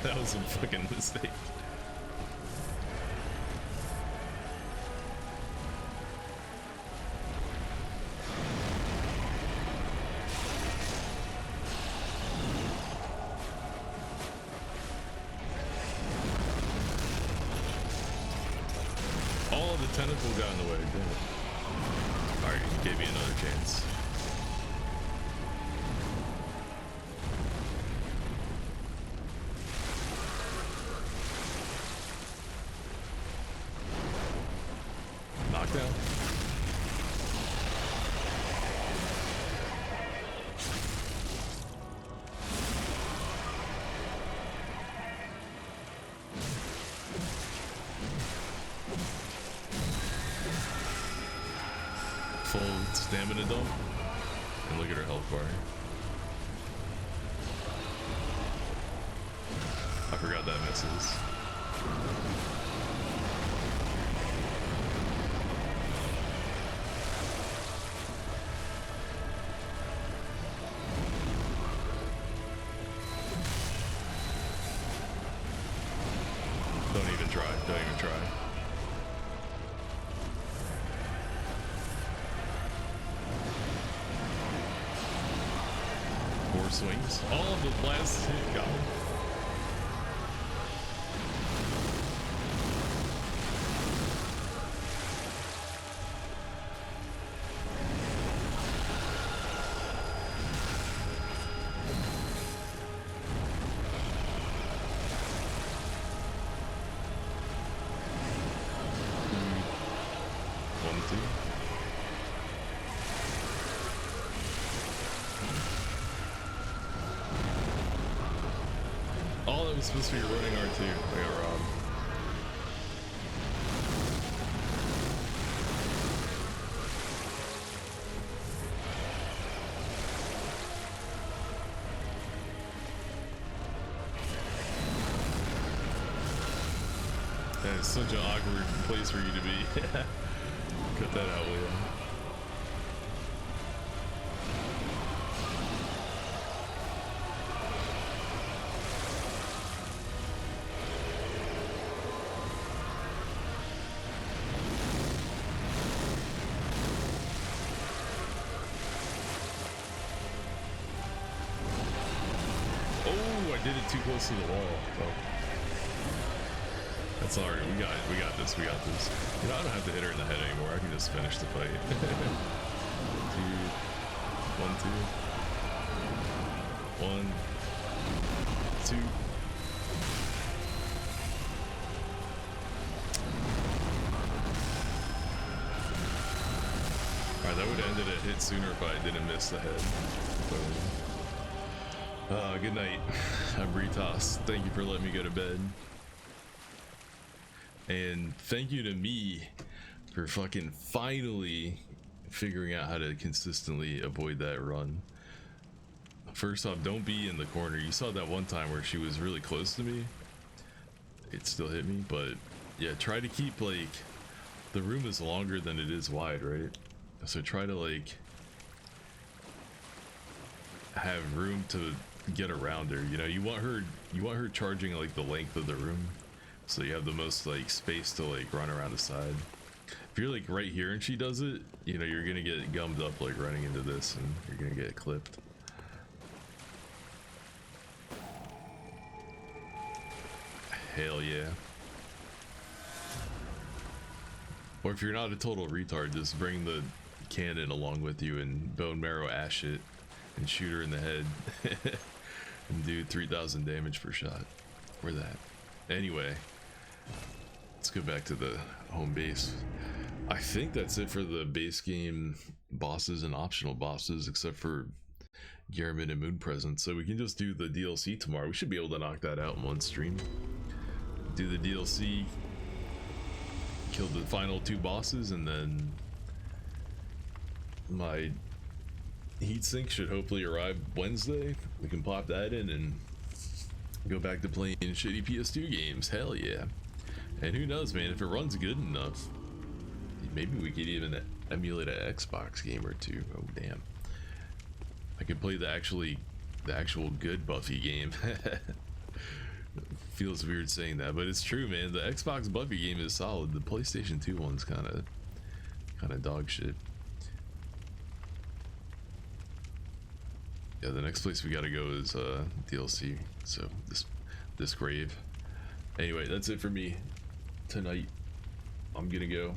That was a fucking mistake. All of the tentacle got in the way, damn it. Alright, he gave me another chance. Knockdown. Full stamina dump. And look at her health bar. I forgot that misses. Don't even try. Don't even try. Four swings. All of the last hit got him. Oh, that was supposed to be running R2. I got robbed. That is such an awkward place for you to be. Cut that out, Leah. I did it too close to the wall. Oh. That's alright. We got this. You know, I don't have to hit her in the head anymore. I can just finish the fight. One, two. Alright, that would have ended a hit sooner if I didn't miss the head. Good night. I'm Britas. Thank you for letting me go to bed. And thank you to me for fucking finally figuring out how to consistently avoid that run. First off, don't be in the corner. You saw that one time where she was really close to me. It still hit me, but yeah, try to keep, like, the room is longer than it is wide, right? So try to, like, have room to get around her. You know, you want her charging like the length of the room, so you have the most like space to like run around the side. If you're like right here and she does it, you know, you're gonna get gummed up like running into this, and you're gonna get clipped. Hell yeah. Or if you're not a total retard, just bring the cannon along with you and bone marrow ash it and shoot her in the head. And do 3,000 damage per shot. Or that. Anyway, let's go back to the home base. I think that's it for the base game bosses and optional bosses, except for Garmin and Moon Presence. So we can just do the DLC tomorrow. We should be able to knock that out in one stream. Do the DLC, kill the final two bosses, and then my heatsink should hopefully arrive Wednesday. We can pop that in and go back to playing shitty PS2 games. Hell yeah. And who knows, man, if it runs good enough, maybe we could even emulate an Xbox game or two. Oh damn. I could play the actual good Buffy game. Feels weird saying that, but it's true, man. The Xbox Buffy game is solid. The PlayStation 2 one's kind of dog shit. Yeah, the next place we gotta go is DLC. So this grave. Anyway, that's it for me tonight. I'm gonna go.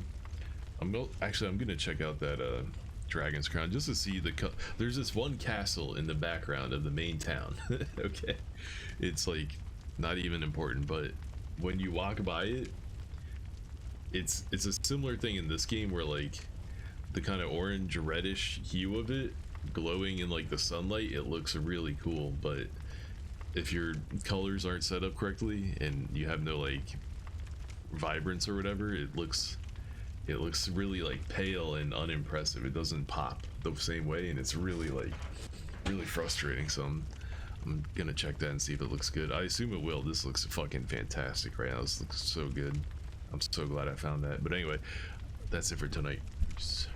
I'm gonna check out that Dragon's Crown just to see there's this one castle in the background of the main town. Okay, it's like not even important, but when you walk by it, it's a similar thing in this game where like the kind of orange reddish hue of it glowing in like the sunlight, it looks really cool. But if your colors aren't set up correctly and you have no like vibrance or whatever, it looks really like pale and unimpressive. It doesn't pop the same way, and it's really frustrating. So I'm gonna check that and see if it looks good. I assume it will. This looks fucking fantastic right now. This looks so good. I'm so glad I found that. But anyway, that's it for tonight. Peace.